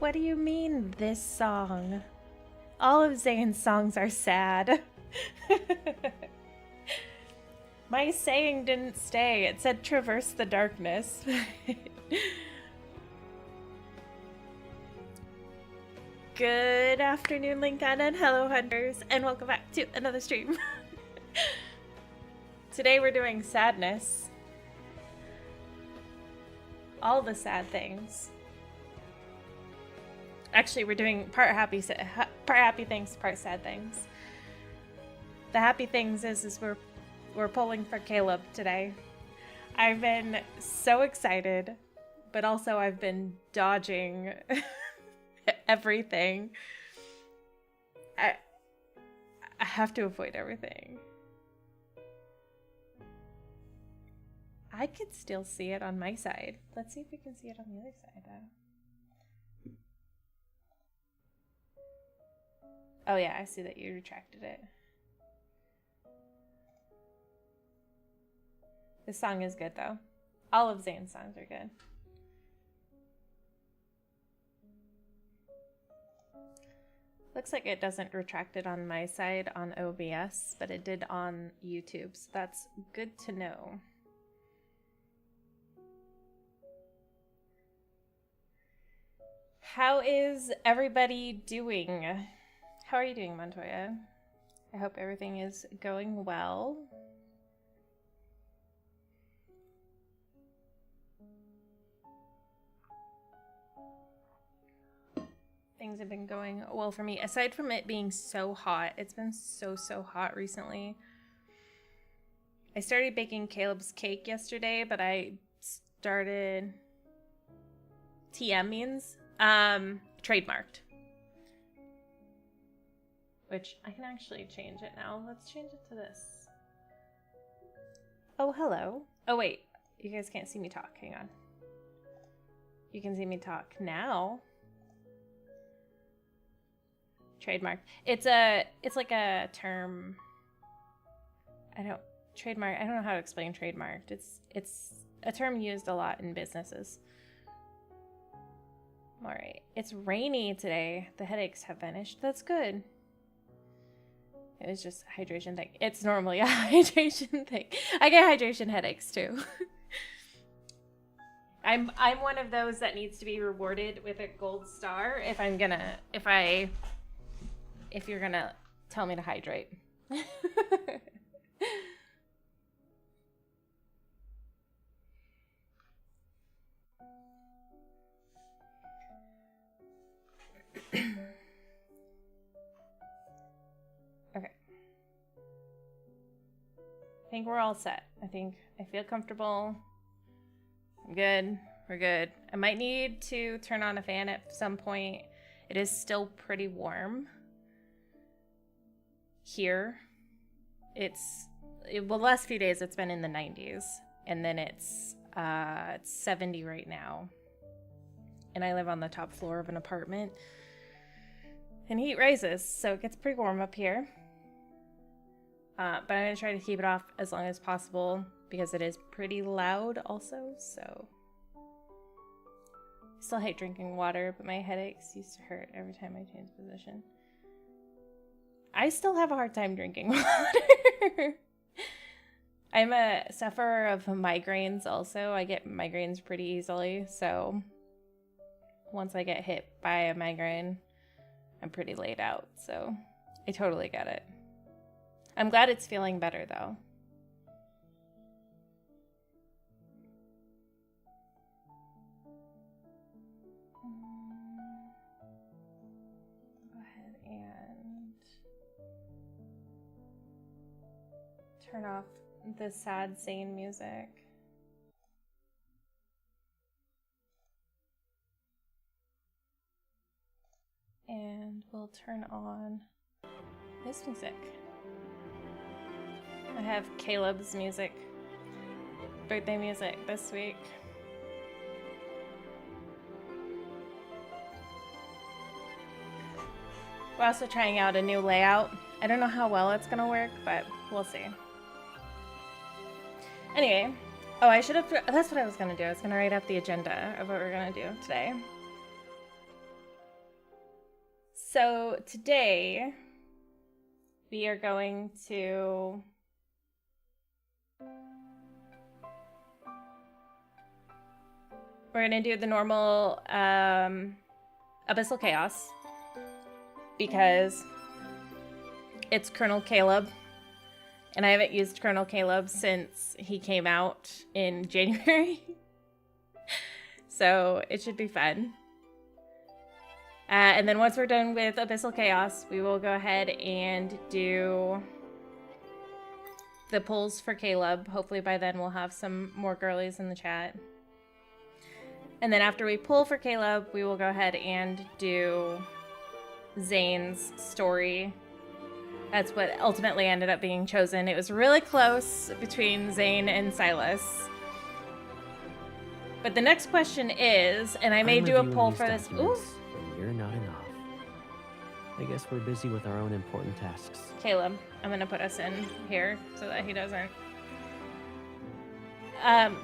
What do you mean, this song? All of Zayne's songs are sad. My saying didn't stay. It said traverse the darkness. Good afternoon, Linkon, and hello, hunters, and welcome back to another stream. Today we're doing sadness. All the sad things. Actually, we're doing part happy things, part sad things. The happy things is we're pulling for Caleb today. I've been so excited, but also I've been dodging everything. I have to avoid everything. I could still see it on my side. Let's see if we can see it on the other side, though. Oh yeah, I see that you retracted it. This song is good, though. All of Zayne's songs are good. Looks like it doesn't retract it on my side on OBS, but it did on YouTube, so that's good to know. How is everybody doing? How are you doing, Montoya? I hope everything is going well. Things have been going well for me. Aside from it being so hot, it's been so hot recently. I started baking Caleb's cake yesterday, but I started... TM means trademarked. Which I can actually change it now. Let's change it to this. Oh, hello. Oh, wait. You guys can't see me talk. Hang on. You can see me talk now. Trademark. It's like a term. I don't know how to explain trademarked. It's a term used a lot in businesses. All right. It's rainy today. The headaches have vanished. That's good. It was just a hydration thing. It's normally a hydration thing. I get hydration headaches too. I'm one of those that needs to be rewarded with a gold star if you're gonna tell me to hydrate. Okay. I think we're all set. I feel comfortable. I'm good. We're good. I might need to turn on a fan at some point. It is still pretty warm here. The last few days it's been in the 90s, and then it's 70 right now. And I live on the top floor of an apartment. And heat rises, so it gets pretty warm up here. But I'm going to try to keep it off as long as possible because it is pretty loud also, so. I still hate drinking water, but my headaches used to hurt every time I changed position. I still have a hard time drinking water. I'm a sufferer of migraines also. I get migraines pretty easily, so once I get hit by a migraine, I'm pretty laid out, so I totally get it. I'm glad it's feeling better, though. Go ahead and turn off the sad, sane music. And we'll turn on this music. I have Caleb's music, birthday music this week. We're also trying out a new layout. I don't know how well it's gonna work, but we'll see. Anyway, oh, I should have, that's what I was gonna do. I was gonna write out the agenda of what we're gonna do today. So today we are going to do the normal Abyssal Chaos because it's Colonel Caleb, and I haven't used Colonel Caleb since he came out in January. So it should be fun. And then once we're done with Abyssal Chaos, we will go ahead and do the polls for Caleb. Hopefully by then we'll have some more girlies in the chat. And then after we pull for Caleb, we will go ahead and do Zayne's story. That's what ultimately ended up being chosen. It was really close between Zayne and Silas. But the next question is, and I may do a poll for this. Ooh. And you're not enough. I guess we're busy with our own important tasks. Caleb, I'm going to put us in here so that he doesn't.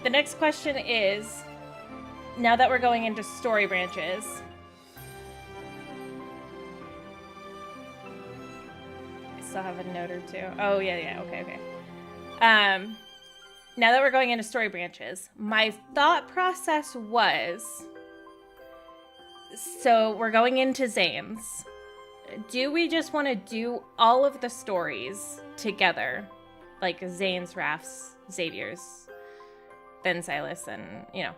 The next question is, now that we're going into story branches, I still have a note or two. Oh, yeah, okay. Now that we're going into story branches, my thought process was, so we're going into Zayne's. Do we just want to do all of the stories together? Like Zayne's, Raph's, Xavier's, then Silas, and, you know,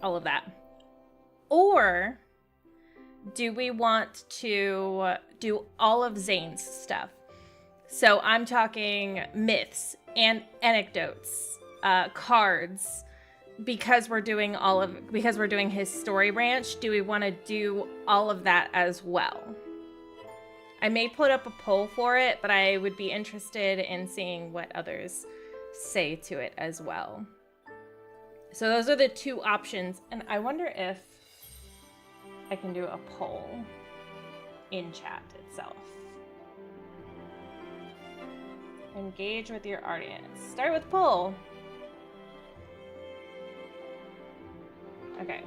all of that. Or do we want to do all of Zayne's stuff? So I'm talking myths and anecdotes, cards, because we're doing his story branch. Do we want to do all of that as well? I may put up a poll for it, but I would be interested in seeing what others say to it as well. So those are the two options, and I wonder if I can do a poll in chat itself. Engage with your audience. Start with poll. Okay.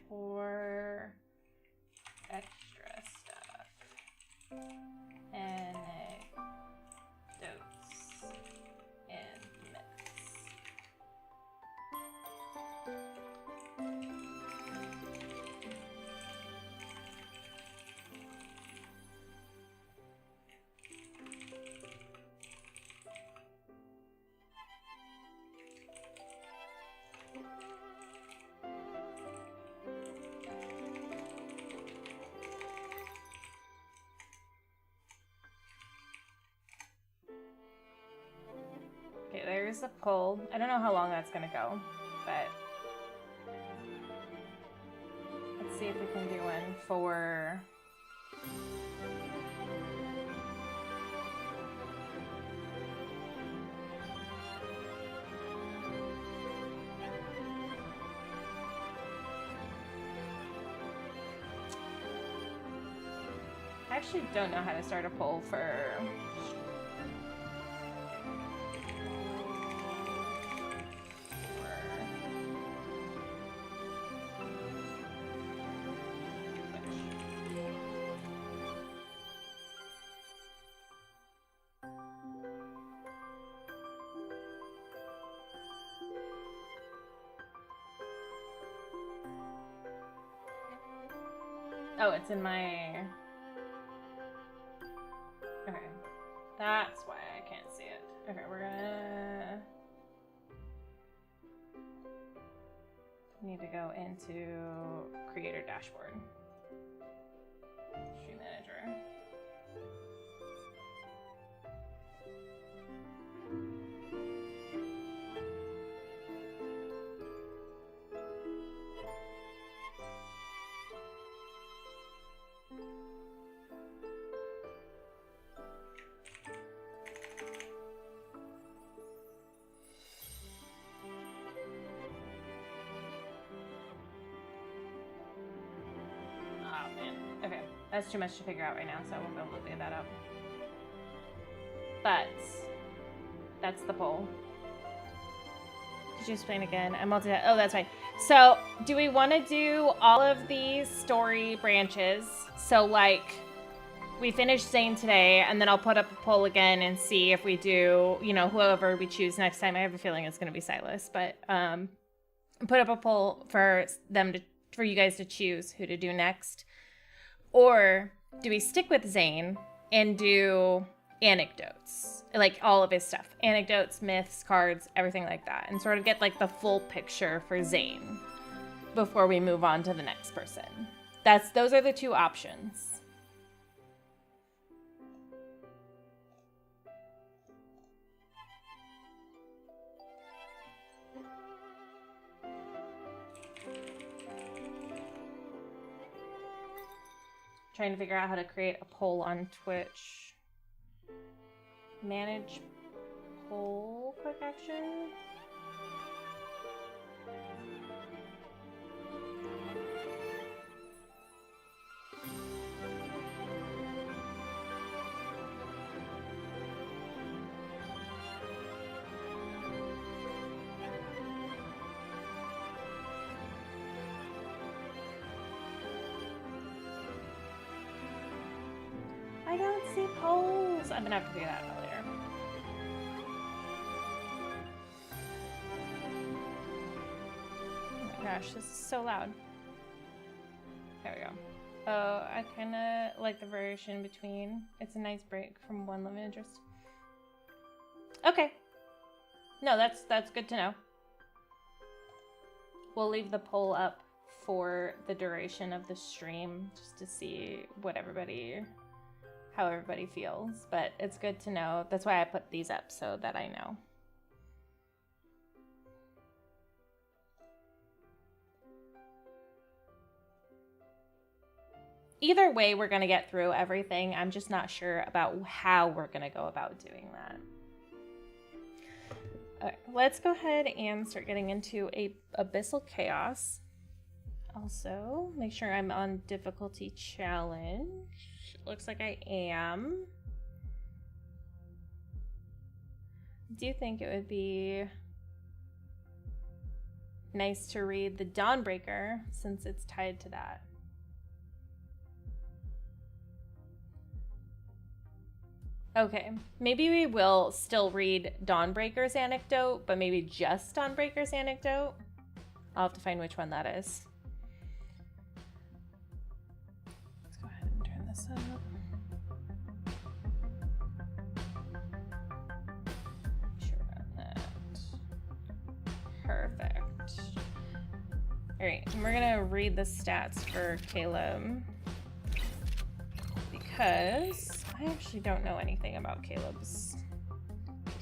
For extra stuff. Anecdotes and myths. Okay, there's the poll. I don't know how long that's gonna go, but let's see if we can do one for I actually don't know how to start a poll for oh, it's in my... Okay. That's why I can't see it. Okay, we're gonna... need to go into Creator Dashboard. Stream Manager. That's too much to figure out right now, so I won't be able to figure that out. But that's the poll. Could you explain again? I'm multi. Oh, that's fine. So, do we want to do all of these story branches? So, like, we finish Zayne today, and then I'll put up a poll again and see if we do, you know, whoever we choose next time. I have a feeling it's going to be Silas, but put up a poll for for you guys to choose who to do next. Or do we stick with Zayne and do anecdotes, like all of his stuff, anecdotes, myths, cards, everything like that, and sort of get like the full picture for Zayne before we move on to the next person? Those are the two options. Trying to figure out how to create a poll on Twitch. Manage poll quick action. I don't see polls. I'm gonna have to figure that out later. Oh my gosh, this is so loud. There we go. Oh, I kind of like the variation between. It's a nice break from one love interest. Okay. No, that's good to know. We'll leave the poll up for the duration of the stream just to see what how everybody feels, but it's good to know. That's why I put these up, so that I know. Either way, we're gonna get through everything. I'm just not sure about how we're gonna go about doing that. All right, let's go ahead and start getting into Abyssal Chaos. Also, make sure I'm on difficulty challenge. Looks like I am. Do you think it would be nice to read the Dawnbreaker since it's tied to that? Okay, maybe we will still read Dawnbreaker's anecdote, but maybe just Dawnbreaker's anecdote. I'll have to find which one that is. Let's go ahead and turn this up. Sure on that. Perfect. All right, and we're gonna read the stats for Caleb because I actually don't know anything about Caleb's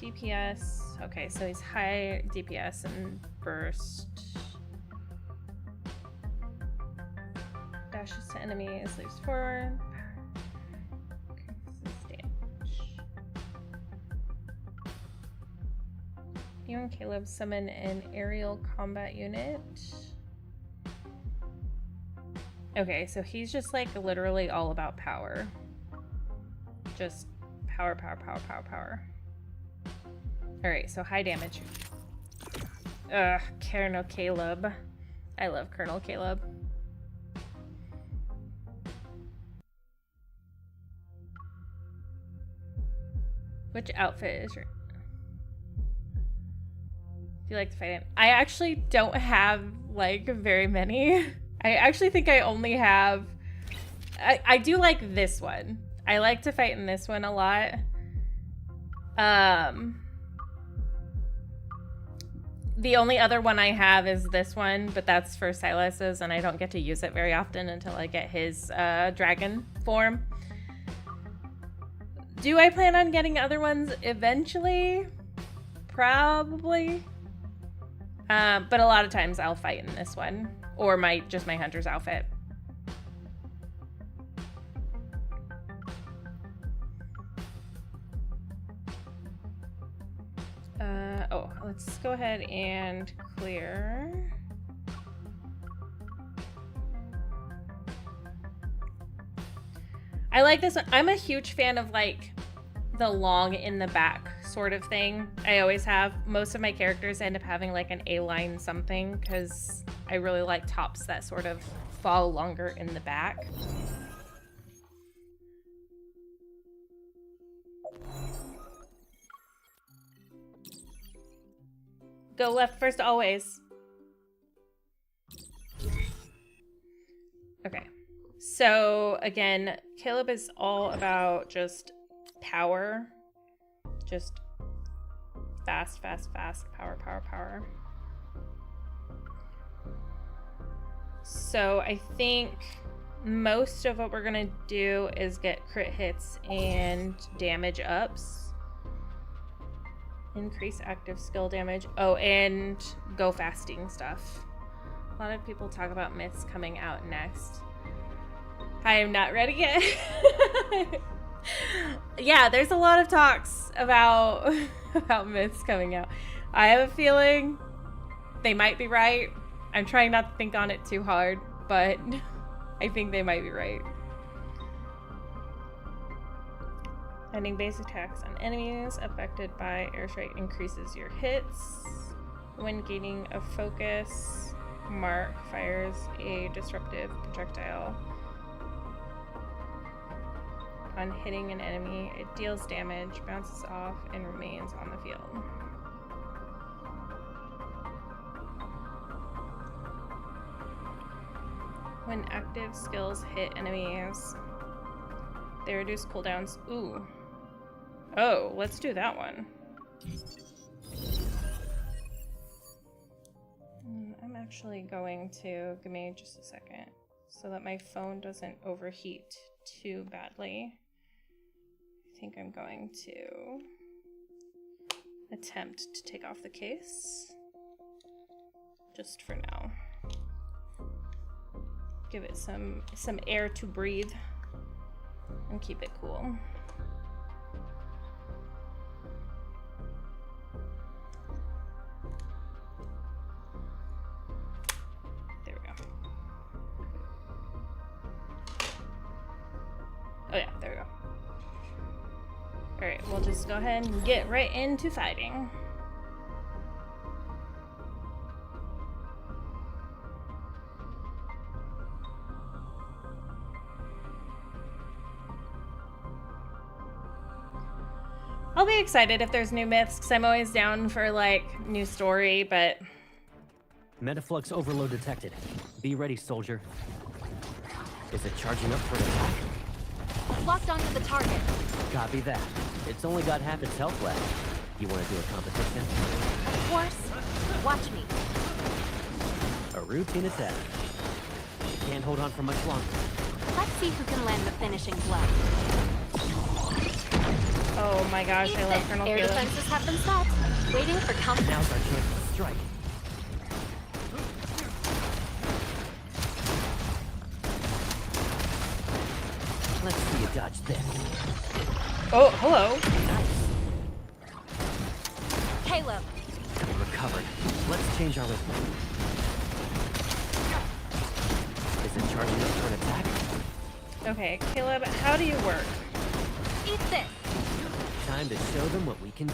DPS. Okay, so he's high DPS and burst. Dashes to enemies, leaps forward. Damage. You and Caleb summon an aerial combat unit. Okay, so he's just like literally all about power. Just power, power, power, power, power. All right, so high damage. Ugh, Colonel Caleb. I love Colonel Caleb. Which outfit is your... Do you like to fight him? I actually don't have like very many. I actually think I only have... I do like this one. I like to fight in this one a lot. The only other one I have is this one, but that's for Silas's, and I don't get to use it very often until I get his dragon form. Do I plan on getting other ones eventually? Probably. But a lot of times I'll fight in this one, or just my hunter's outfit. Oh, let's go ahead and clear. I like this one. I'm a huge fan of like the long in the back sort of thing. I always have. Most of my characters end up having like an A-line something because I really like tops that sort of fall longer in the back. Go left first always. Okay. So again, Caleb is all about just power. Just fast, fast, fast. Power, power, power. So I think most of what we're gonna do is get crit hits and damage ups. Increase active skill damage. Oh, and go fasting stuff. A lot of people talk about myths coming out next. I am not ready yet. Yeah, there's a lot of talks about myths coming out. I have a feeling they might be right. I'm trying not to think on it too hard, but I think they might be right. Ending base attacks on enemies affected by airstrike increases your hits. When gaining a focus, Mark fires a disruptive projectile. On hitting an enemy, it deals damage, bounces off, and remains on the field. When active skills hit enemies, they reduce cooldowns. Ooh. Oh, let's do that one. I'm actually going to, give me just a second, so that my phone doesn't overheat too badly. I think I'm going to attempt to take off the case, just for now. Give it some air to breathe and keep it cool. There we go. Oh yeah, there we go. Alright, we'll just go ahead and get right into fighting. I'll be excited if there's new myths, because I'm always down for, like, new story, but... Metaflux overload detected. Be ready, soldier. Is it charging up for an attack? Locked onto the target. Copy that. It's only got half its health left. You want to do a competition? Of course. Watch me. A routine attack. You can't hold on for much longer. Let's see who can land the finishing blow. Oh my gosh, I love Colonel Air Caleb. defenses have been set. Waiting for comfort. Now's our chance to strike. Let's see you dodge this. Oh, hello. Nice. Caleb. Recovered. Let's change our rhythm. Is it charging up for an attack? Okay, Caleb, how do you work? Eat this. Time to show them what we can do.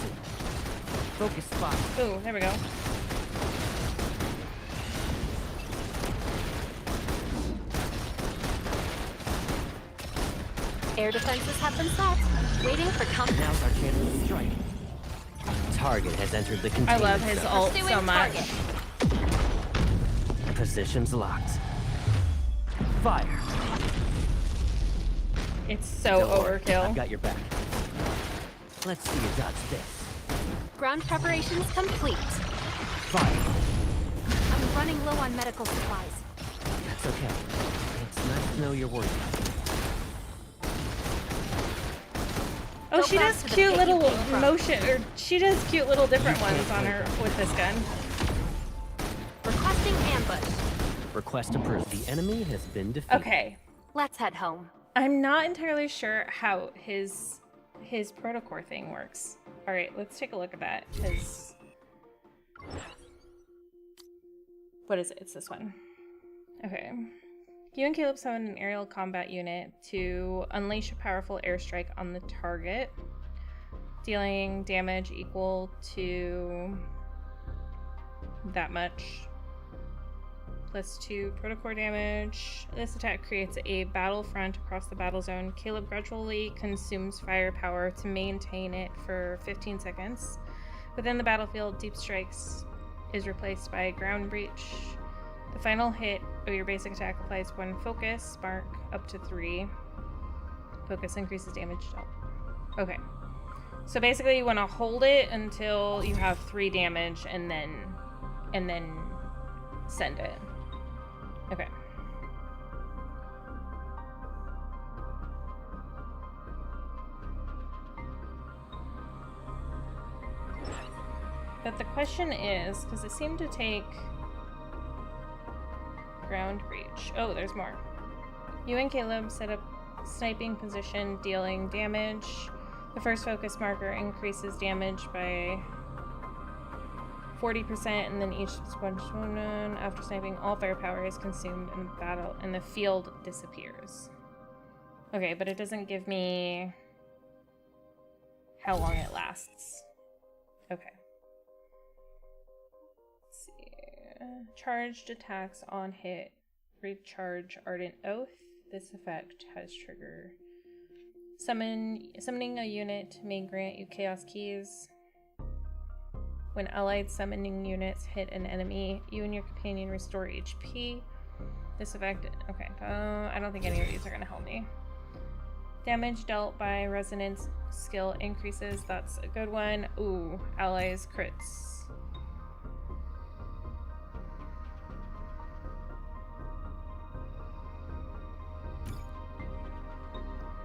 Focus spot. Ooh, there we go. Air defenses have been set. Waiting for comfort. Now's our chance to strike. Target has entered the I containment love his zone. ult Pursuing so much. target. Positions locked. Fire. It's so Don't worry, overkill. I've got your back. Let's see you dodge this. Ground preparations complete. Fire. I'm running low on medical supplies. That's okay. It's nice to know you're worried. Oh, Go she back does to the cute pit you little came from. motion, or she does cute little different You can't ones on her play with this gun. Requesting ambush. Request approved. The enemy has been defeated. Okay, Let's head home. I'm not entirely sure how his protocore thing works. All right, let's take a look at that. Because what is it? It's this one. Okay. You and Caleb summon an aerial combat unit to unleash a powerful airstrike on the target, dealing damage equal to that much. +2 protocore damage. This attack creates a battlefront across the battle zone. Caleb gradually consumes firepower to maintain it for 15 seconds. Within the battlefield, Deep Strikes is replaced by Ground Breach. The final hit of your basic attack applies 1 focus, mark up to 3. Focus increases damage dealt. Okay. So basically you want to hold it until you have 3 damage and then send it. Okay. But the question is, because it seemed to take Ground Breach. Oh, there's more. You and Caleb set up sniping position, dealing damage. The first focus marker increases damage by 40%, and then each subsequent after sniping, all firepower is consumed in the battle, and the field disappears. Okay, but it doesn't give me how long it lasts. Okay. Let's see. Charged attacks on hit. Recharge Ardent Oath. This effect has trigger. Summoning a unit may grant you Chaos Keys. When allied summoning units hit an enemy, you and your companion restore HP. This effect, okay, I don't think any of these are gonna help me. Damage dealt by resonance skill increases, that's a good one. Ooh, allies crits.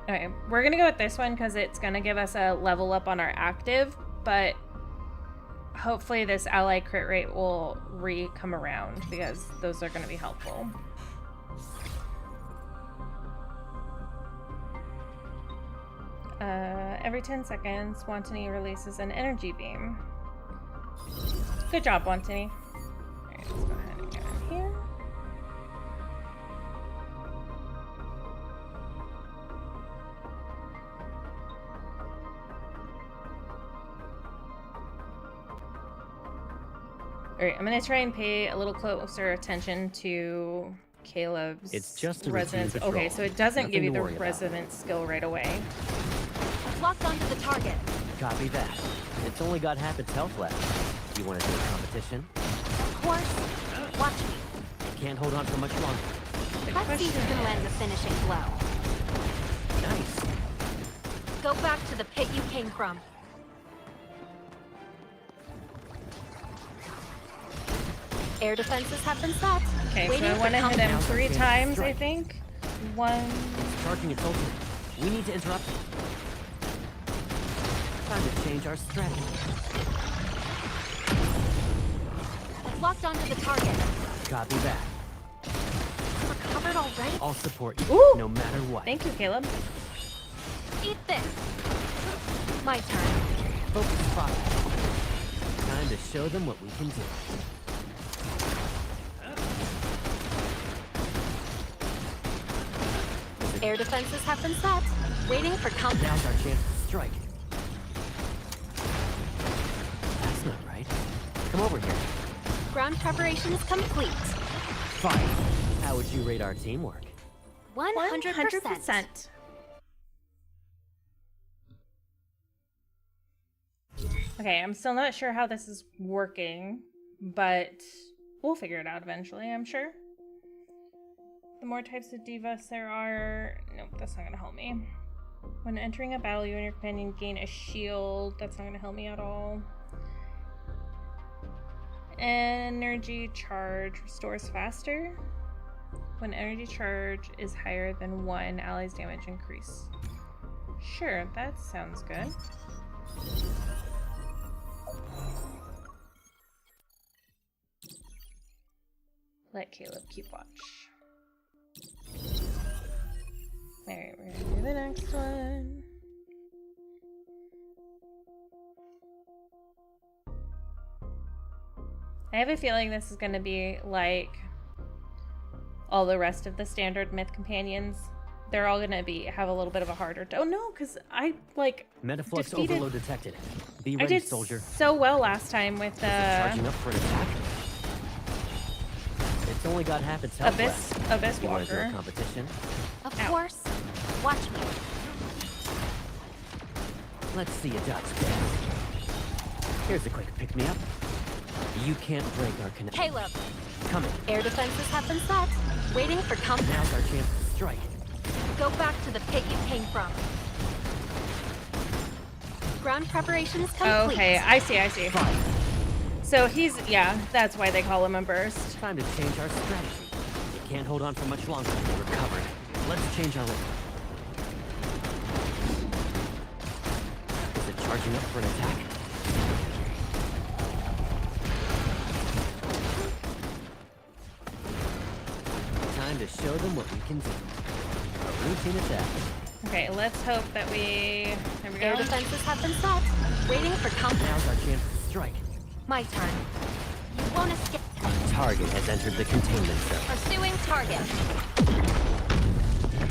Okay, we're gonna go with this one because it's gonna give us a level up on our active, but hopefully this ally crit rate will come around because those are going to be helpful. Every 10 seconds, Wantony releases an energy beam. Good job, Wantony. Alright, let's go ahead and get in here. Alright, I'm gonna try and pay a little closer attention to Caleb's resonance. Okay, so it doesn't give you the resonance skill right away. It's locked onto the target. Copy that. It's only got half its health left. You want to do a competition? Of course. Watch me. I can't hold on for much longer. Let's see who can land the finishing blow. Nice. Go back to the pit you came from. Air defenses have been set. Okay, so I want to hit him 3 times, I think. 1. It's charging its ultimate. We need to interrupt it. Time to change our strategy. It's locked onto the target. Copy that. Recovered already? I'll support you, Ooh. no matter what. Thank you, Caleb. Eat this. My turn. Focus fire. Time to show them what we can do. Air defenses have been set. Waiting for countdown. Now's our chance to strike. That's not right. Come over here. Ground preparation is complete. Fine. How would you rate our teamwork? 100%. Okay, I'm still not sure how this is working, but we'll figure it out eventually, I'm sure. The more types of divas there are... Nope, that's not going to help me. When entering a battle, you and your companion gain a shield. That's not going to help me at all. Energy charge restores faster. When energy charge is higher than 1, allies' damage increase. Sure, that sounds good. Let Caleb keep watch. Alright, we're gonna do the next one. I have a feeling this is gonna be like all the rest of the standard myth companions, they're all gonna have a little bit of a harder. Oh no, because I like Metaflux defeated. overload detected. Be I ready, did soldier. so well last time with Charging up for an attack. It's only got half its health left. Abyss You want to do a Walker. competition? Of Ow. course. Watch me. Let's see you dodge this. Here's a quick pick-me-up. You can't break our connection. Caleb, Coming. air defenses have been set. Waiting for company. Now's our chance to strike. Go back to the pit you came from. Ground preparations complete. Okay, I see. Fine. So he's, yeah, that's why they call him a burst. Time to change our strategy. You can't hold on for much longer when you're recovered. Let's change our rhythm. Is it charging up for an attack? Time to show them what we can do. A routine attack. Okay, let's hope that we, there we Air go. defenses have been set. Waiting for company. Now's our chance to strike. My turn. You won't escape. Target has entered the containment zone. Pursuing target.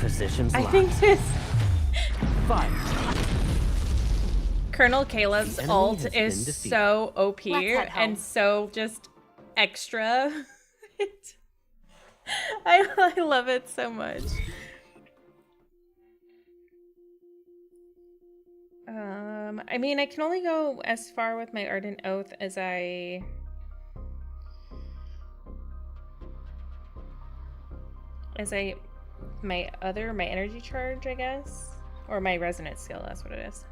Positions I locked. think this Fire. Colonel Caleb's The enemy ult has been is defeated. so OP Let's head home. and so just extra. I love it so much. I mean, I can only go as far with my Ardent Oath as my energy charge, I guess, or my resonant skill. That's what it is.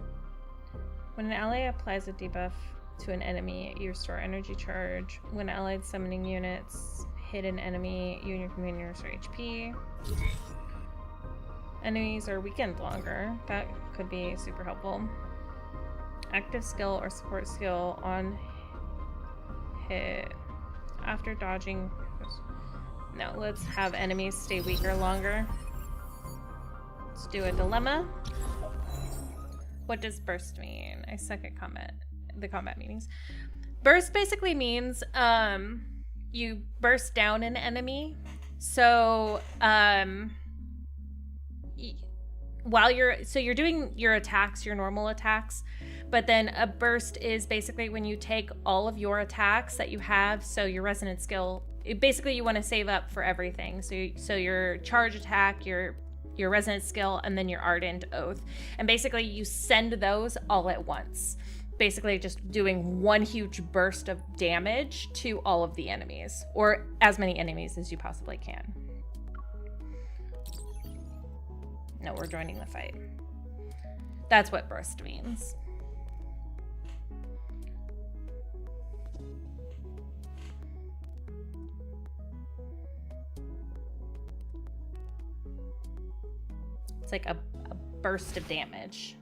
When an ally applies a debuff to an enemy, you restore energy charge. When allied summoning units hit an enemy, you and your companion restore HP. Enemies are weakened longer. That could be super helpful. Active skill or support skill on hit after dodging. No, let's have enemies stay weaker longer. Let's do a dilemma. What does burst mean? I suck at the combat meanings. Burst basically means you burst down an enemy. So while you're doing your attacks, your normal attacks, but then a burst is basically when you take all of your attacks that you have, so your resonant skill, basically you want to save up for everything. So your charge attack, your resonant skill, and then your ardent oath, and basically you send those all at once, basically just doing one huge burst of damage to all of the enemies, or as many enemies as you possibly can. No, we're joining the fight. That's what burst means. It's like a burst of damage.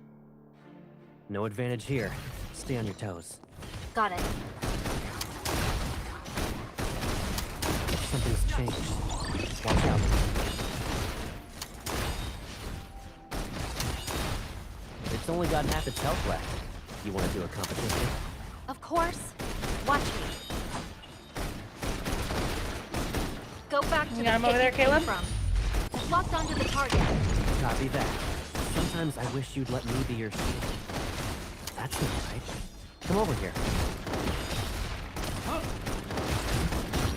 No advantage here. Stay on your toes. Got it. Something's changed. Watch out. It's only got half its health left. You want to do a competition? Of course. Watch me. Go back to You the got him pit over there, you came Caleb? from. Locked onto the target. Copy that. Sometimes I wish you'd let me be your shield. That's not right. Come over here.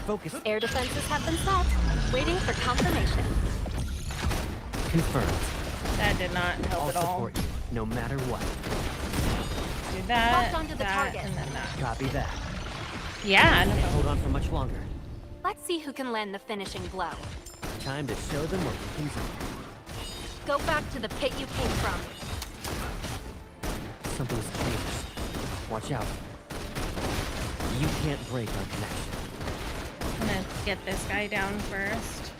Focus. Air defenses have been set. Waiting for confirmation. Confirmed. That did not help I'll at all. support you, no matter what. Do that, Locked onto the that, target. and then that. Copy that. Yeah, Can't no. hold on for much longer. Let's see who can land the finishing blow. Time to show them what we can do. Go back to the pit you came from. Something's changed. Watch out. You can't break our connection. I'm gonna get this guy down first.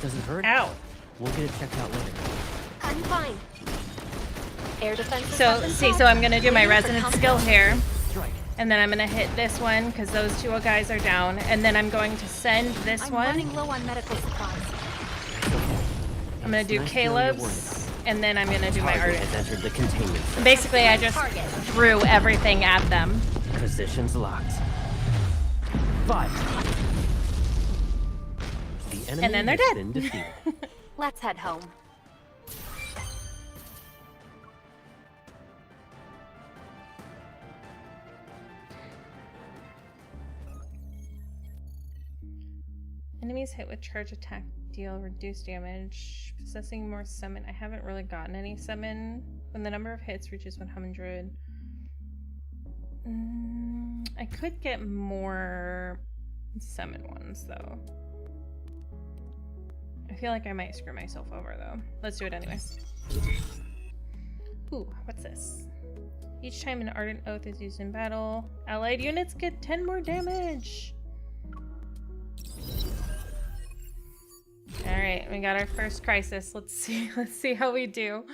Does it hurt? Ow. We'll get it checked out later. I'm fine. Air defenses have So, been see, set. so I'm gonna do my Waiting for resonant confirmation. skill here. Strike. And then I'm gonna hit this one, because those two guys are down. And then I'm going to send this I'm one. running low on medical supplies. I'm gonna do Nice to know you're worried Caleb's, and then I'm gonna do my Target ardent. has entered the containment zone. Basically, I just Target. threw everything at them. Positions locked. 5. The enemy And then they're has dead. been defeated. Let's head home. Enemies hit with charge attack deal reduced damage. Possessing more summon. I haven't really gotten any summon. When the number of hits reaches 100. I could get more summon ones though. I feel like I might screw myself over though. Let's do it anyways. Ooh, what's this? Each time an Ardent Oath is used in battle, allied units get 10 more damage! Alright, we got our first crisis. Let's see how we do.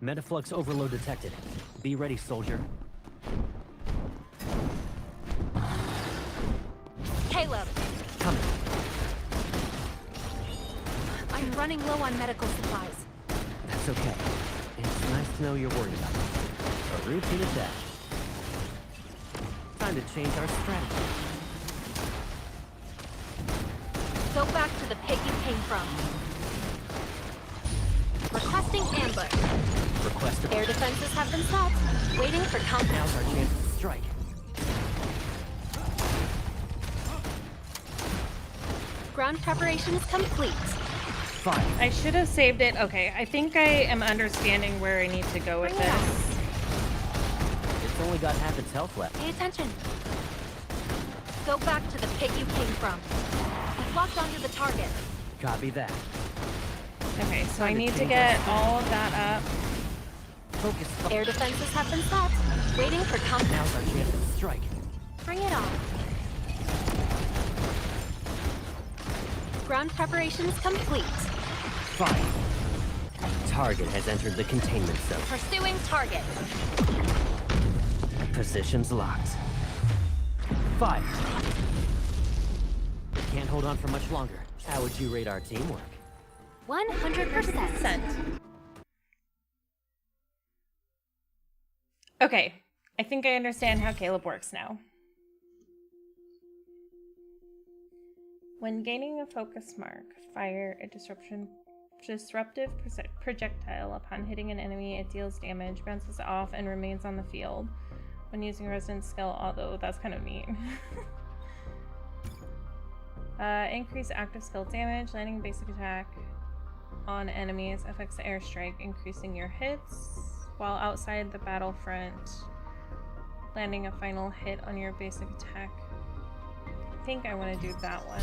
Metaflux overload detected. Be ready, soldier. Caleb, Coming. I'm running low on medical supplies. That's okay. It's nice to know you're worried about me. A routine attack. Time to change our strategy. Go back to the pit you came from. Requesting ambush. Request a... Air defenses have been set. Waiting for countdown. Now's our chance to strike. Ground preparation is complete. 5. I should have saved it. Okay, I think I am understanding where I need to go with Bring it on. this. It's only got half its health left. Pay attention. Go back to the pit you came from. We've locked onto the target. Copy that. Okay, so I need to get all of that up. Focus. Air defenses have been set. Waiting for countdown. Now's our chance to strike. Bring it on. Ground preparation is complete. 5. Target has entered the containment zone. Pursuing target. Positions locked. 5. Can't hold on for much longer. How would you rate our teamwork? 100%. Okay, I think I understand how Caleb works now. When gaining a focus mark, fire a disruptive projectile. Upon hitting an enemy, it deals damage, bounces off, and remains on the field. When using Resonance skill, although that's kind of neat. Increase active skill damage, landing basic attack on enemies affects the airstrike, increasing your hits. While outside the battlefront, landing a final hit on your basic attack. I think I want to do that one.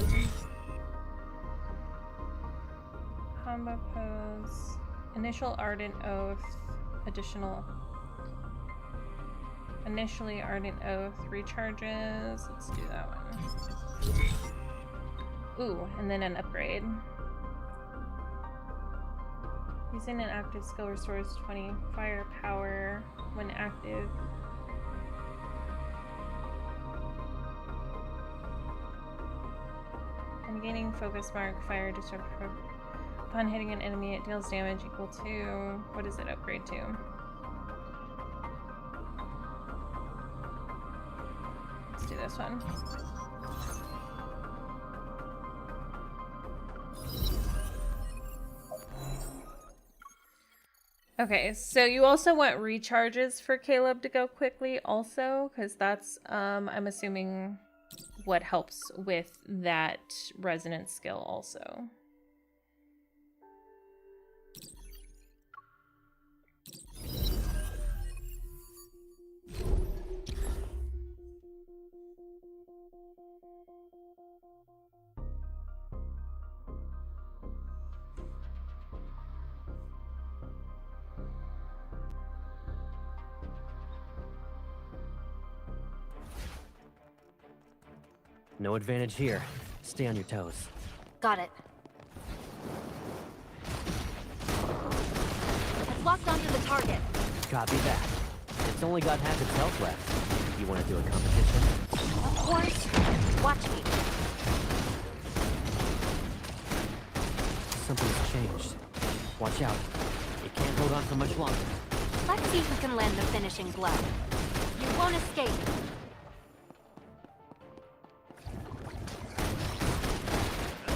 Combo pose. Initial Ardent Oath. Initially Ardent Oath recharges. Let's do that one. Ooh, and then an upgrade. Using an active skill restores 20 firepower when active. And gaining focus mark, fire disruptor. Upon hitting an enemy, it deals damage equal to... What does it upgrade to? Let's do this one. Okay, so you also want recharges for Caleb to go quickly also, because that's, I'm assuming, what helps with that resonance skill also. No advantage here. Stay on your toes. Got it. I've locked onto the target. Copy that. It's only got half its health left. You want to do a competition? course, watch me. Something's changed. Watch out. It can't hold on for much longer. Let's see who can land the finishing blow. You won't escape.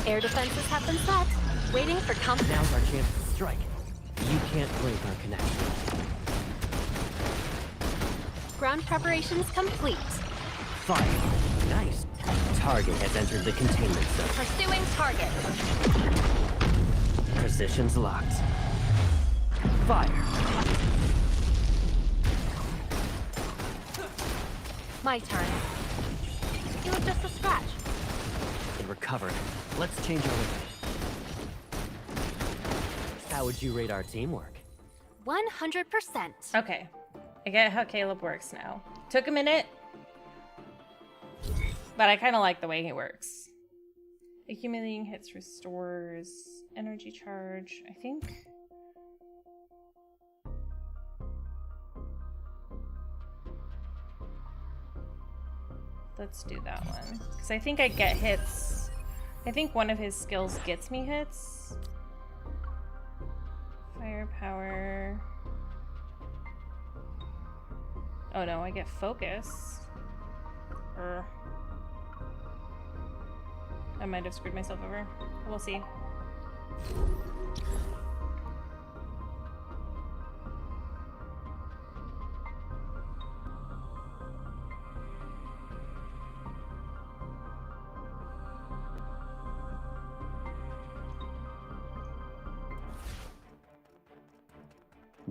Air defenses have been set, waiting for company. Now's our chance to strike. You can't break our connection. Ground preparations complete. Fire. Nice. Target has entered the containment zone. Pursuing target. Positions locked. Fire. My turn. It was just a scratch. It recovered. Let's change our rhythm. How would you rate our teamwork? 100%. Okay. I get how Caleb works now. Took a minute, but I kind of like the way he works. Accumulating hits restores energy charge, I think. Let's do that one. Because I think I get hits. I think one of his skills gets me hits. Firepower. Oh no, I get focus. I might have screwed myself over. We'll see.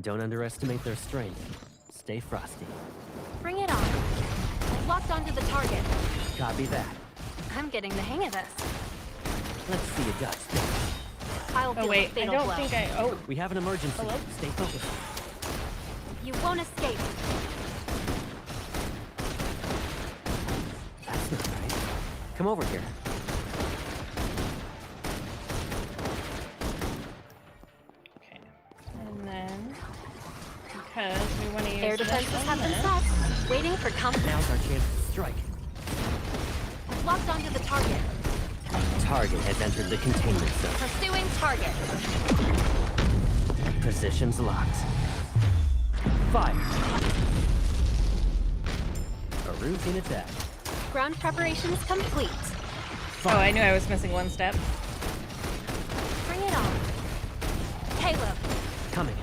Don't underestimate their strength. Stay frosty. Bring it on. I've locked onto the target. Copy that. I'm getting the hang of this. Let's see you dodge this. I'll deal Oh wait, with I fatal don't blow. think I... Oh, We have an emergency. Hello? Stay focused. You won't escape. That's not right. Come over here. okay. And then, because we want to use Air this defenses on have been this. set, waiting for company. Now's our chance to strike. I've locked onto the target. Target has entered the containment zone. Pursuing target. Positions locked. Fire. A routine attack. Ground preparations complete. Oh, I knew I was missing one step. Bring it on. Caleb, Coming.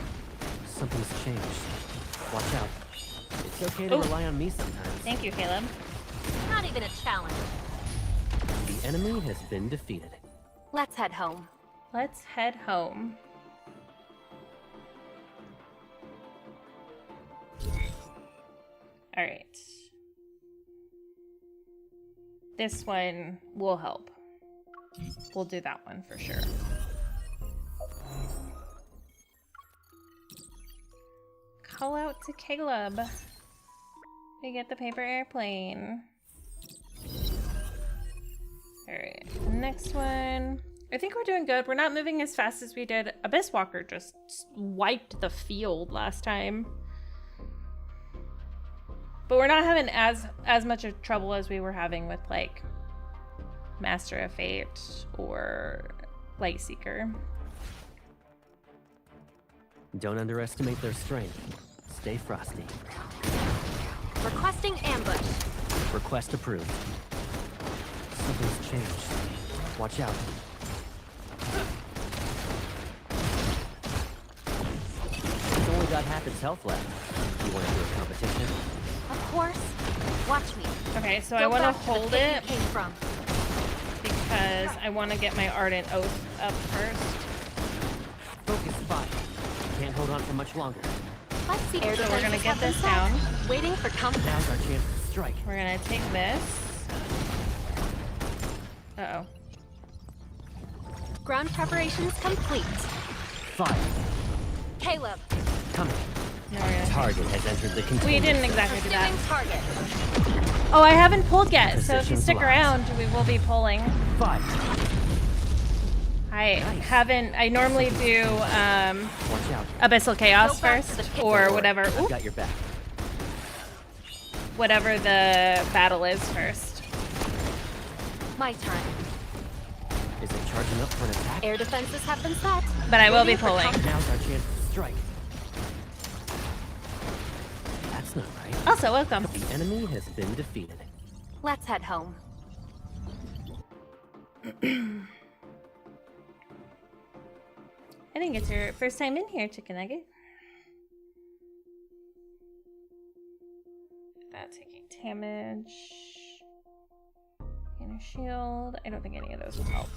Something's changed. Watch out. It's okay to Ooh. rely on me sometimes. Thank you, Caleb. not even a challenge. The enemy has been defeated. Let's head home. Let's head home. All right. This one will help. We'll do that one for sure. Call out to Caleb. We get the paper airplane. Alright, next one. I think we're doing good. We're not moving as fast as we did. Abyss Walker just wiped the field last time. But we're not having as much of trouble as we were having with like Master of Fate or Lightseeker. Don't underestimate their strength. Stay frosty. Requesting ambush. Request approved. Something's changed. Watch out. It's only got half its health left. You want to do a competition? Of course. Watch me. Okay, so I Go want to back to the hold pit it you came from. because I want to get my Ardent Oath up first. Focus fire. Can't hold on for much longer. Let's see. Air So we're gonna defenses get have been this set. down. Waiting for company. Now's our chance to strike. We're gonna take this. Uh-oh. Ground preparations complete. Fire. Caleb, Coming. Now we're gonna Target has entered the containment We didn't zone. exactly do that. pursuing target. Oh, I haven't pulled yet, so if you Positions stick locked. around, we will be pulling. Fire. I normally do Watch out. Abyssal Chaos Go back to first, the pit. or Don't worry, whatever I've got your back. whatever the battle is first. My turn. Is it charging up for an attack? Air defenses have been set. But I will be Waiting for pulling. Now's our chance to strike. That's not right. Also, welcome. The enemy has been defeated. Let's head home. I think it's your first time in here, Chicken Nugget. That taking damage. Inner shield. I don't think any of those will help.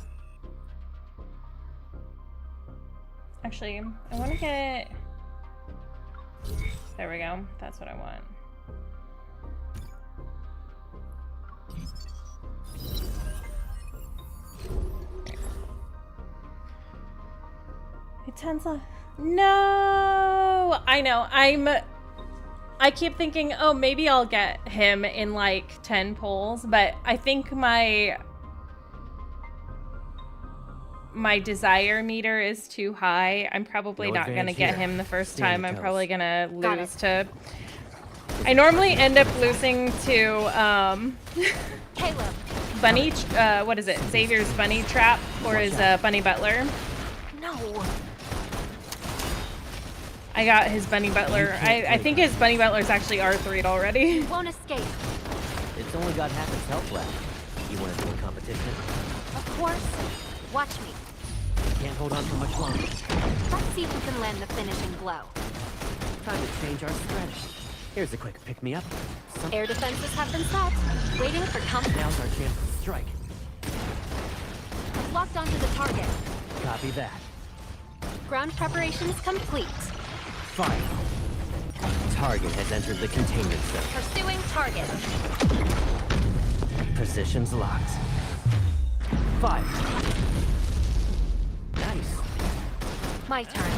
Actually, I want to get... There we go. That's what I want. Tensa. No! I know. I keep thinking, oh, maybe I'll get him in like 10 pulls, but I think my desire meter is too high. I'm probably not gonna get him the first time. I'm probably gonna lose to... I normally end up losing to Caleb. Bunny, what is it? Xavier's Bunny Trap or his Bunny Butler. No. I got his Bunny Butler. I think his Bunny Butler's actually R3'd already. You won't escape. It's only got half its health left. You want to do a competition? Of course. Watch me. Can't hold on for much longer. Let's see if we can land the finishing blow. Time to change our strategy. Here's a quick pick-me-up. Air defenses have been set. Waiting for comfort. Now's our chance to strike. Locked onto the target. Copy that. Ground preparations complete. Fire. Target has entered the containment zone. Pursuing target. Positions locked. Fire. Nice. My turn.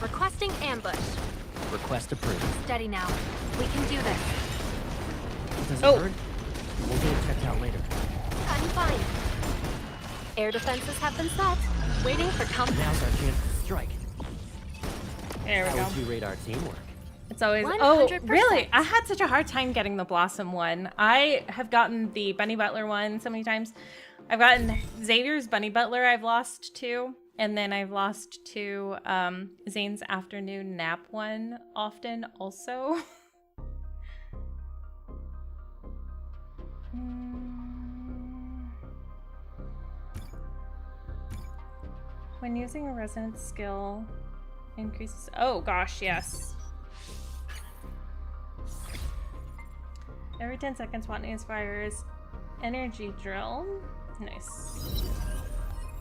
Requesting ambush. Request approved. Steady now. We can do this. Does it Oh. hurt? We'll get it checked out later. I'm fine. Air defenses have been set. Waiting for comfort. Now's our chance to strike. There we How go. would you rate our teamwork? It's always... 100%. Oh, really? I had such a hard time getting the Blossom one. I have gotten the Bunny Butler one so many times. I've gotten Xavier's Bunny Butler I've lost to. And then I've lost to Zayne's afternoon nap one often also. When using a resonance skill, increases... Oh gosh, yes. Every 10 seconds, Watney's fires energy drill. Nice.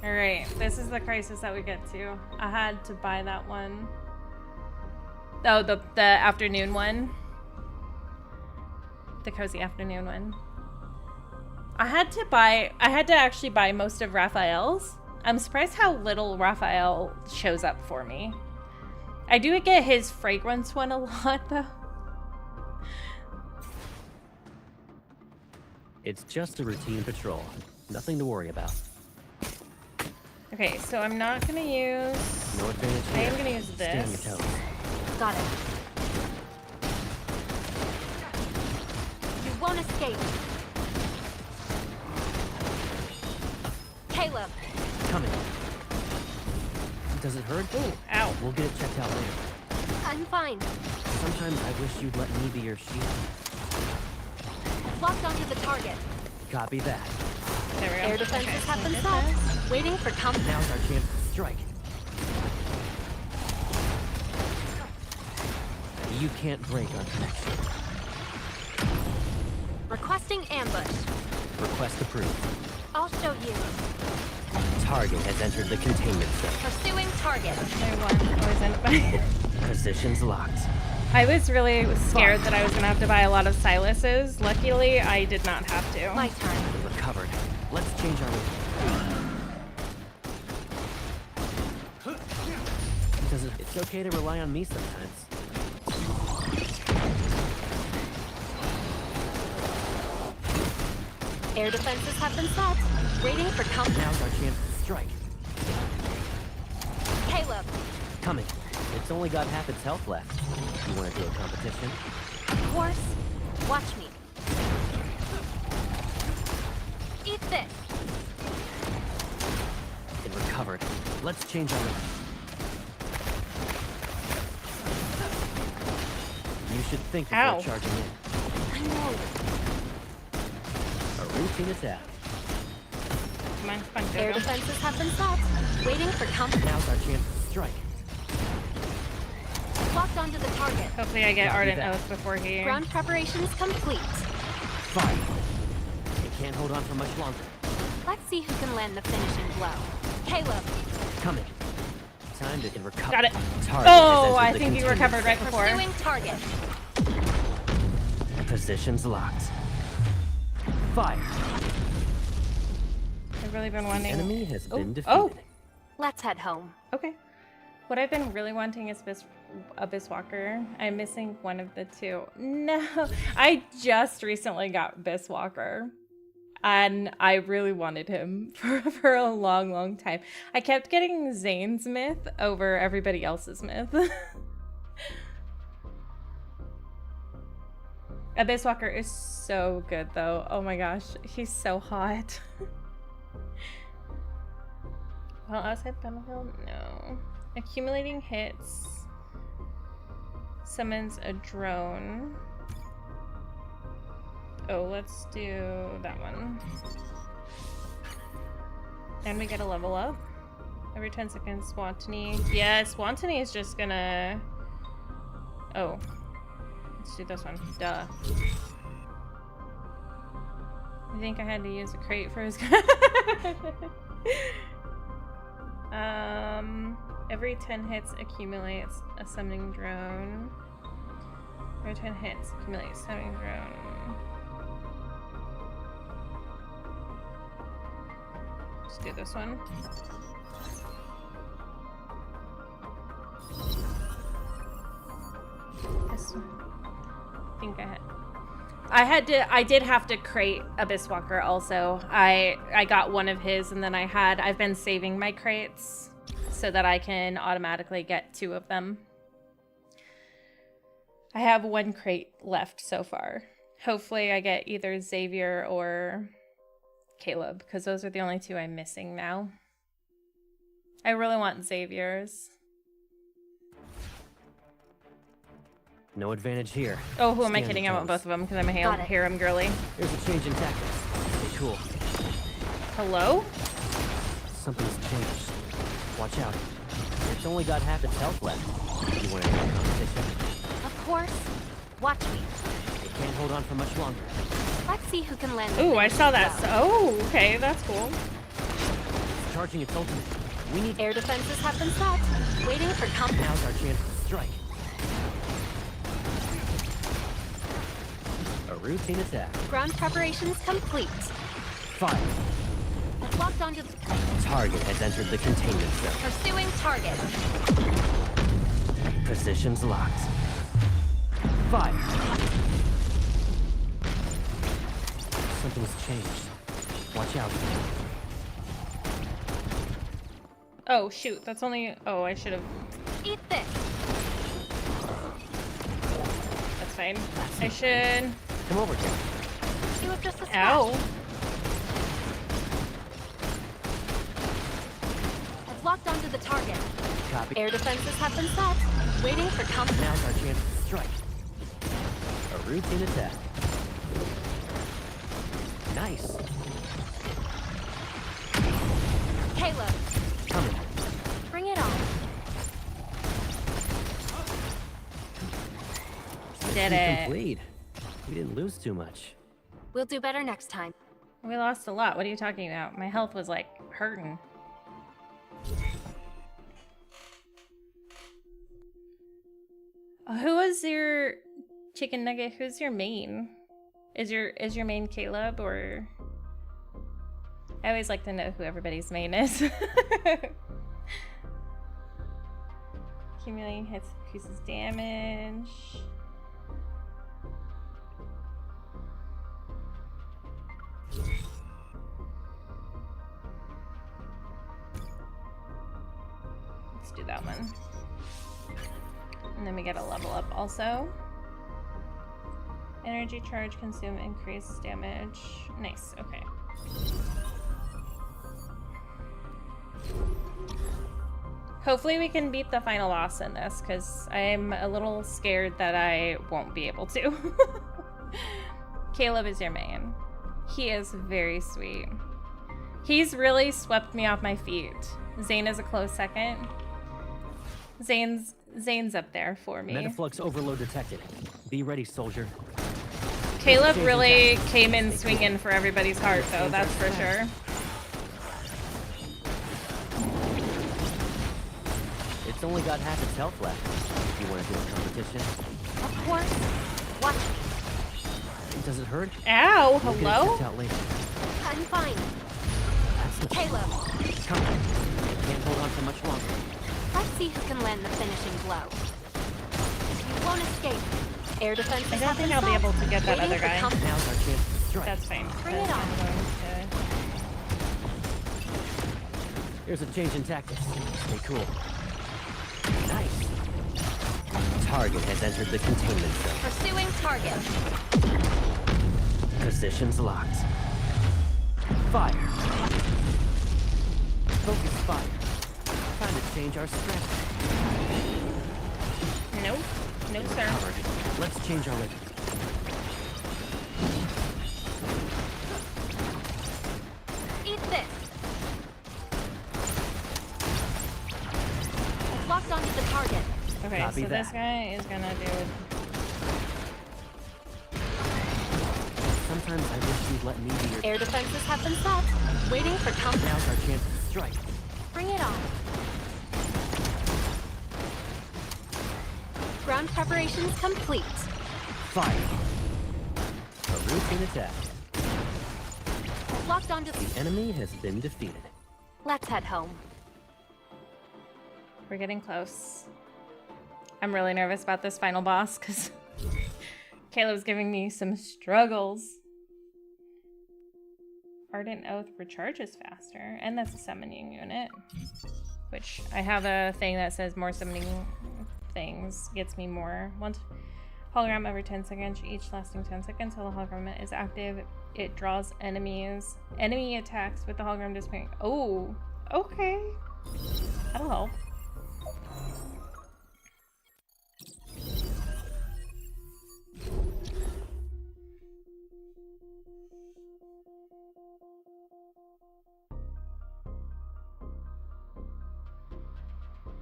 Alright, this is the crisis that we get to. I had to buy that one. Oh, the afternoon one. The cozy afternoon one. I had to actually buy most of Raphael's. I'm surprised how little Raphael shows up for me. I do get his fragrance one a lot though. It's just a routine patrol. Nothing to worry about. Okay, so I'm not gonna use... No advantage I here. am gonna use Stay on your this. toes. Got it. You won't escape. Caleb. Coming. Does it hurt? Ooh, ow. We'll get it checked out later. I'm fine. Sometimes I wish you'd let me be your shield. Locked onto the target. Copy that. There we go. Air defenses Okay, have been get set. this. Waiting for comfort. Now's our chance to strike. You can't break our connection. Requesting ambush. Request approved. I'll show you. Target has entered the containment zone. Pursuing target. I won. Always end up buying. Positions locked. I was really scared that I was gonna have to buy a lot of Silas's. Luckily, I did not have to. My turn. We recovered. Let's change our It's okay to rely on me sometimes. Air defenses have been set. Waiting for comfort. Now's our chance to strike. Caleb. Coming. It's only got half its health left. You want to do a competition? Of course. Watch me. this. It recovered. Let's change our... You should think before Ow. charging in. I know. A routine attack. Come on, come on, Air go, go. defenses have been set. Waiting for comfort. Now's our chance to strike. Locked onto the target. Hopefully I get Copy Ardent that. Oath before he... Ground preparations complete. Fire. It can't hold on for much longer. Let's see who can land the finishing blow. Caleb, Coming. Time to recover. Got it. Target Oh, has I entered the think you containment recovered right before. pursuing target. zone. Positions locked. Fire. I've really been The wanting... enemy has been defeated. Oh! Let's head home. Okay. What I've been really wanting is Abyss Walker. I'm missing one of the two. No, I just recently got Abyss Walker, and I really wanted him for a long, long time. I kept getting Zayne's myth over everybody else's myth. Abyss Walker is so good, though. Oh my gosh, he's so hot. Well, outside the battlefield, no. Accumulating hits summons a drone. Oh, let's do that one. And we get a level up. Every 10 seconds, Swantony. Yeah, Swantony is just gonna... Oh. Let's do this one. Duh. I think I had to use a crate for his... Every 10 hits accumulates a summoning drone. Every 10 hits accumulates summoning drone. Let's do this one. This one. I think I did have to crate Abyss Walker also. I got one of his, and then I've been saving my crates so that I can automatically get 2 of them. I have 1 crate left so far. Hopefully I get either Xavier or Caleb, because those are the only 2 I'm missing now. I really want Xavier's. No advantage here. Oh, who am I Stand kidding? I want toes. both of them because I'm a Got it. harem girly. Here's a change in tactics. Stay cool. Hello? Something's changed. Watch out. It's only got half its health left. You want to enter competition? Of course. Watch me. It can't hold on for much longer. Let's see who can land the Ooh, I finishing saw that. blow. Oh, okay, that's cool. It's charging its ultimate. We need... Air defenses have been set. Waiting for comfort. Now's our chance to strike. A routine attack. Ground preparations complete. Fire. Locked onto the Target has entered the containment zone. pursuing target. Positions locked. Fire. Something's changed. Watch out. Oh, shoot. That's only... Oh, I should have... Eat this. That's fine. I should... Come over here. You have just a Ow. I've locked onto the target. Copy. Air defenses have been set. Waiting for comfort. Now's our chance to strike. A routine attack. Nice. Caleb, Coming. bring it on. Did it. Complete. We didn't lose too much. We'll do better next time. We lost a lot. What are you talking about? My health was, like, hurting. Who was your chicken nugget? Who's your main? Is your main Caleb, or... I always like to know who everybody's main is. Accumulating hits increases damage. Let's do that one. And then we get a level up also. Energy charge consume increased damage. Nice, okay. Hopefully we can beat the final boss in this, because I'm a little scared that I won't be able to. Caleb is your man. He is very sweet. He's really swept me off my feet. Zayne is a close second. Zayne's up there for me. Metaflux overload detected. Be ready, soldier. Caleb really came in swinging for everybody's heart, though, that's for sure. It's only got half its health left. You want to do a competition? Of course. Watch me. Does it hurt? Ow, We'll get it hello? checked out later. I'm fine. That's not... Caleb, Come on. Can't hold on for much longer. let's see who can land the finishing blow. You won't escape. Air defenses I don't have think been I'll be able to get that Waiting other for guy. company. Now's our chance to strike. That's fine. Bring it because on. I'm going to... Here's a change in tactics. Stay cool. Nice. Target has entered the containment zone. Pursuing target. Positions locked. Fire. Focus fire. Time to change our strategy. Nope. No, sir. Covered. Let's change our rhythm. Eat this. It's locked onto the target. Okay, Copy so that. this guy is gonna do... Sometimes I wish you'd let me be your... Air defenses have been set. Waiting for company. Now's our chance to strike. Bring it on. Ground preparations complete. Fire. A routine attack. It's locked onto The enemy has been defeated. Let's head home. We're getting close. I'm really nervous about this final boss, because Caleb's giving me some struggles. Ardent Oath recharges faster, and that's a summoning unit. Which, I have a thing that says more summoning things gets me more. Once hologram every 10 seconds, each lasting 10 seconds while the hologram is active, it draws enemies. Enemy attacks with the hologram disappearing. Oh, okay. That'll help.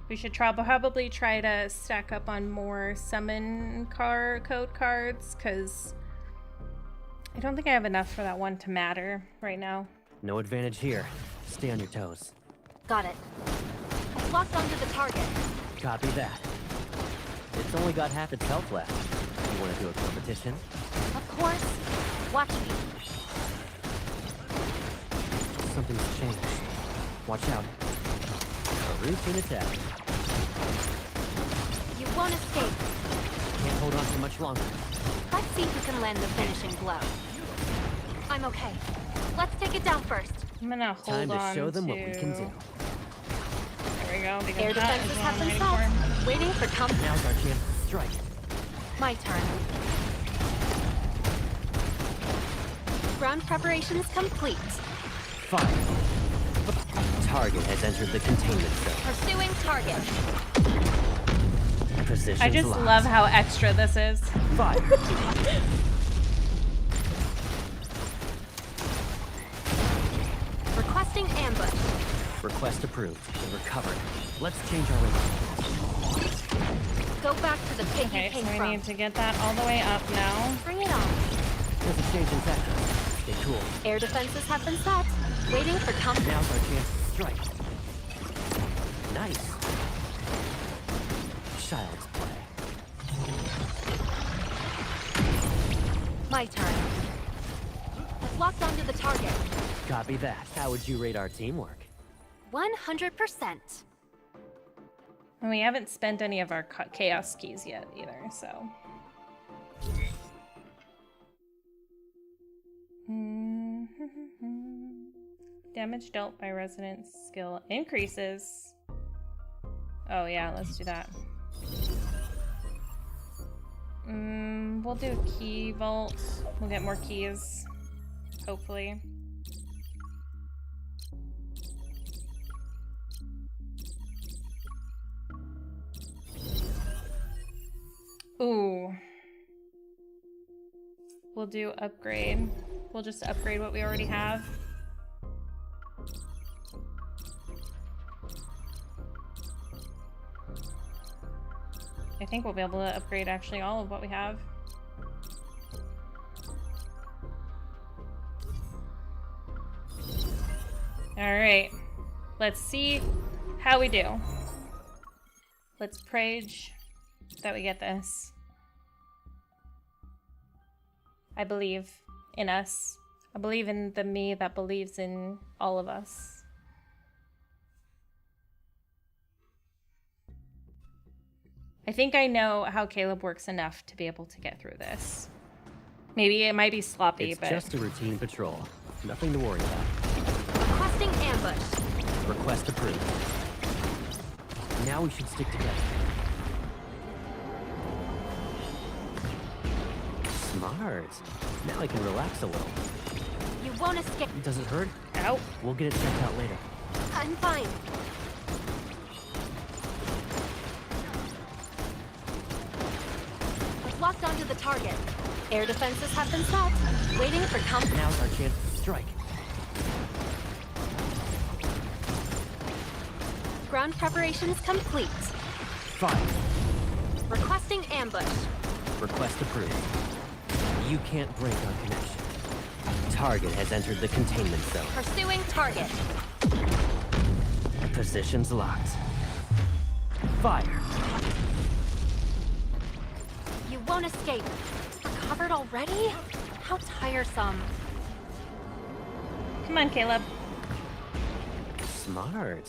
We should probably try to stack up on more summon code cards, because I don't think I have enough for that one to matter right now. No advantage here. Stay on your toes. Got it. It's locked onto the target. Copy that. It's only got half its health left. You want to do a competition? Of course. Watch me. Something's changed. Watch out. A routine attack. You won't escape. Can't hold on for much longer. Let's see who can land the finishing blow. I'm okay. Let's take it down first. I'm gonna hold Time to on show them what we can do. There we go. Because Air that defenses is what have I'm been waiting for. set. Waiting for company. Now's our chance to strike. My turn. Ground preparations complete. Fire. Target has entered the containment zone. Pursuing target. Positions I just locked. love how extra this is. Fire. Requesting ambush. Request approved. We're covered. Let's change our rhythm. Go back to the pit Okay, you so came we from. need to get that all the way up now. Bring it on. There's a change in tactics. Stay cool. Air defenses have been set. Waiting for company. Now's our chance to strike. Nice. Child's play. My turn. It's locked onto the target. Copy that. How would you rate our teamwork? 100%. And we haven't spent any of our chaos keys yet either, so. Damage dealt by resident skill increases. Oh yeah, let's do that. We'll do key vault. We'll get more keys, hopefully. Ooh. We'll do upgrade. We'll just upgrade what we already have. I think we'll be able to upgrade actually all of what we have. Alright. Let's see how we do. Let's prage that we get this. I believe in us. I believe in the me that believes in all of us. I think I know how Caleb works enough to be able to get through this. Maybe it might be sloppy, It's but... just a routine patrol. Nothing to worry about. Requesting ambush. Request approved. Now we should stick together. Smart. Now I can relax a little. You won't escape. Does it hurt? Ow. We'll get it checked out later. I'm fine. I've locked onto the target. Air defenses have been set. Waiting for comfort. Now's our chance to strike. Ground preparations complete. Fire. Requesting ambush. Request approved. You can't break our connection. Target has entered the containment zone. Pursuing target. Positions locked. Fire. You won't escape. Recovered already? How tiresome. Come on, Caleb. Smart.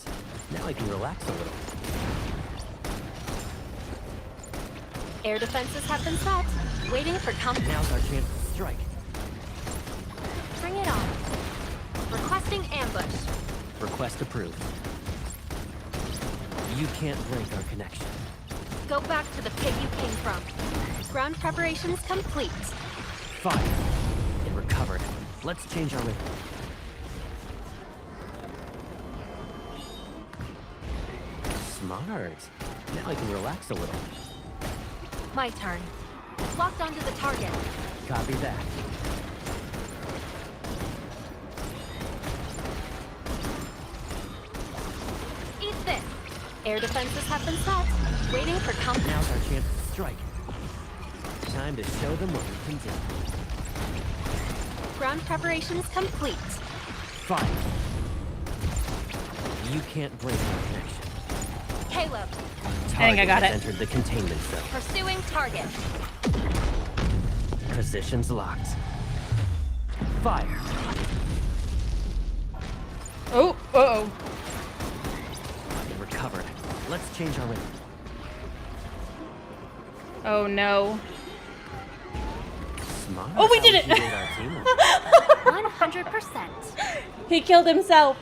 Now I can relax a little. Air defenses have been set. Waiting for comfort. Now's our chance to strike. Bring it on. Requesting ambush. Request approved. You can't break our connection. Go back to the pit you came from. Ground preparations complete. Fire. It recovered. Let's change our rhythm. Smart. Now I can relax a little. My turn. Locked onto the target. Copy that. Eat this. Air defenses have been set. Waiting for comfort. Now's our chance to strike. Time to show them what we can do. Ground preparations complete. Fire. You can't break our connection. Caleb. I think I got Target it. has entered the containment zone. Pursuing target. Positions locked. Fire. Oh, uh-oh. It recovered. Let's change our rhythm. Oh, no. Smart. Oh, we How did would it! you rate our team? 100%. He killed himself.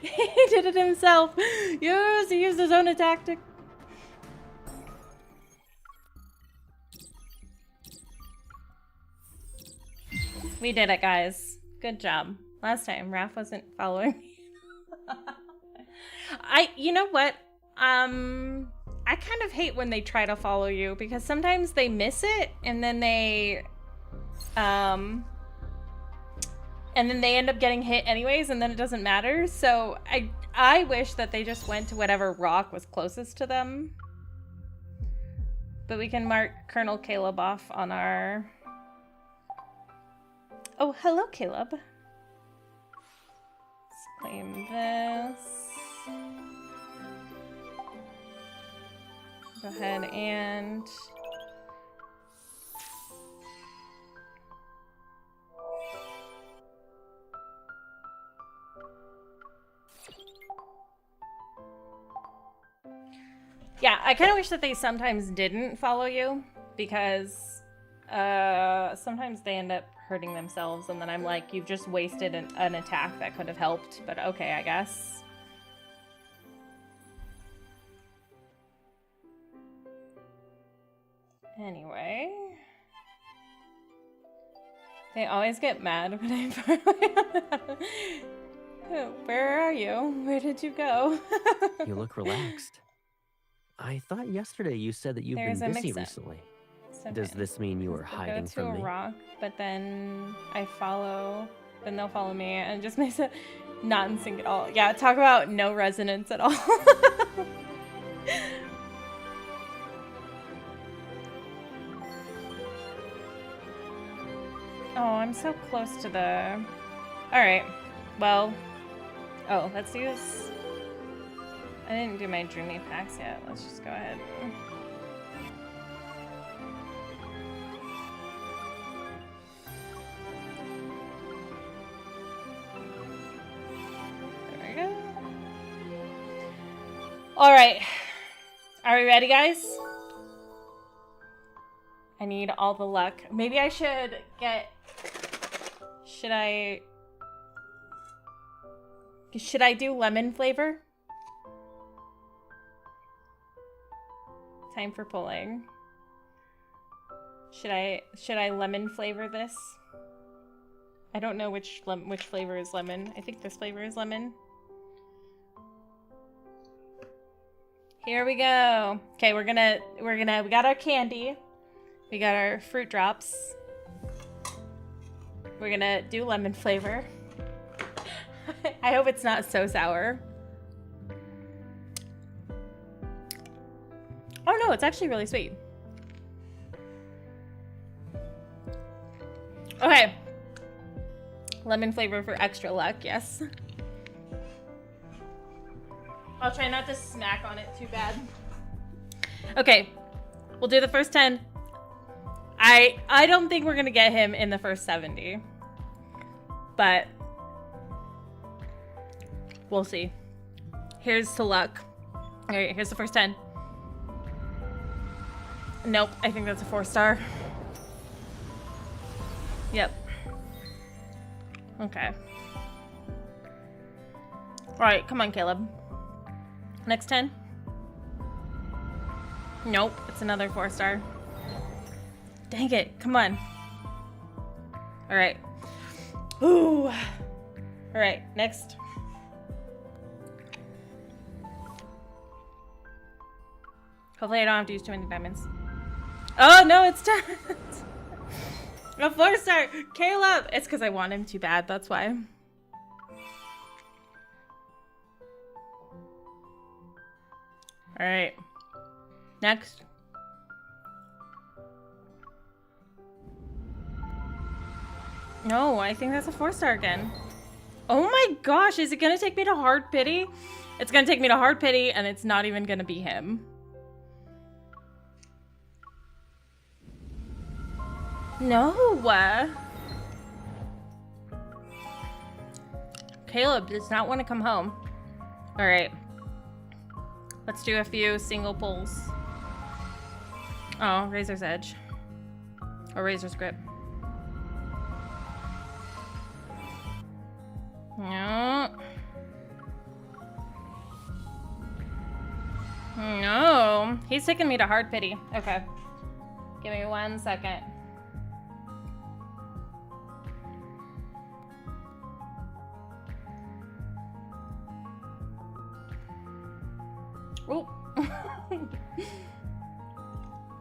He did it himself. Yes, he used his own tactic. We did it, guys. Good job. Last time, Raph wasn't following me. You know what? I kind of hate when they try to follow you because sometimes they miss it and then they end up getting hit anyways, and then it doesn't matter. So I wish that they just went to whatever rock was closest to them. But we can mark Colonel Caleb off on our... Oh, hello, Caleb. Let's claim this. Go ahead and... Yeah, I kind of wish that they sometimes didn't follow you, because sometimes they end up hurting themselves, and then I'm like, you've just wasted an attack that could have helped, but okay, I guess. Anyway. They always get mad when I... Where are you? Where did you go? You look relaxed. I thought yesterday you said that you've There's been a busy mix-up. recently. So Does this mean you were hiding from Go to me? a rock, but then I follow, then they'll follow me, and it just makes it not in sync at all. Yeah, talk about no resonance at all. Oh, I'm so close to the... Alright, well... Oh, let's use... I didn't do my Dreamy packs yet. Let's just go ahead. There we go. Alright. Are we ready, guys? I need all the luck. Maybe I should get... Should I do lemon flavor? Time for pulling. Should I lemon flavor this? I don't know which flavor is lemon. I think this flavor is lemon. Here we go. Okay, we got our candy. We got our fruit drops. We're gonna do lemon flavor. I hope it's not so sour. Oh no, it's actually really sweet. Okay. Lemon flavor for extra luck, yes. I'll try not to smack on it too bad. Okay, we'll do the first 10. I don't think we're gonna get him in the first 70. But we'll see. Here's to luck. Alright, here's the first 10. Nope, I think that's a 4-star. Yep. Okay. Alright, come on, Caleb. Next 10. Nope, it's another 4-star. Dang it, come on. Alright. Ooh. Alright, next. Hopefully I don't have to use too many diamonds. Oh no, it's done. A 4-star. Caleb! It's because I want him too bad, that's why. Alright. Next. No, I think that's a 4-star again. Oh my gosh, is it gonna take me to hard pity? It's gonna take me to hard pity and it's not even gonna be him. No. Caleb does not want to come home. All right. Let's do a few single pulls. Oh, Razor's Edge. Or Razor's Grip. No. No. He's taking me to hard pity. Okay. Give me 1 second. Oh.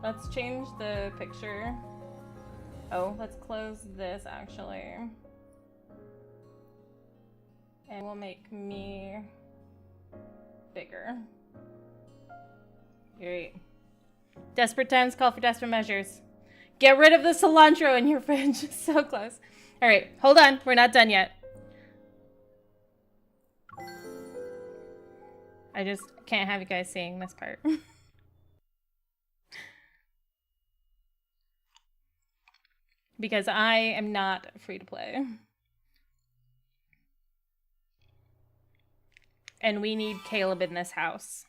Let's change the picture. Oh, let's close this actually. And we'll make me bigger. Great. Desperate times call for desperate measures. Get rid of the cilantro in your fridge. So close. All right, hold on. We're not done yet. I just can't have you guys seeing this part. Because I am not free to play. And we need Caleb in this house.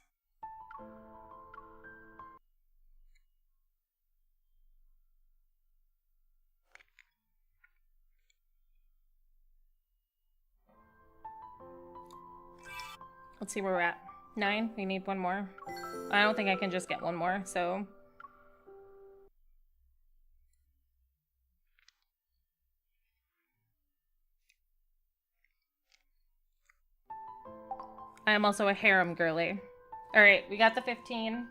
Let's see where we're at. 9? We need 1 more. I don't think I can just get 1 more, so... I am also a harem girly. Alright, we got the 15.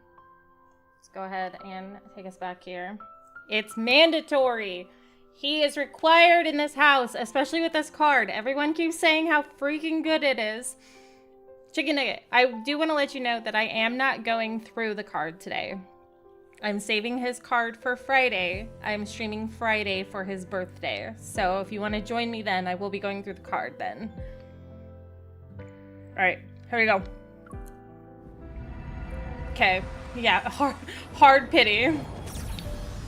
Let's go ahead and take us back here. It's mandatory. He is required in this house, especially with this card. Everyone keeps saying how freaking good it is. Chicken Nugget, I do want to let you know that I am not going through the card today. I'm saving his card for Friday. I'm streaming Friday for his birthday. So if you want to join me then, I will be going through the card then. All right, here we go. Okay, yeah, hard pity.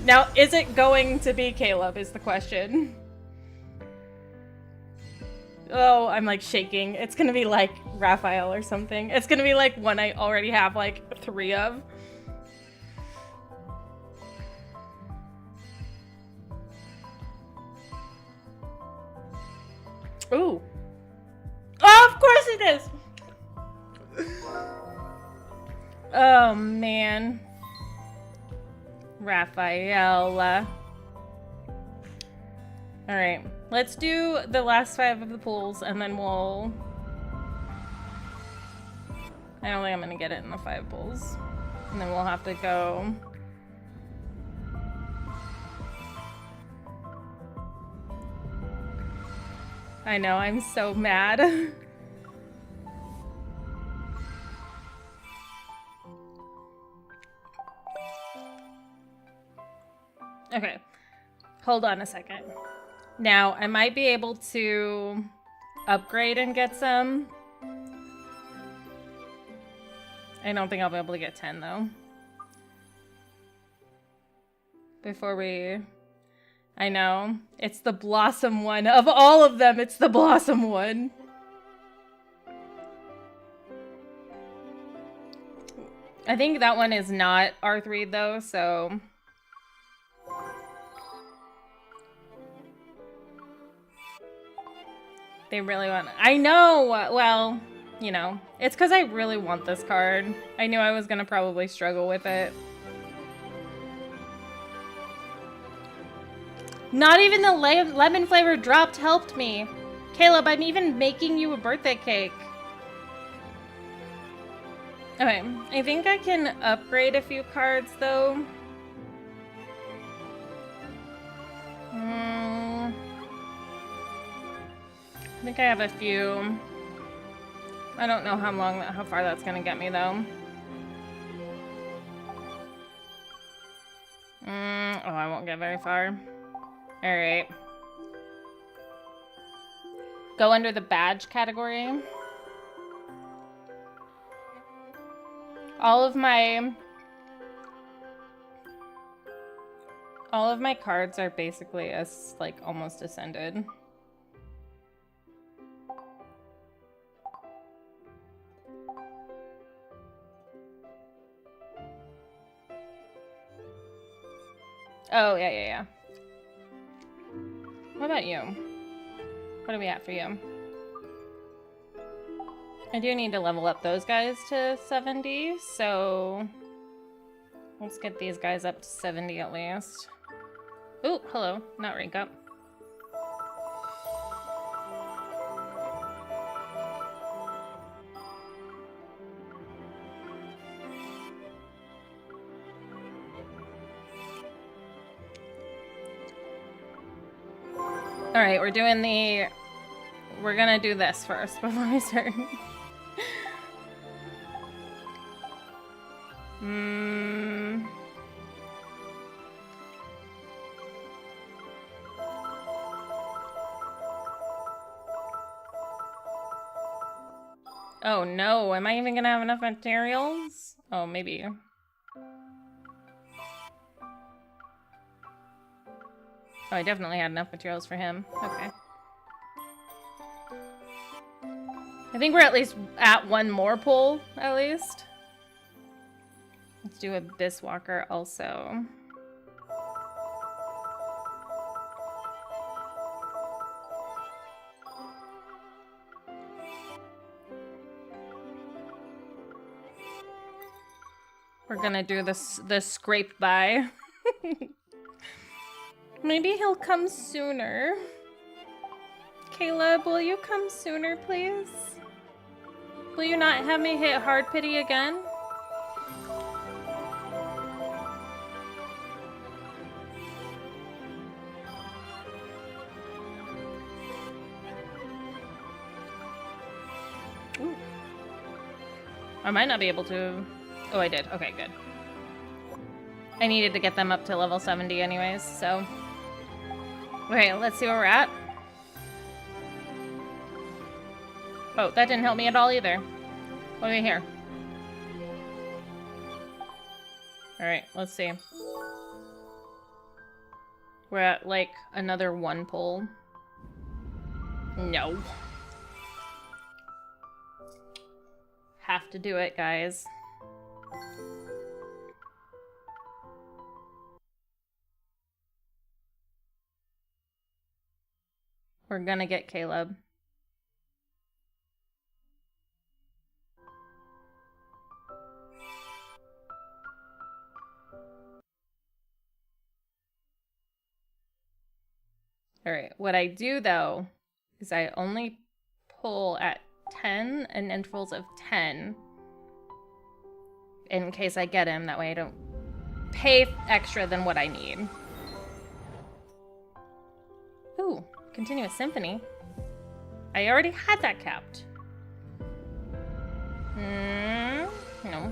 Now, is it going to be Caleb is the question. Oh, I'm like shaking. It's gonna be like Raphael or something. It's gonna be like one I already have like 3 of. Ooh. Oh, of course it is! Oh, man. Raphael. Alright, let's do the last 5 of the pools, and then we'll... I don't think I'm gonna get it in the 5 pools. And then we'll have to go... I know, I'm so mad. Okay, hold on a second. Now, I might be able to upgrade and get some. I don't think I'll be able to get 10 though. Before we... I know. It's the Blossom one. Of all of them, it's the Blossom one. I think that one is not R3 though, so... They really want... I know! Well, you know. It's because I really want this card. I knew I was going to probably struggle with it. Not even the lemon flavor dropped helped me. Caleb, I'm even making you a birthday cake. Okay, I think I can upgrade a few cards though. I think I have a few. I don't know how far that's gonna get me though. Oh, I won't get very far. Alright. Go under the badge category. All of my cards are basically like almost ascended. Oh, yeah. What about you? What are we at for you? I do need to level up those guys to 70, so let's get these guys up to 70 at least. Ooh, hello, not rank up. Alright, we're gonna do this first before we start. Oh no, am I even gonna have enough materials? Oh, maybe. Oh, I definitely had enough materials for him. Okay. I think we're at least at one more pull, at least. Let's do Abyss Walker also. We're gonna do the scrape by. Maybe he'll come sooner. Caleb, will you come sooner, please? Will you not have me hit hard pity again? Ooh. I might not be able to... Oh, I did. Okay, good. I needed to get them up to level 70 anyways, so... Okay, let's see where we're at. Oh, that didn't help me at all either. What do we hear? Alright, let's see. We're at, like, another 1 pull. No. Have to do it, guys. We're gonna get Caleb. Alright, what I do though is I only pull at 10 in intervals of 10 in case I get him. That way I don't pay extra than what I need. Ooh, continuous symphony. I already had that capped. No.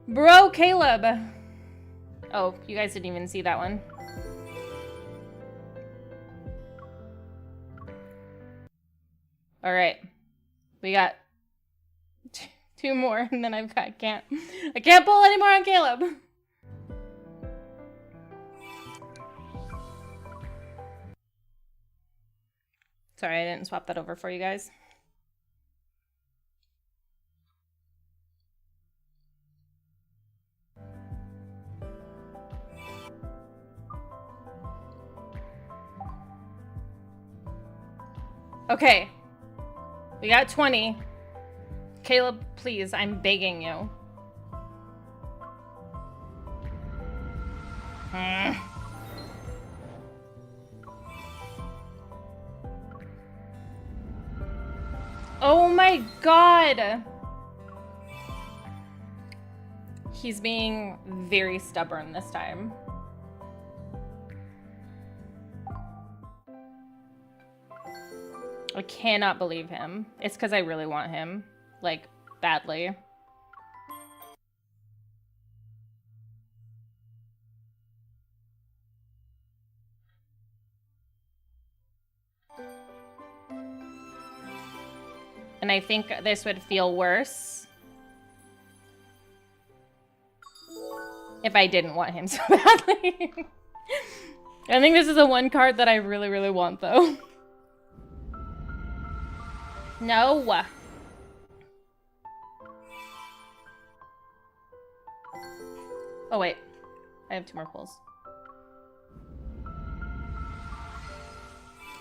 Bro, Caleb! Oh, you guys didn't even see that one. All right, we got 2 more, and then I can't pull anymore on Caleb. Sorry, I didn't swap that over for you guys. Okay. We got 20. Caleb, please, I'm begging you. Oh my god! He's being very stubborn this time. I cannot believe him. It's because I really want him. Like, badly. And I think this would feel worse if I didn't want him so badly. I think this is the one card that I really, really want, though. No. Oh, wait. I have 2 more pulls.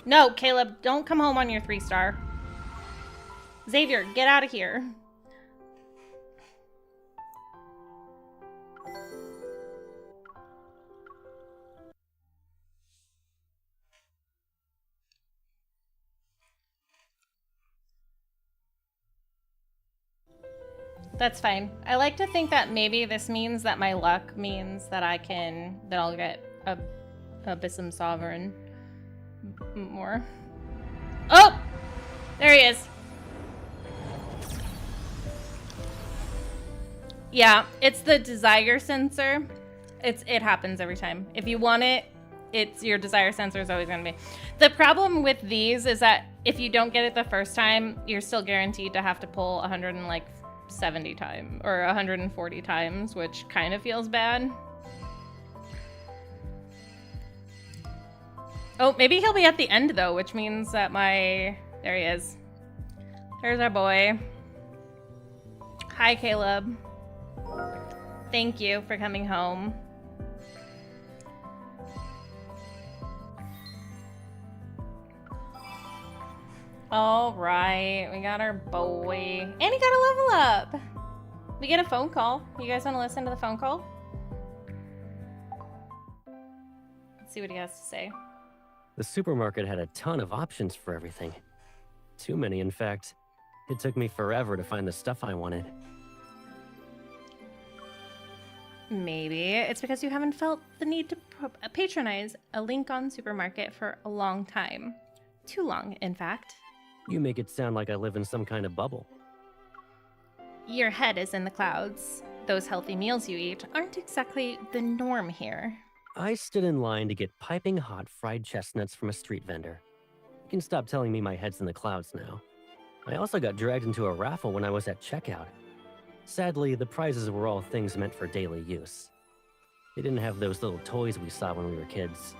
No, Caleb, don't come home on your 3-star. Xavier, get out of here. That's fine. I like to think that maybe this means that my luck means that I'll get a Abyssal Sovereign more. Oh! There he is. Yeah, it's the desire sensor. It happens every time. If you want it, it's your desire sensor is always gonna be. The problem with these is that if you don't get it the first time, you're still guaranteed to have to pull 170 times or 140 times, which kind of feels bad. Oh, maybe he'll be at the end though, which means that there he is. There's our boy. Hi, Caleb. Thank you for coming home. All right, we got our boy. And he got a level up. We get a phone call. You guys want to listen to the phone call? Let's see what he has to say. The supermarket had a ton of options for everything. Too many, in fact. It took me forever to find the stuff I wanted. Maybe it's because you haven't felt the need to patronize a Linkon supermarket for a long time. Too long, in fact. You make it sound like I live in some kind of bubble. Your head is in the clouds. Those healthy meals you eat aren't exactly the norm here. I stood in line to get piping hot fried chestnuts from a street vendor. You can stop telling me my head's in the clouds now. I also got dragged into a raffle when I was at checkout. Sadly, the prizes were all things meant for daily use. They didn't have those little toys we saw when we were kids.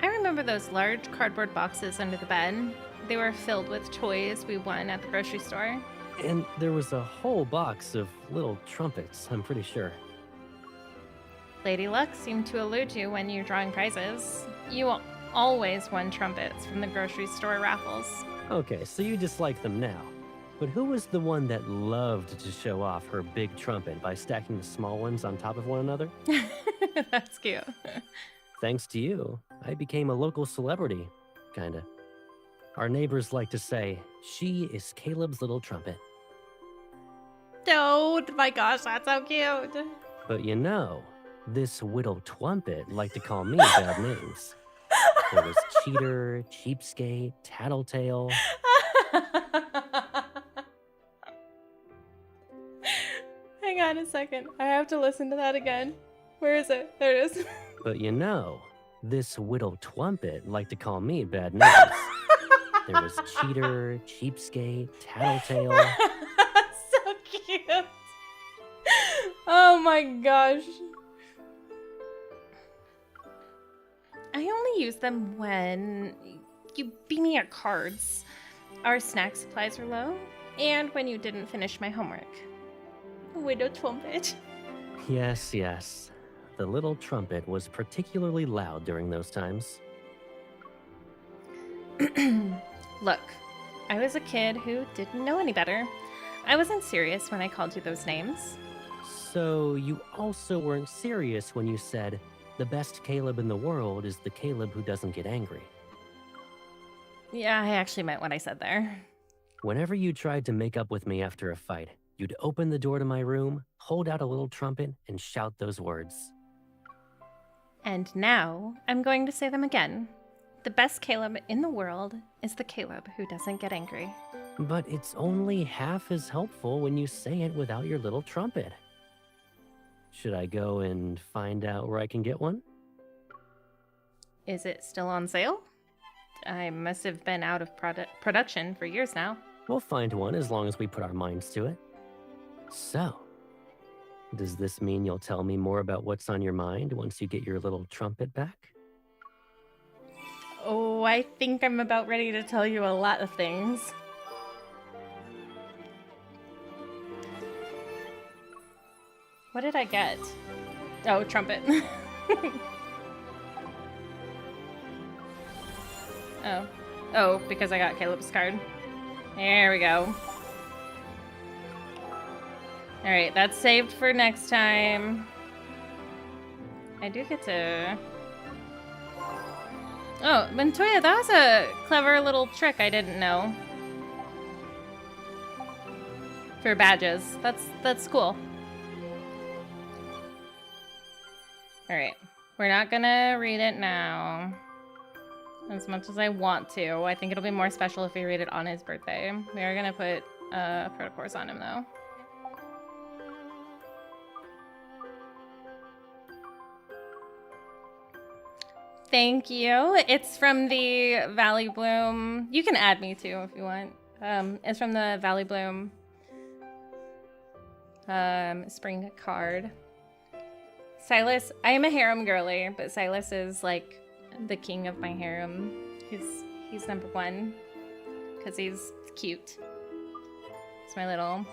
I remember those large cardboard boxes under the bed. They were filled with toys we won at the grocery store. And there was a whole box of little trumpets, I'm pretty sure. Lady Luck seemed to elude you when you're drawing prizes. You always won trumpets from the grocery store raffles. Okay, so you dislike them now. But who was the one that loved to show off her big trumpet by stacking the small ones on top of one another? That's cute. Thanks to you, I became a local celebrity, kinda. Our neighbors like to say, she is Caleb's little trumpet. Oh my gosh, that's so cute. But you know, this widow twampet liked to call me bad names. There was cheater, cheapskate, tattletale. Hang on a second. I have to listen to that again. Where is it? There it is. But you know, this widow twampet liked to call me bad names. There was cheater, cheapskate, tattletale. So cute. Oh my gosh. I only use them when you beat me at cards, our snack supplies were low, and when you didn't finish my homework. Widow trumpet. Yes, yes. The little trumpet was particularly loud during those times. Look, I was a kid who didn't know any better. I wasn't serious when I called you those names. So you also weren't serious when you said, the best Caleb in the world is the Caleb who doesn't get angry. Yeah, I actually meant what I said there. Whenever you tried to make up with me after a fight, you'd open the door to my room, hold out a little trumpet, and shout those words. And now, I'm going to say them again. The best Caleb in the world is the Caleb who doesn't get angry. But it's only half as helpful when you say it without your little trumpet. Should I go and find out where I can get one? Is it still on sale? I must have been out of production for years now. We'll find one as long as we put our minds to it. So, does this mean you'll tell me more about what's on your mind once you get your little trumpet back? Oh, I think I'm about ready to tell you a lot of things. What did I get? Oh, trumpet. Oh. Oh, because I got Caleb's card. There we go. Alright, that's saved for next time. I do get to... Oh, Montoya, that was a clever little trick I didn't know. For badges. That's cool. Alright. We're not gonna read it now. As much as I want to. I think it'll be more special if we read it on his birthday. We are gonna put protocols on him though. Thank you. It's from the Valley Bloom. You can add me too if you want. It's from the Valley Bloom spring card. Silas, I am a harem girly, but Silas is like the king of my harem. He's number one because he's cute. It's my little...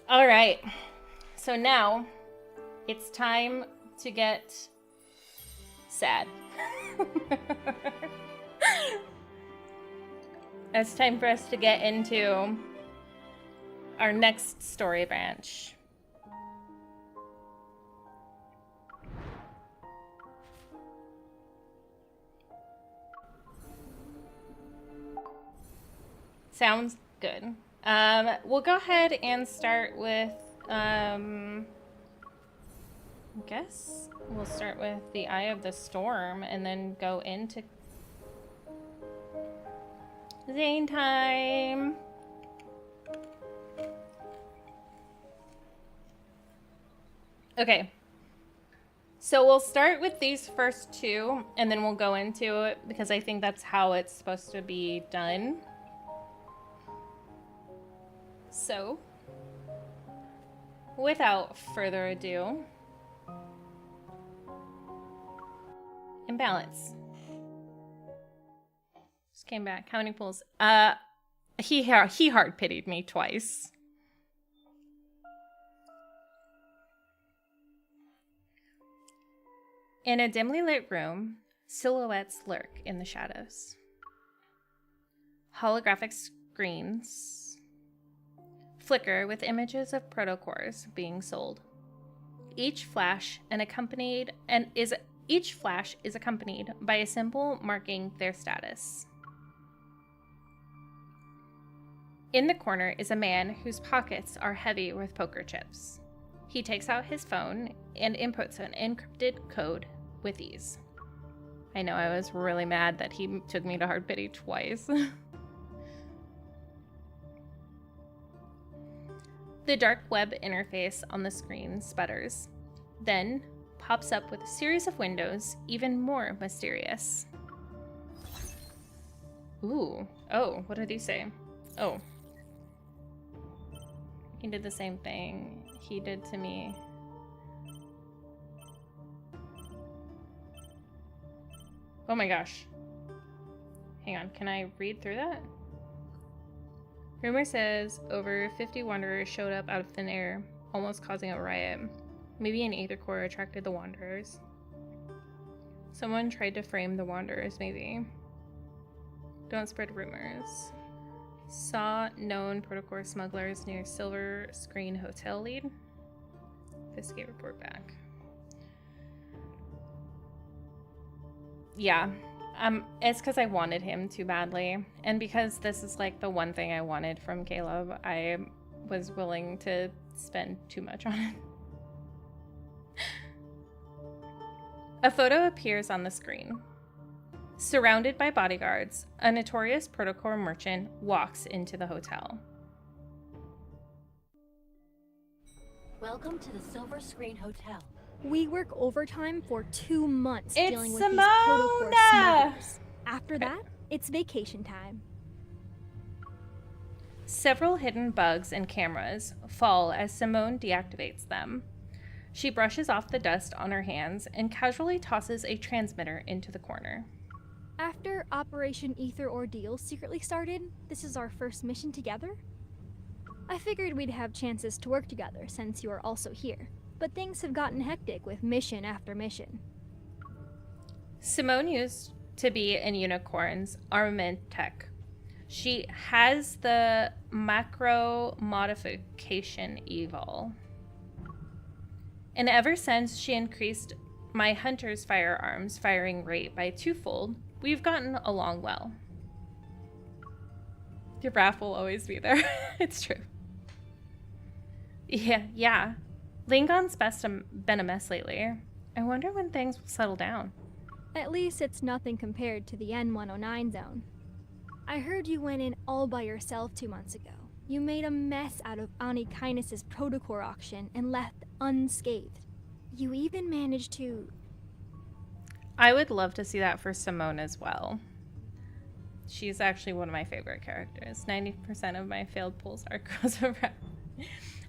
All right. So now it's time to get sad. It's time for us to get into our next story branch. Sounds good. We'll go ahead and start with I guess we'll start with the Eye of the Storm and then go into Zayne time. Okay. So we'll start with these first two and then we'll go into it because I think that's how it's supposed to be done. So, without further ado, imbalance. Just came back. How many pulls? He hard pitied me twice. In a dimly lit room, silhouettes lurk in the shadows. Holographic screens flicker with images of protocores being sold. Each flash is accompanied by a symbol marking their status. In the corner is a man whose pockets are heavy with poker chips. He takes out his phone and inputs an encrypted code with ease. I know, I was really mad that he took me to hard pity twice. The dark web interface on the screen sputters, then pops up with a series of windows even more mysterious. Ooh. Oh, what did he say? Oh. He did the same thing he did to me. Oh my gosh. Hang on, can I read through that? Rumor says over 50 wanderers showed up out of thin air, almost causing a riot. Maybe an aether core attracted the wanderers. Someone tried to frame the wanderers, maybe. Don't spread rumors. Saw known protocore smugglers near Silver Screen Hotel lead. Investigate report back. Yeah. It's because I wanted him too badly. And because this is like the one thing I wanted from Caleb, I was willing to spend too much on it. A photo appears on the screen. Surrounded by bodyguards, a notorious protocore merchant walks into the hotel. Welcome to the Silver Screen Hotel. We work overtime for 2 months It's dealing with Simona! these protocore smugglers. After that, it's vacation time. Several hidden bugs and cameras fall as Simone deactivates them. She brushes off the dust on her hands and casually tosses a transmitter into the corner. After Operation Ether Ordeal secretly started, this is our first mission together. I figured we'd have chances to work together since you are also here, but things have gotten hectic with mission after mission. Simone used to be in Unicorn's armament tech. She has the macro modification evil. And ever since she increased my hunter's firearms firing rate by 2-fold, we've gotten along well. Your wrath will always be there. It's true. Yeah. Linkon's been a mess lately. I wonder when things will settle down. At least it's nothing compared to the N109 zone. I heard you went in all by yourself 2 months ago. You made a mess out of Ani Kindness's protocore auction and left unscathed. You even managed to... I would love to see that for Simone as well. She's actually one of my favorite characters. 90% of my failed pulls are girls of Raphael.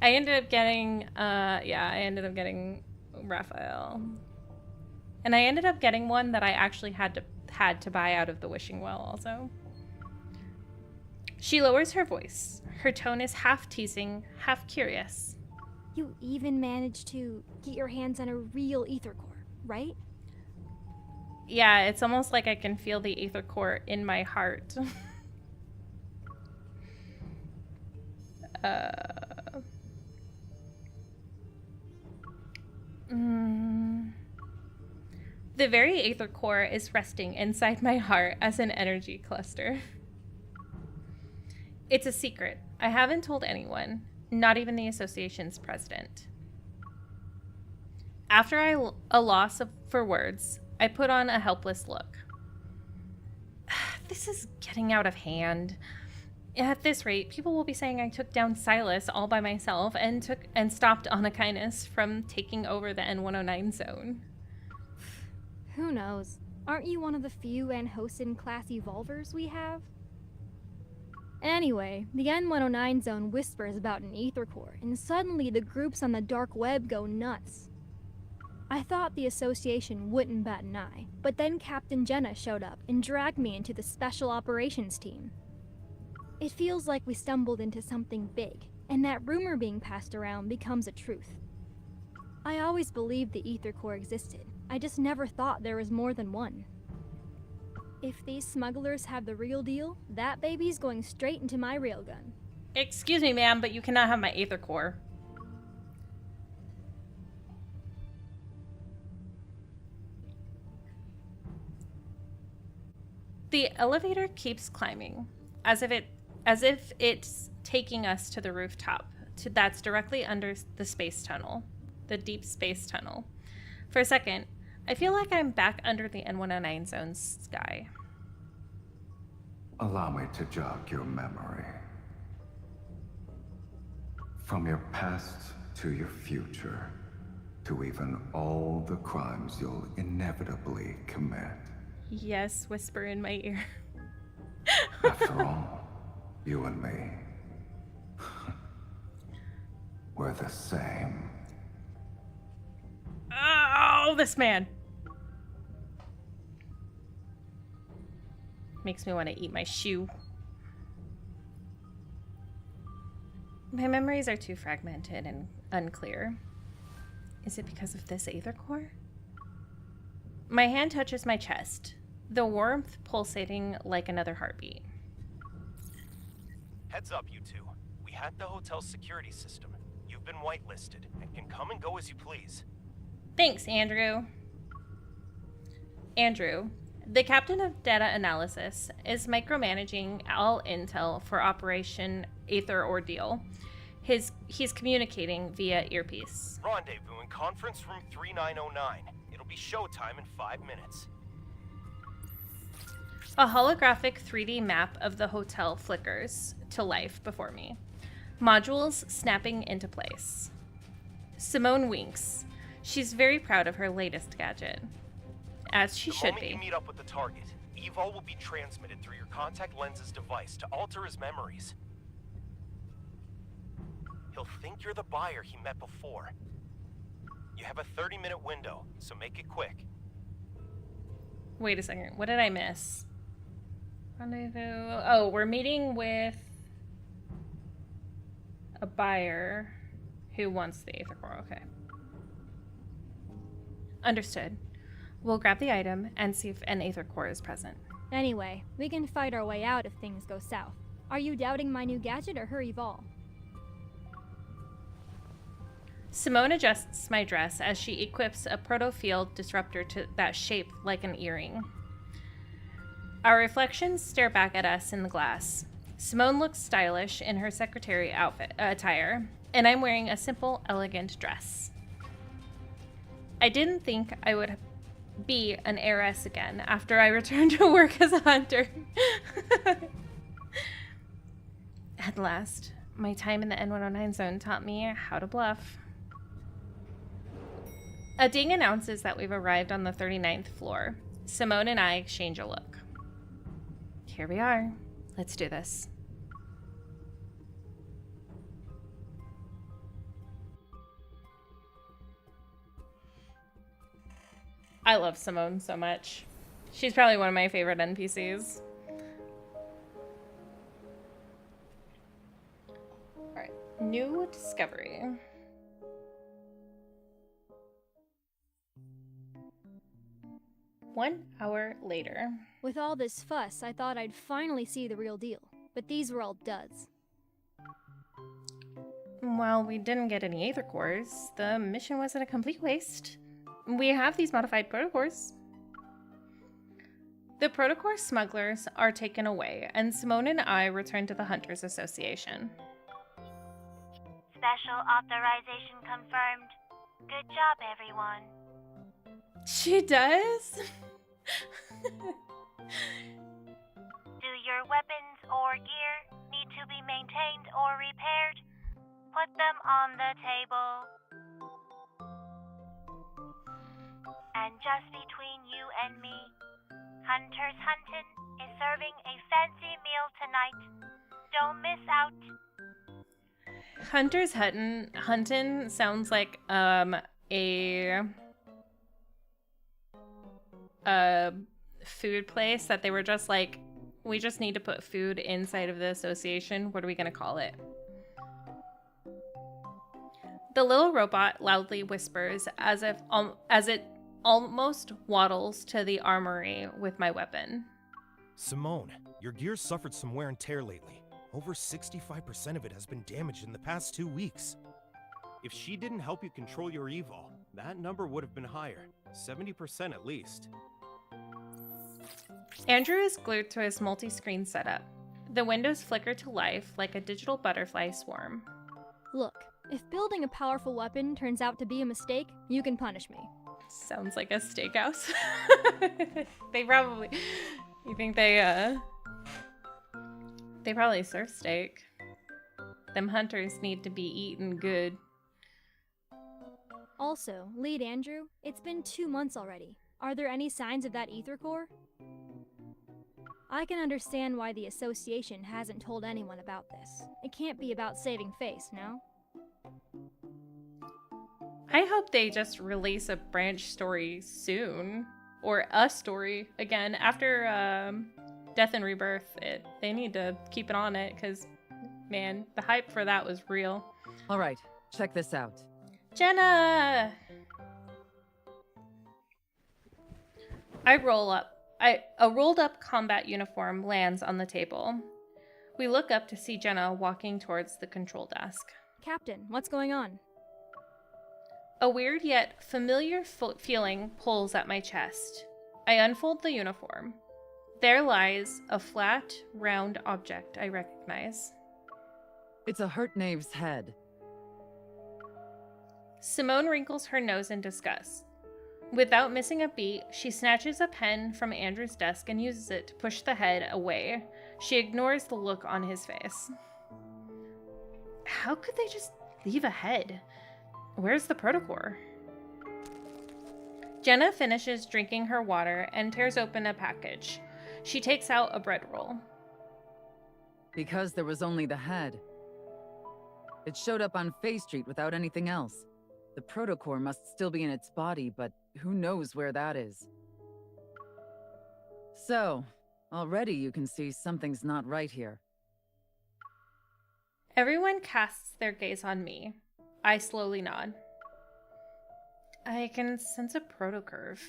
I ended up getting Raphael. And I ended up getting one that I actually had to buy out of the wishing well also. She lowers her voice. Her tone is half teasing, half curious. You even managed to get your hands on a real ether core, right? Yeah, it's almost like I can feel the ether core in my heart. The very ether core is resting inside my heart as an energy cluster. It's a secret. I haven't told anyone, not even the association's president. After a loss for words, I put on a helpless look. This is getting out of hand. At this rate, people will be saying I took down Silas all by myself and stopped Anakinus from taking over the N109 zone. Who knows? Aren't you one of the few Anhosin class evolvers we have? Anyway, the N109 zone whispers about an ether core, and suddenly the groups on the dark web go nuts. I thought the association wouldn't bat an eye, but then Captain Jenna showed up and dragged me into the special operations team. It feels like we stumbled into something big, and that rumor being passed around becomes a truth. I always believed the ether core existed. I just never thought there was more than one. If these smugglers have the real deal, that baby's going straight into my railgun. Excuse me, ma'am, but you cannot have my ether core. The elevator keeps climbing, as if it's taking us to the rooftop. That's directly under the space tunnel, the deep space tunnel. For a second, I feel like I'm back under the N109 zone's sky. Allow me to jog your memory. From your past to your future, to even all the crimes you'll inevitably commit. Yes, whisper in my ear. After all, you and me, we're the same. Oh, this man. Makes me want to eat my shoe. My memories are too fragmented and unclear. Is it because of this aether core? My hand touches my chest, the warmth pulsating like another heartbeat. Heads up, you two. We hacked the hotel's security system. You've been whitelisted and can come and go as you please. Thanks, Andrew. Andrew, the captain of data analysis, is micromanaging all intel for Operation Aether Ordeal. He's communicating via earpiece. Rendezvous in conference room 3909. It'll be showtime in 5 minutes. A holographic 3D map of the hotel flickers to life before me, modules snapping into place. Simone winks. She's very proud of her latest gadget, as she should be. The moment you meet up with the target, Evol will be transmitted through your contact lenses device to alter his memories. He'll think you're the buyer he met before. You have a 30-minute window, so make it quick. Wait a second, what did I miss? Rendezvous. Oh, we're meeting with a buyer who wants the Aether Core. Okay. Understood. We'll grab the item and see if an Aether Core is present. Anyway, we can fight our way out if things go south. Are you doubting my new gadget or her Evol? Simone adjusts my dress as she equips a proto-field disruptor that's shaped like an earring. Our reflections stare back at us in the glass. Simone looks stylish in her secretary attire, and I'm wearing a simple, elegant dress. I didn't think I would be an heiress again after I returned to work as a hunter. At last, my time in the N109 zone taught me how to bluff. A ding announces that we've arrived on the 39th floor. Simone and I exchange a look. Here we are. Let's do this. I love Simone so much. She's probably one of my favorite NPCs. Alright, new discovery. One hour later. With all this fuss, I thought I'd finally see the real deal, but these were all duds. While we didn't get any Aether Cores, the mission wasn't a complete waste. We have these modified protocores. The protocore smugglers are taken away, and Simone and I return to the Hunters Association. Special authorization confirmed. Good job, everyone. She does? Do your weapons or gear need to be maintained or repaired? Put them on the table. And just between you and me, Hunter's Huntin' is serving a fancy meal tonight. Don't miss out. Hunter's Huntin' sounds like a food place that they were just like, we just need to put food inside of the association. What are we gonna call it? The little robot loudly whispers as it almost waddles to the armory with my weapon. Simone, your gear's suffered some wear and tear lately. Over 65% of it has been damaged in the past 2 weeks. If she didn't help you control your evil, that number would have been higher. 70% at least. Andrew is glued to his multi-screen setup. The windows flicker to life like a digital butterfly swarm. Look, if building a powerful weapon turns out to be a mistake, you can punish me. Sounds like a steakhouse. They probably... You think they probably serve steak. Them hunters need to be eaten good. Also, Lead Andrew, it's been 2 months already. Are there any signs of that ether core? I can understand why the association hasn't told anyone about this. It can't be about saving face, no? I hope they just release a branch story soon. Or a story again. After Death and Rebirth, they need to keep it on it because, man, the hype for that was real. All right, check this out. Jenna! I roll up. A rolled up combat uniform lands on the table. We look up to see Jenna walking towards the control desk. Captain, what's going on? A weird yet familiar feeling pulls at my chest. I unfold the uniform. There lies a flat, round object I recognize. It's a hurt knave's head. Simone wrinkles her nose in disgust. Without missing a beat, she snatches a pen from Andrew's desk and uses it to push the head away. She ignores the look on his face. How could they just leave a head? Where's the protocore? Jenna finishes drinking her water and tears open a package. She takes out a bread roll. Because there was only the head. It showed up on Faye Street without anything else. The protocore must still be in its body, but who knows where that is. So, already you can see something's not right here. Everyone casts their gaze on me. I slowly nod. I can sense a protocurve.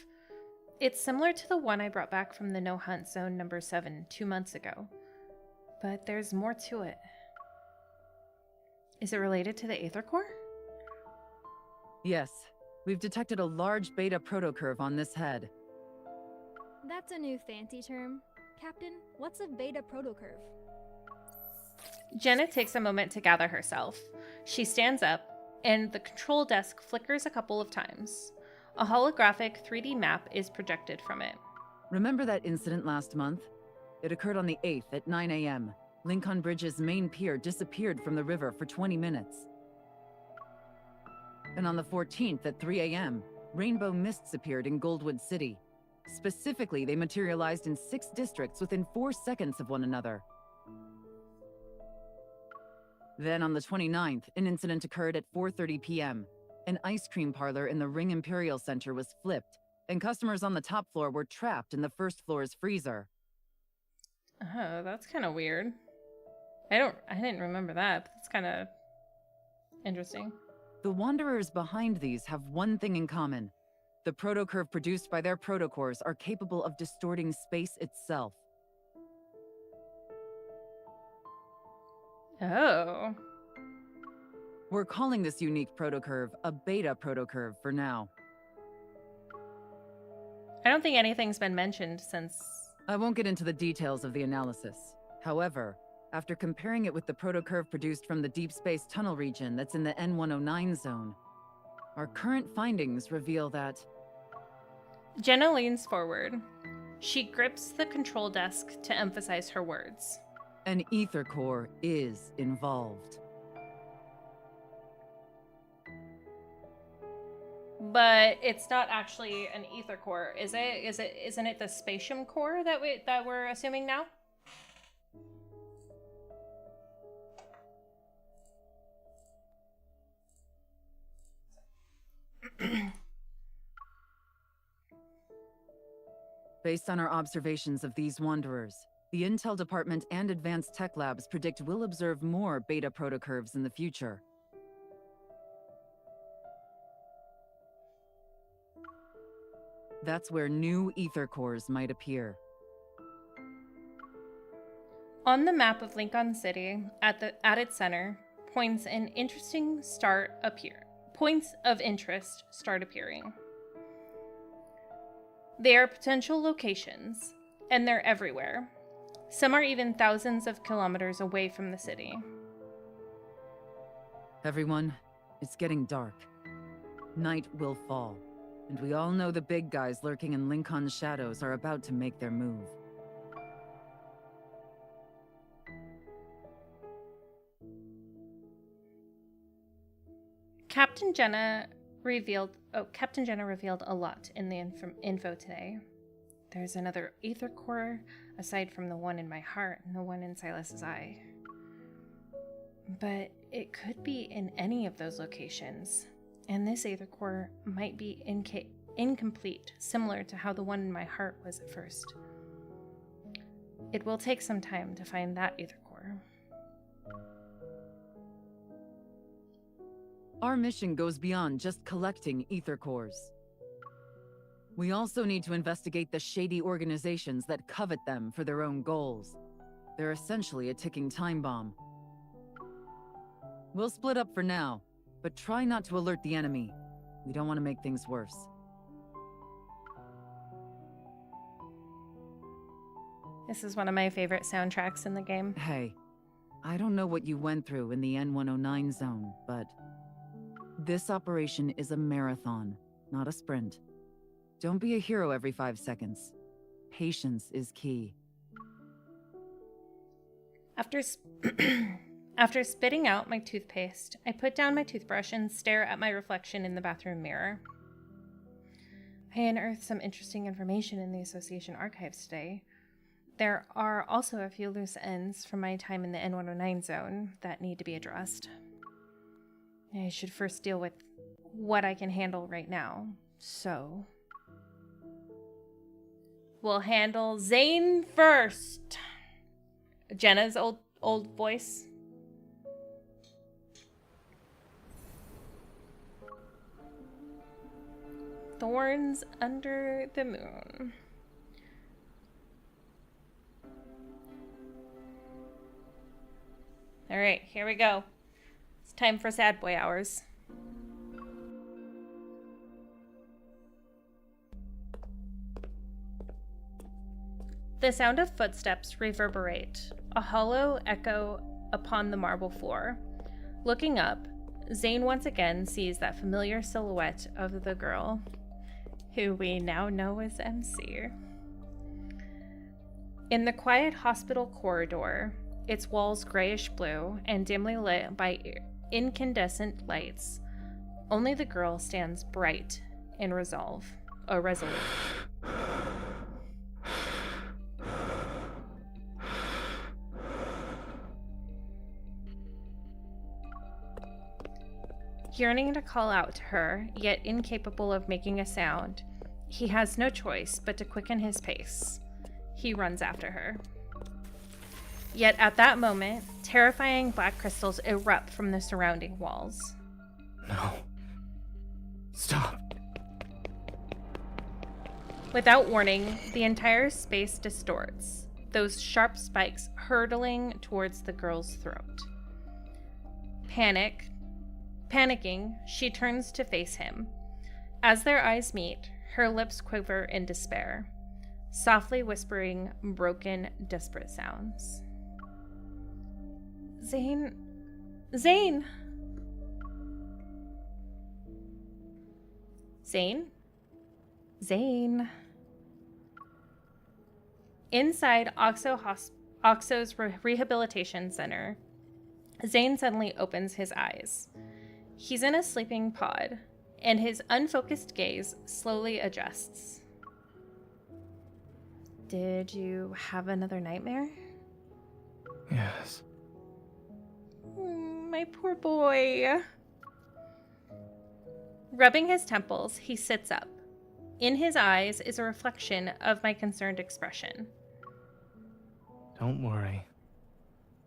It's similar to the one I brought back from the No Hunt Zone number 7 2 months ago. But there's more to it. Is it related to the Aether Core? Yes, we've detected a large beta protocurve on this head. That's a new fancy term. Captain, what's a beta protocurve? Jenna takes a moment to gather herself. She stands up, and the control desk flickers a couple of times. A holographic 3D map is projected from it. Remember that incident last month? It occurred on the 8th at 9 a.m. Linkon Bridge's main pier disappeared from the river for 20 minutes. And on the 14th at 3 a.m., rainbow mists appeared in Goldwood City. Specifically, they materialized in 6 districts within 4 seconds of one another. Then on the 29th, an incident occurred at 4:30 p.m. An ice cream parlor in the Ring Imperial Center was flipped, and customers on the top floor were trapped in the first floor's freezer. Oh, that's kind of weird. I didn't remember that, but that's kind of interesting. The Wanderers behind these have one thing in common. The protocurve produced by their protocores are capable of distorting space itself. Oh. We're calling this unique protocurve a beta protocurve for now. I don't think anything's been mentioned since... I won't get into the details of the analysis. However, after comparing it with the protocurve produced from the Deepspace tunnel region that's in the N109 zone, Our current findings reveal that Jenna leans forward. She grips the control desk to emphasize her words. an ether core is involved. But it's not actually an ether core, is it? Isn't it the spatium core that we're assuming now? Based on our observations of these wanderers, the Intel Department and Advanced Tech Labs predict we'll observe more beta protocurves in the future. That's where new ether cores might appear. On the map of Linkon City, at its center, points of interest start appearing. They are potential locations, and they're everywhere. Some are even thousands of kilometers away from the city. Everyone, it's getting dark. Night will fall, and we all know the big guys lurking in Linkon's shadows are about to make their move. Captain Jenna revealed a lot in the info today. There's another ether core, aside from the one in my heart and the one in Silas's eye. But it could be in any of those locations, and this ether core might be incomplete, similar to how the one in my heart was at first. It will take some time to find that ether core. Our mission goes beyond just collecting ether cores. We also need to investigate the shady organizations that covet them for their own goals. They're essentially a ticking time bomb. We'll split up for now, but try not to alert the enemy. We don't want to make things worse. This is one of my favorite soundtracks in the game. Hey, I don't know what you went through in the N109 zone, but this operation is a marathon, not a sprint. Don't be a hero every 5 seconds. Patience is key. After spitting out my toothpaste, I put down my toothbrush and stare at my reflection in the bathroom mirror. I unearthed some interesting information in the Association archives today. There are also a few loose ends from my time in the N109 zone that need to be addressed. I should first deal with what I can handle right now, so we'll handle Zayne first. Jenna's old voice. Thorns under the moon. All right, here we go. It's time for sad boy hours. The sound of footsteps reverberate, a hollow echo upon the marble floor. Looking up, Zayne once again sees that familiar silhouette of the girl, who we now know as MC. In the quiet hospital corridor, its walls grayish blue and dimly lit by incandescent lights, only the girl stands bright and resolute. Yearning to call out to her, yet incapable of making a sound, he has no choice but to quicken his pace. He runs after her. Yet at that moment, terrifying black crystals erupt from the surrounding walls. No. Stop. Without warning, the entire space distorts, those sharp spikes hurtling towards the girl's throat. Panicking, she turns to face him. As their eyes meet, her lips quiver in despair, softly whispering broken, desperate sounds. Zayne! Zayne? Zayne. Inside Oxo's rehabilitation center, Zayne suddenly opens his eyes. He's in a sleeping pod, and his unfocused gaze slowly adjusts. Did you have another nightmare? Yes. My poor boy. Rubbing his temples, he sits up. In his eyes is a reflection of my concerned expression. Don't worry.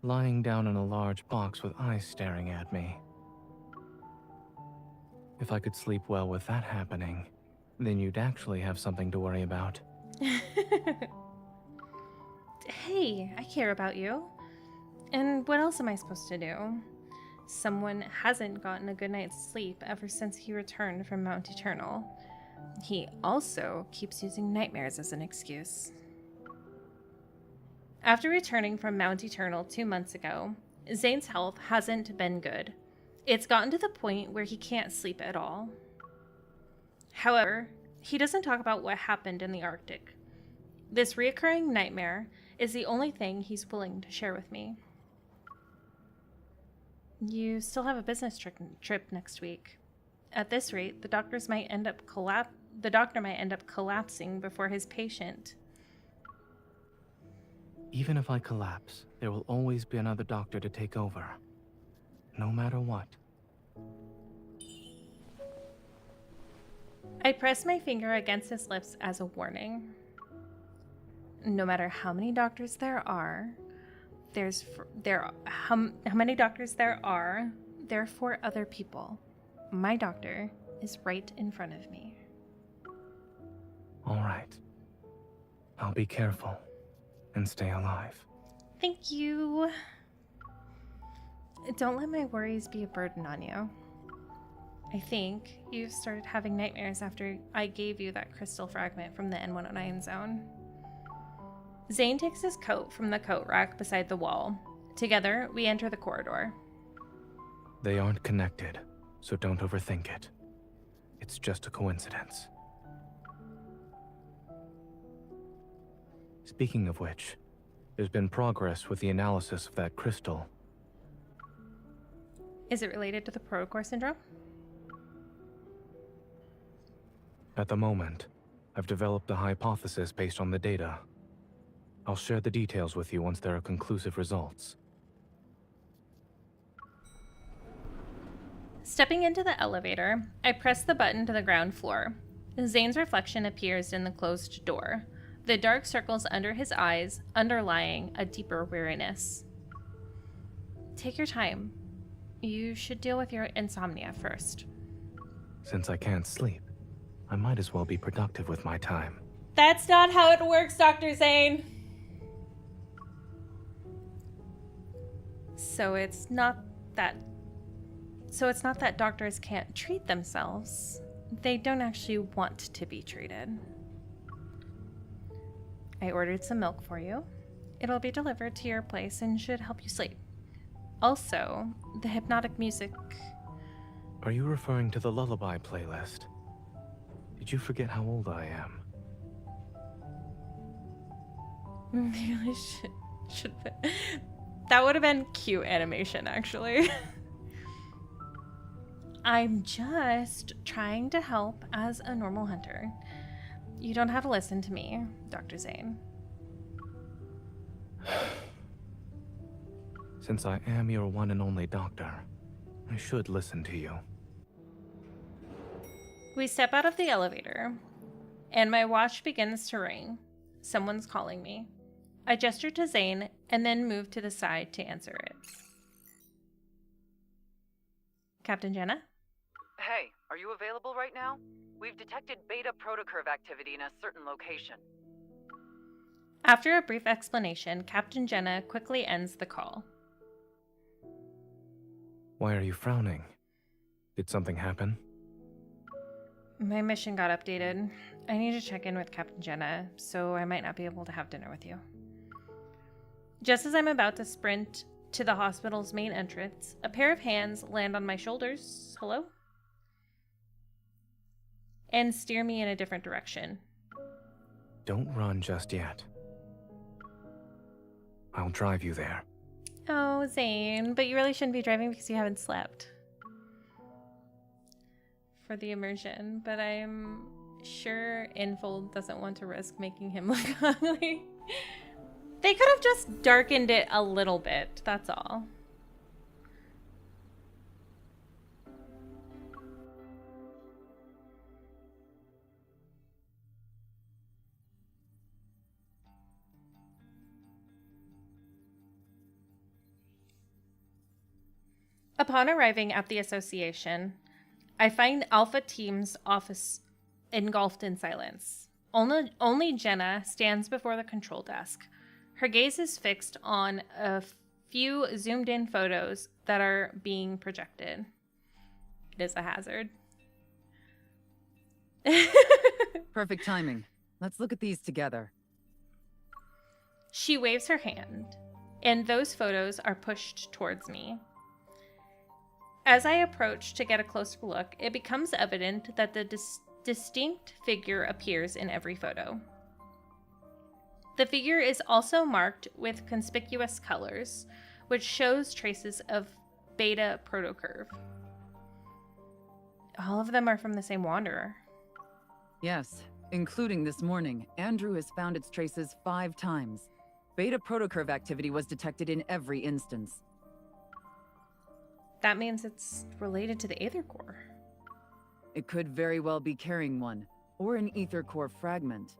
Lying down in a large box with eyes staring at me. If I could sleep well with that happening, then you'd actually have something to worry about. Hey, I care about you. And what else am I supposed to do? Someone hasn't gotten a good night's sleep ever since he returned from Mount Eternal. He also keeps using nightmares as an excuse. After returning from Mount Eternal 2 months ago, Zayne's health hasn't been good. It's gotten to the point where he can't sleep at all. However, he doesn't talk about what happened in the Arctic. This reoccurring nightmare is the only thing he's willing to share with me. You still have a business trip next week. At this rate, the doctor might end up collapsing before his patient. Even if I collapse, there will always be another doctor to take over. No matter what. I press my finger against his lips as a warning. No matter how many doctors there are, how many doctors there are, they're for other people. My doctor is right in front of me. All right. I'll be careful and stay alive. Thank you. Don't let my worries be a burden on you. I think you started having nightmares after I gave you that crystal fragment from the N109 zone. Zayne takes his coat from the coat rack beside the wall. Together, we enter the corridor. They aren't connected, so don't overthink it. It's just a coincidence. Speaking of which, there's been progress with the analysis of that crystal. Is it related to the Protocore syndrome? At the moment, I've developed a hypothesis based on the data. I'll share the details with you once there are conclusive results. Stepping into the elevator, I press the button to the ground floor. Zayne's reflection appears in the closed door, the dark circles under his eyes underlying a deeper weariness. Take your time. You should deal with your insomnia first. Since I can't sleep, I might as well be productive with my time. That's not how it works, Dr. Zayne. So it's not that doctors can't treat themselves. They don't actually want to be treated. I ordered some milk for you. It'll be delivered to your place and should help you sleep. Also, the hypnotic music... Are you referring to the lullaby playlist? Did you forget how old I am? Maybe I should that would have been cute animation, actually. I'm just trying to help as a normal hunter. You don't have to listen to me, Dr. Zayne. Since I am your one and only doctor, I should listen to you. We step out of the elevator, and my watch begins to ring. Someone's calling me. I gesture to Zayne and then move to the side to answer it. Captain Jenna? Hey, are you available right now? We've detected beta protocurve activity in a certain location. After a brief explanation, Captain Jenna quickly ends the call. Why are you frowning? Did something happen? My mission got updated. I need to check in with Captain Jenna, so I might not be able to have dinner with you. Just as I'm about to sprint to the hospital's main entrance, a pair of hands land on my shoulders. Hello? and steer me in a different direction. Don't run just yet. I'll drive you there. Oh, Zayne, but you really shouldn't be driving because you haven't slept. For the immersion, but I'm sure Infold doesn't want to risk making him look ugly. They could have just darkened it a little bit, that's all. Upon arriving at the association, I find Alpha Team's office engulfed in silence. Only Jenna stands before the control desk. Her gaze is fixed on a few zoomed-in photos that are being projected. It is a hazard. Perfect timing. Let's look at these together. She waves her hand, and those photos are pushed towards me. As I approach to get a closer look, it becomes evident that the distinct figure appears in every photo. The figure is also marked with conspicuous colors, which shows traces of beta protocurve. All of them are from the same Wanderer. Yes, including this morning. Andrew has found its traces 5 times. Beta protocurve activity was detected in every instance. That means it's related to the Aether Core. It could very well be carrying one, or an Aether Core fragment.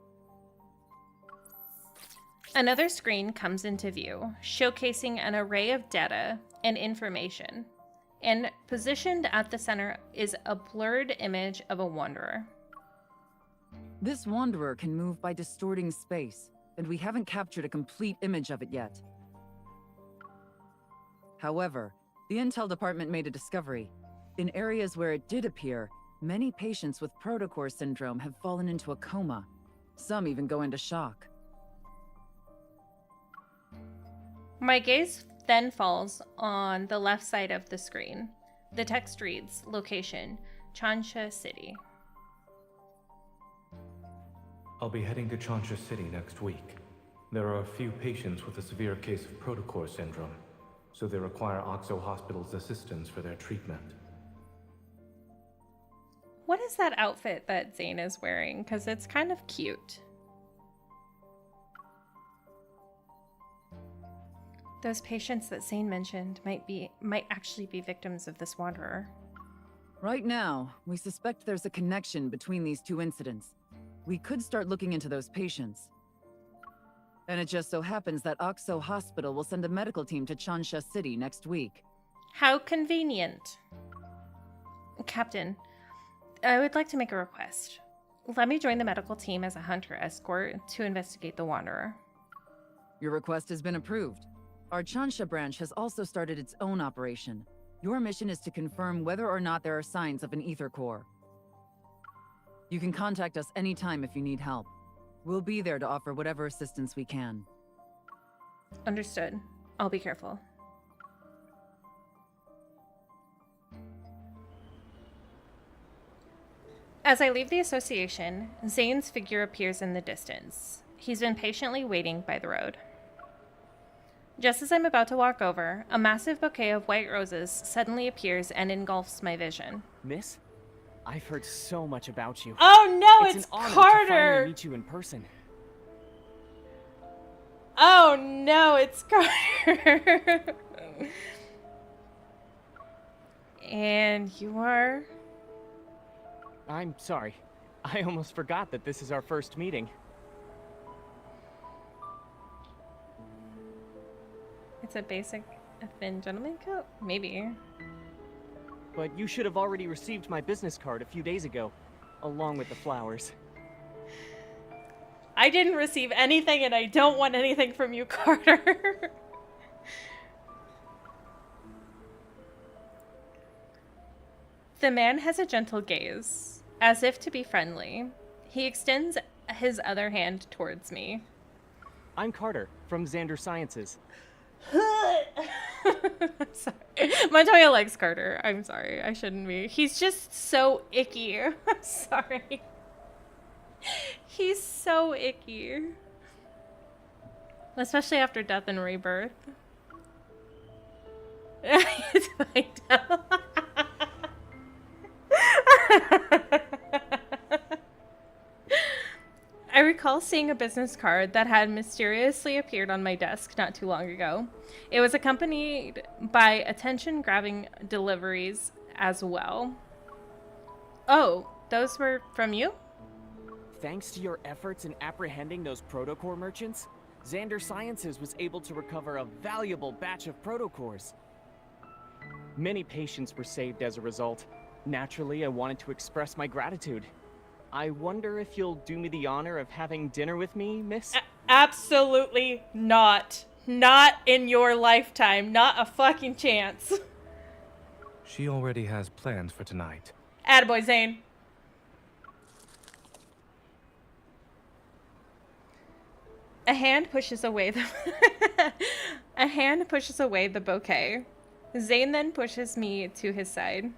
Another screen comes into view, showcasing an array of data and information, and positioned at the center is a blurred image of a Wanderer. This Wanderer can move by distorting space, and we haven't captured a complete image of it yet. However, the Intel department made a discovery. In areas where it did appear, many patients with protocore syndrome have fallen into a coma. Some even go into shock. My gaze then falls on the left side of the screen. The text reads, location, Chansha City. I'll be heading to Chansha City next week. There are a few patients with a severe case of protocore syndrome, so they require Oxo Hospital's assistance for their treatment. What is that outfit that Zayne is wearing? Because it's kind of cute. Those patients that Zayne mentioned might actually be victims of this Wanderer. Right now, we suspect there's a connection between these 2 incidents. We could start looking into those patients. And it just so happens that Oxo Hospital will send a medical team to Chansha City next week. How convenient. Captain, I would like to make a request. Let me join the medical team as a hunter escort to investigate the Wanderer. Your request has been approved. Our Chansha branch has also started its own operation. Your mission is to confirm whether or not there are signs of an Aether Core. You can contact us anytime if you need help. We'll be there to offer whatever assistance we can. Understood. I'll be careful. As I leave the association, Zayne's figure appears in the distance. He's been patiently waiting by the road. Just as I'm about to walk over, a massive bouquet of white roses suddenly appears and engulfs my vision. Miss, I've heard so much about you. Oh no, it's an honor Carter! to finally meet you in person. Oh no, it's Carter! And you are? I'm sorry. I almost forgot that this is our first meeting. It's a basic thin gentleman coat? Maybe. But you should have already received my business card a few days ago, along with the flowers. I didn't receive anything and I don't want anything from you, Carter. The man has a gentle gaze, as if to be friendly. He extends his other hand towards me. I'm Carter, from Xander Sciences. Sorry. Montoya likes Carter. I'm sorry. I shouldn't be. He's just so icky. I'm sorry. He's so icky. Especially after death and rebirth. It's fucked up. I recall seeing a business card that had mysteriously appeared on my desk not too long ago. It was accompanied by attention-grabbing deliveries as well. Oh, those were from you? Thanks to your efforts in apprehending those protocore merchants, Xander Sciences was able to recover a valuable batch of protocores. Many patients were saved as a result. Naturally, I wanted to express my gratitude. I wonder if you'll do me the honor of having dinner with me, miss? Absolutely not. Not in your lifetime. Not a fucking chance. She already has plans for tonight. Attaboy, Zayne. A hand pushes away the A hand pushes away the bouquet. Zayne then pushes me to his side.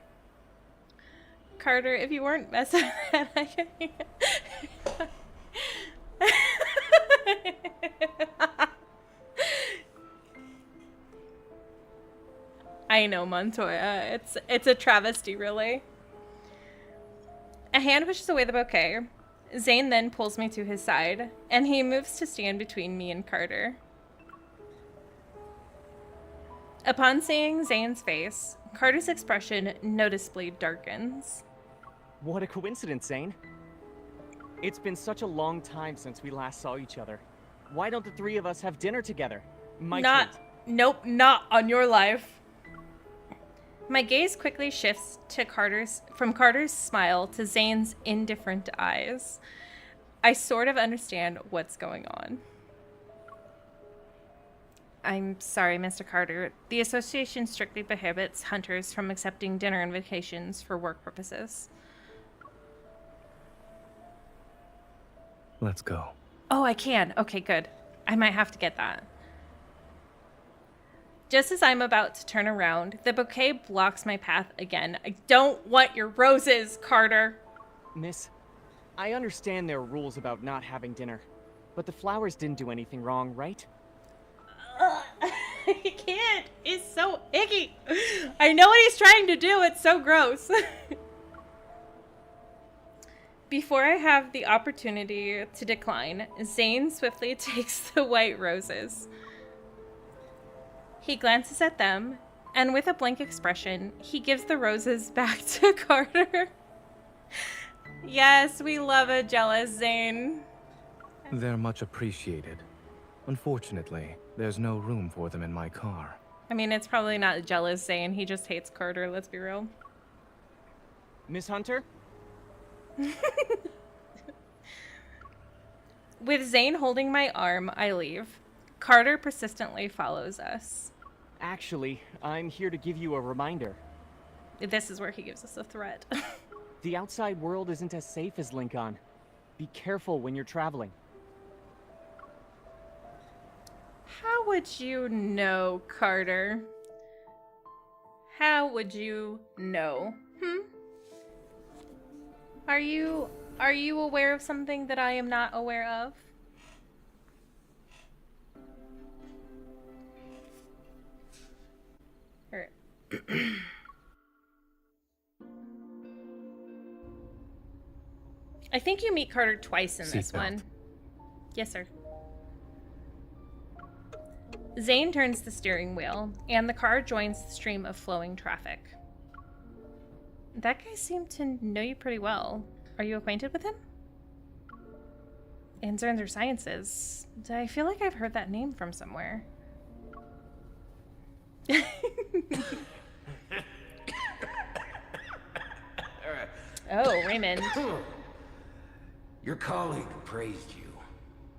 Carter, if you weren't messing with that, I know, Montoya. It's a travesty, really. A hand pushes away the bouquet. Zayne then pulls me to his side, and he moves to stand between me and Carter. Upon seeing Zayne's face, Carter's expression noticeably darkens. What a coincidence, Zayne. It's been such a long time since we last saw each other. Why don't the three of us have dinner together? Nope, not on your life. My gaze quickly shifts to from Carter's smile to Zayne's indifferent eyes. I sort of understand what's going on. I'm sorry, Mr. Carter. The association strictly prohibits hunters from accepting dinner invitations for work purposes. Let's go. Oh, I can. Okay, good. I might have to get that. Just as I'm about to turn around, the bouquet blocks my path again. I don't want your roses, Carter. Miss, I understand there are rules about not having dinner, but the flowers didn't do anything wrong, right? I can't. It's so icky. I know what he's trying to do. It's so gross. Before I have the opportunity to decline, Zayne swiftly takes the white roses. He glances at them, and with a blank expression, he gives the roses back to Carter. Yes, we love a jealous Zayne. They're much appreciated. Unfortunately, there's no room for them in my car. I mean, it's probably not jealous Zayne. He just hates Carter, let's be real. Miss Hunter? With Zayne holding my arm, I leave. Carter persistently follows us. Actually, I'm here to give you a reminder. This is where he gives us a threat. The outside world isn't as safe as Linkon. Be careful when you're traveling. How would you know, Carter? How would you know? Are you aware of something that I am not aware of? I think you meet Carter twice in this one. Yes, sir. Zayne turns the steering wheel, and the car joins the stream of flowing traffic. That guy seemed to know you pretty well. Are you acquainted with him? Xander Sciences. I feel like I've heard that name from somewhere. Oh, Raymond. Your colleague praised you,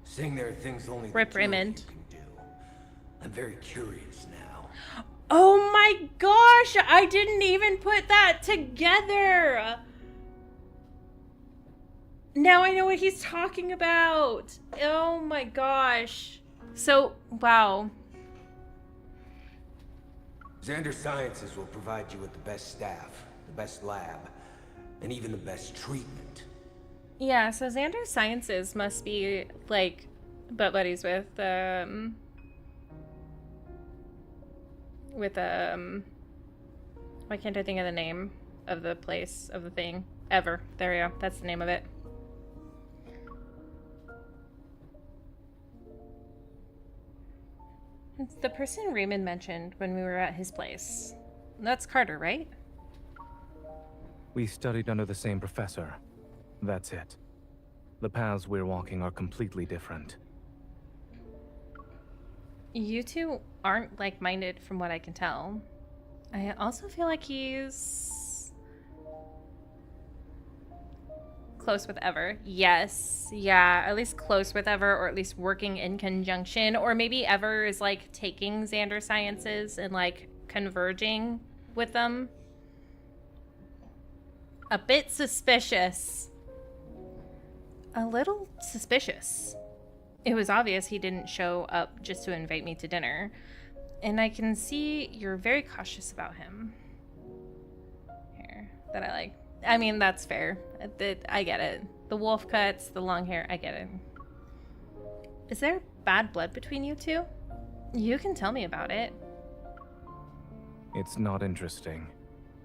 saying there are things only Rip Raymond. You can do. I'm very curious now. Oh my gosh, I didn't even put that together. Now I know what he's talking about. Oh my gosh. So, wow. Xander Sciences will provide you with the best staff, the best lab, and even the best treatment. Yeah, so Xander Sciences must be, like, butt buddies with, why can't I think of the name of the place, of the thing? Ever. There we go. That's the name of it. It's the person Raymond mentioned when we were at his place. That's Carter, right? We studied under the same professor. That's it. The paths we're walking are completely different. You two aren't like-minded from what I can tell. I also feel like he's close with Ever. Yes. Yeah, at least close with Ever, or at least working in conjunction. Or maybe Ever is like taking Xander Sciences and like converging with them. A bit suspicious. A little suspicious. It was obvious he didn't show up just to invite me to dinner. And I can see you're very cautious about him. Hair that I like. I mean, that's fair. I get it. The wolf cuts, the long hair, I get it. Is there bad blood between you two? You can tell me about it. It's not interesting.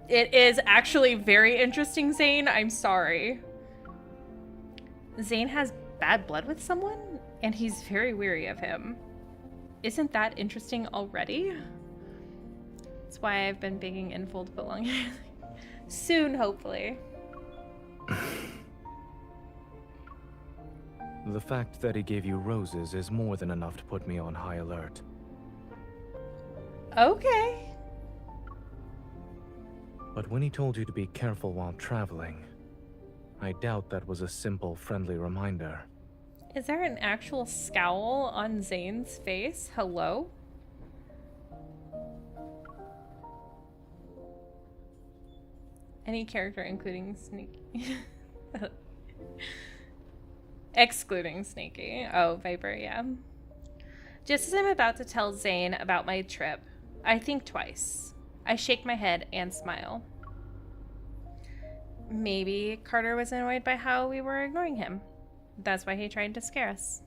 It is actually very interesting, Zayne. I'm sorry. Zayne has bad blood with someone, and he's very weary of him. Isn't that interesting already? That's why I've been begging Info to put long hair. Soon, hopefully. The fact that he gave you roses is more than enough to put me on high alert. Okay. But when he told you to be careful while traveling, I doubt that was a simple, friendly reminder. Is there an actual scowl on Zayne's face? Hello? Any character including Sneaky. Excluding Sneaky. Oh, Viper, yeah. Just as I'm about to tell Zayne about my trip, I think twice. I shake my head and smile. Maybe Carter was annoyed by how we were ignoring him. That's why he tried to scare us.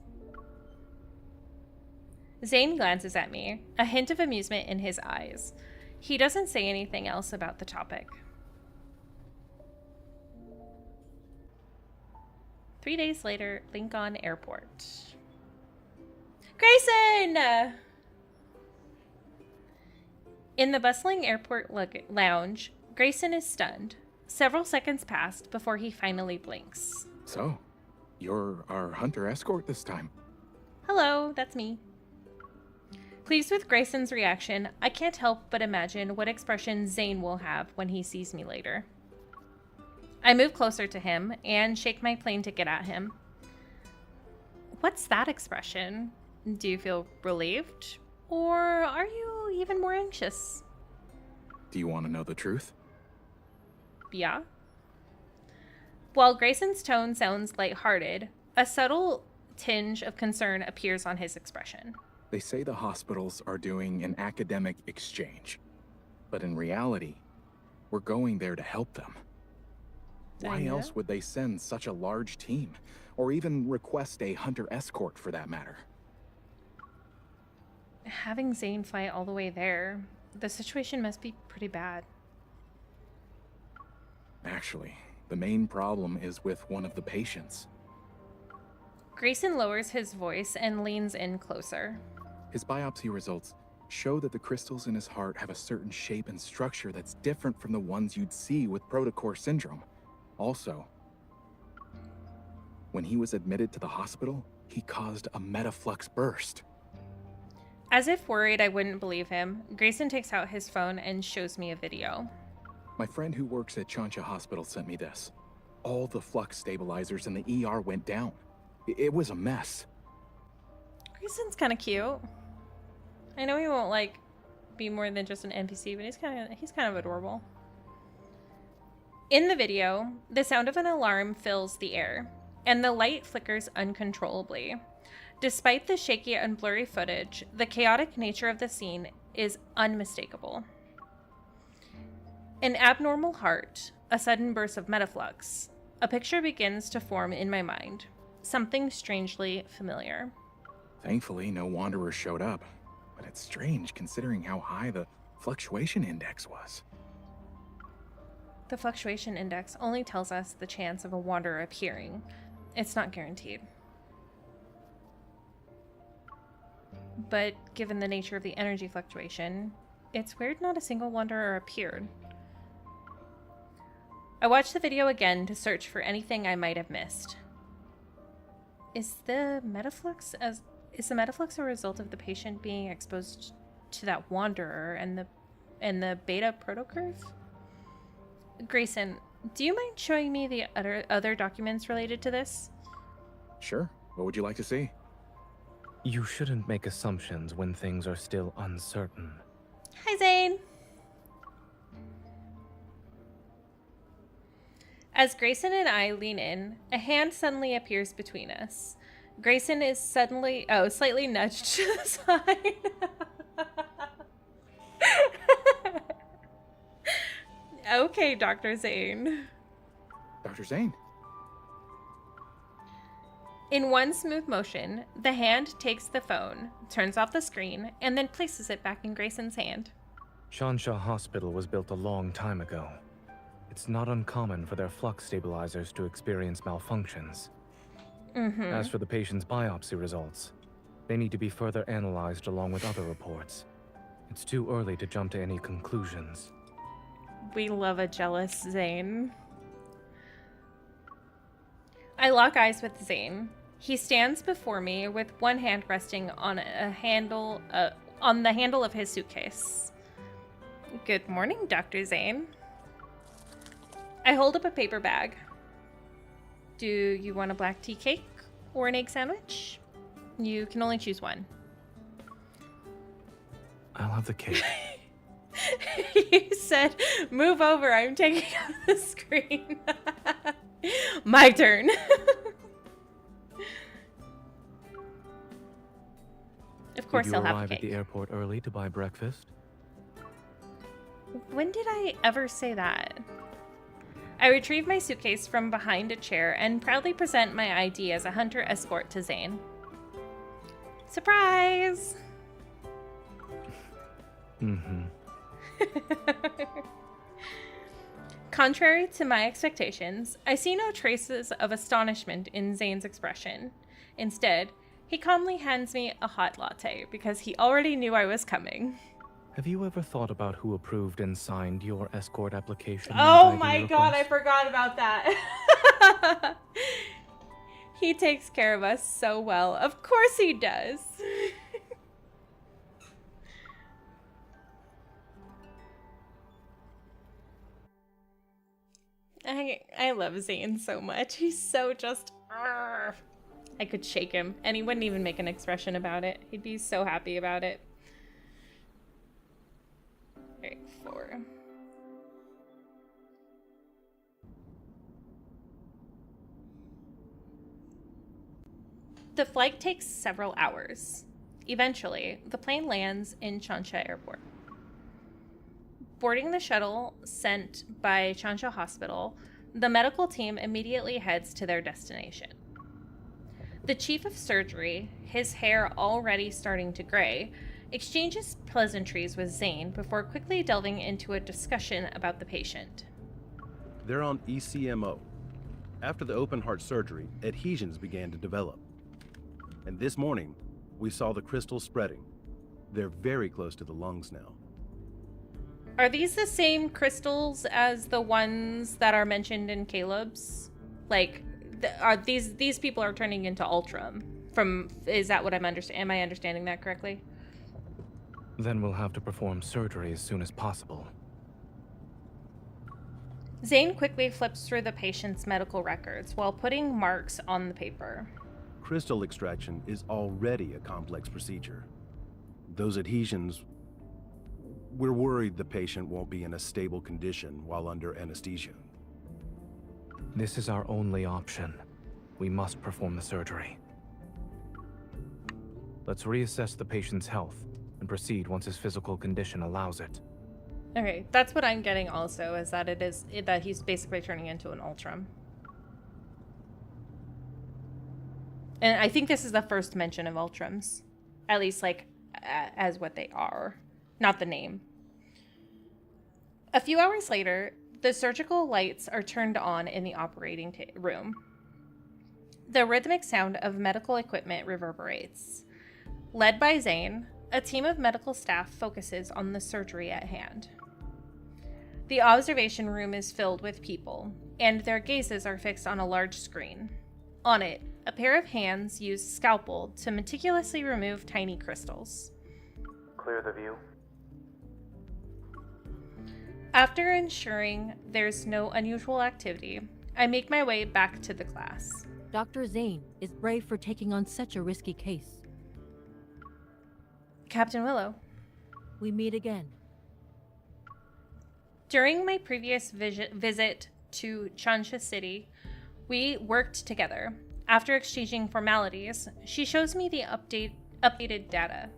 Zayne glances at me, a hint of amusement in his eyes. He doesn't say anything else about the topic. 3 days later, Linkon Airport. Grayson! In the bustling airport lounge, Grayson is stunned. Several seconds passed before he finally blinks. So, you're our hunter escort this time. Hello, that's me. Pleased with Grayson's reaction, I can't help but imagine what expression Zayne will have when he sees me later. I move closer to him and shake my plane ticket at him. What's that expression? Do you feel relieved? Or are you even more anxious? Do you want to know the truth? Yeah. While Grayson's tone sounds lighthearted, a subtle tinge of concern appears on his expression. They say the hospitals are doing an academic exchange. But in reality, we're going there to help them. Why else would they send such a large team? Or even request a hunter escort for that matter? Having Zayne fly all the way there, the situation must be pretty bad. Actually, the main problem is with one of the patients. Grayson lowers his voice and leans in closer. His biopsy results show that the crystals in his heart have a certain shape and structure that's different from the ones you'd see with protocore syndrome. Also, when he was admitted to the hospital, he caused a metaflux burst. As if worried I wouldn't believe him, Grayson takes out his phone and shows me a video. My friend who works at Chancha Hospital sent me this. All the flux stabilizers in the ER went down. It was a mess. Grayson's kind of cute. I know he won't like be more than just an NPC, but he's kind of adorable. In the video, the sound of an alarm fills the air, and the light flickers uncontrollably. Despite the shaky and blurry footage, the chaotic nature of the scene is unmistakable. An abnormal heart, a sudden burst of metaflux. A picture begins to form in my mind. Something strangely familiar. Thankfully, no wanderers showed up. But it's strange considering how high the fluctuation index was. The fluctuation index only tells us the chance of a wanderer appearing. It's not guaranteed. But given the nature of the energy fluctuation, it's weird not a single wanderer appeared. I watched the video again to search for anything I might have missed. Is the metaflux a result of the patient being exposed to that wanderer and the beta protocurve? Grayson, do you mind showing me the other documents related to this? Sure. What would you like to see? You shouldn't make assumptions when things are still uncertain. Hi, Zayne. As Grayson and I lean in, a hand suddenly appears between us. Grayson is slightly nudged to the side. Okay, Dr. Zayne. Dr. Zayne? In one smooth motion, the hand takes the phone, turns off the screen, and then places it back in Grayson's hand. Chansha Hospital was built a long time ago. It's not uncommon for their flux stabilizers to experience malfunctions. As for the patient's biopsy results, they need to be further analyzed along with other reports. It's too early to jump to any conclusions. We love a jealous Zayne. I lock eyes with Zayne. He stands before me with one hand resting on the handle of his suitcase. Good morning, Dr. Zayne. I hold up a paper bag. Do you want a black tea cake or an egg sandwich? You can only choose one. I'll have the cake. You said, move over, I'm taking out the screen. My turn. Of course Did you he'll have arrive a at cake. the airport early to buy breakfast? When did I ever say that? I retrieve my suitcase from behind a chair and proudly present my ID as a hunter escort to Zayne. Surprise! Contrary to my expectations, I see no traces of astonishment in Zayne's expression. Instead, he calmly hands me a hot latte because he already knew I was coming. Have you ever thought about who approved and signed your escort application? Oh my god, I forgot about that. He takes care of us so well. Of course he does. I love Zayne so much. He's so just... I could shake him, and he wouldn't even make an expression about it. He'd be so happy about it. Alright, 4. The flight takes several hours. Eventually, the plane lands in Chansha Airport. Boarding the shuttle sent by Chansha Hospital, the medical team immediately heads to their destination. The chief of surgery, his hair already starting to gray, exchanges pleasantries with Zayne before quickly delving into a discussion about the patient. They're on ECMO. After the open heart surgery, adhesions began to develop. And this morning, we saw the crystals spreading. They're very close to the lungs now. Are these the same crystals as the ones that are mentioned in Caleb's? Like, are these people are turning into Ultram? Is that what I'm understanding? Am I understanding that correctly? Then we'll have to perform surgery as soon as possible. Zayne quickly flips through the patient's medical records while putting marks on the paper. Crystal extraction is already a complex procedure. Those adhesions, we're worried the patient won't be in a stable condition while under anesthesia. This is our only option. We must perform the surgery. Let's reassess the patient's health and proceed once his physical condition allows it. Okay, that's what I'm getting also, is that that he's basically turning into an Ultram. And I think this is the first mention of Ultrams. At least, like, as what they are. Not the name. A few hours later, the surgical lights are turned on in the operating room. The rhythmic sound of medical equipment reverberates. Led by Zayne, a team of medical staff focuses on the surgery at hand. The observation room is filled with people, and their gazes are fixed on a large screen. On it, a pair of hands use scalpel to meticulously remove tiny crystals. Clear the view. After ensuring there's no unusual activity, I make my way back to the class. Dr. Zayne is brave for taking on such a risky case. Captain Willow. We meet again. During my previous visit to Chansha City, we worked together. After exchanging formalities, she shows me the updated data.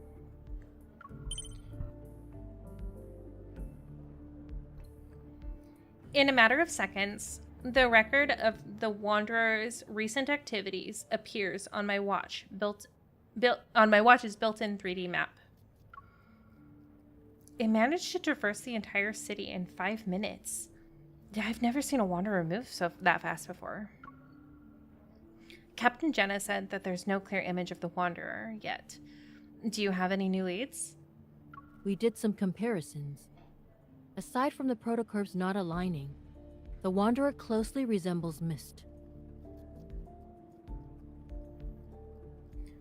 In a matter of seconds, the record of the Wanderer's recent activities appears on my watch, on my watch's built-in 3D map. It managed to traverse the entire city in 5 minutes. I've never seen a Wanderer move that fast before. Captain Jenna said that there's no clear image of the Wanderer yet. Do you have any new leads? We did some comparisons. Aside from the protocorps not aligning, the Wanderer closely resembles Mist.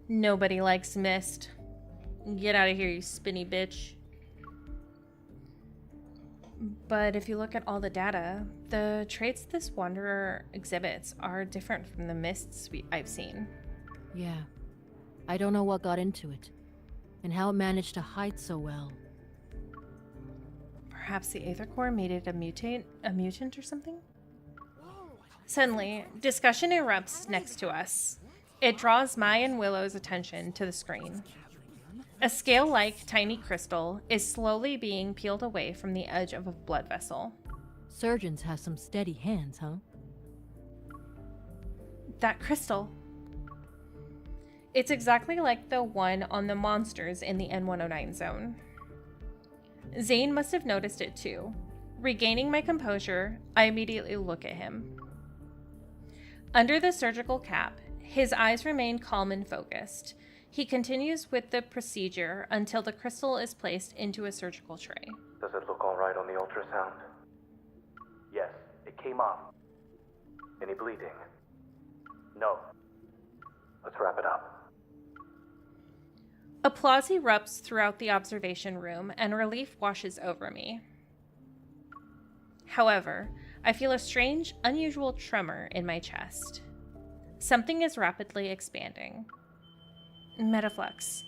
Nobody likes Mist. Get out of here, you spinny bitch. But if you look at all the data, the traits this Wanderer exhibits are different from the Mists I've seen. Yeah. I don't know what got into it, and how it managed to hide so well. Perhaps the Aether Core made it a mutant or something? Suddenly, discussion erupts next to us. It draws my and Willow's attention to the screen. A scale-like tiny crystal is slowly being peeled away from the edge of a blood vessel. Surgeons have some steady hands, huh? That crystal. It's exactly like the one on the monsters in the N109 zone. Zayne must have noticed it too. Regaining my composure, I immediately look at him. Under the surgical cap, his eyes remain calm and focused. He continues with the procedure until the crystal is placed into a surgical tray. Does it look all right on the ultrasound? Yes, it came off. Any bleeding? No. Let's wrap it up. Applause erupts throughout the observation room, and relief washes over me. However, I feel a strange, unusual tremor in my chest. Something is rapidly expanding. Metaflux.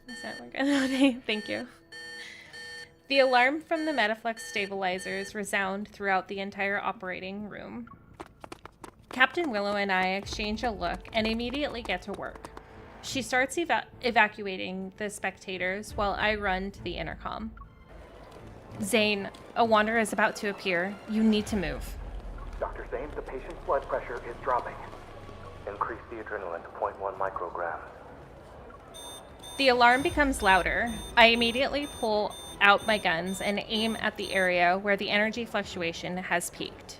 Is that working? Okay, thank you. The alarm from the Metaflux stabilizers resound throughout the entire operating room. Captain Willow and I exchange a look and immediately get to work. She starts evacuating the spectators while I run to the intercom. Zayne, a Wanderer is about to appear. You need to move. Dr. Zayne, the patient's blood pressure is dropping. Increase the adrenaline to 0.1 micrograms. The alarm becomes louder. I immediately pull out my guns and aim at the area where the energy fluctuation has peaked.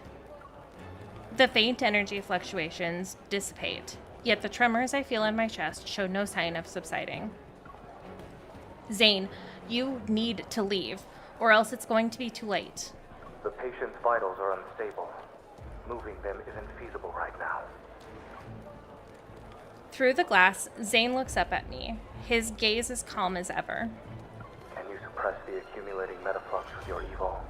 The faint energy fluctuations dissipate, yet the tremors I feel in my chest show no sign of subsiding. Zayne, you need to leave, or else it's going to be too late. The patient's vitals are unstable. Moving them isn't feasible right now. Through the glass, Zayne looks up at me, his gaze as calm as ever. Can you suppress the accumulating metaflux with your evil?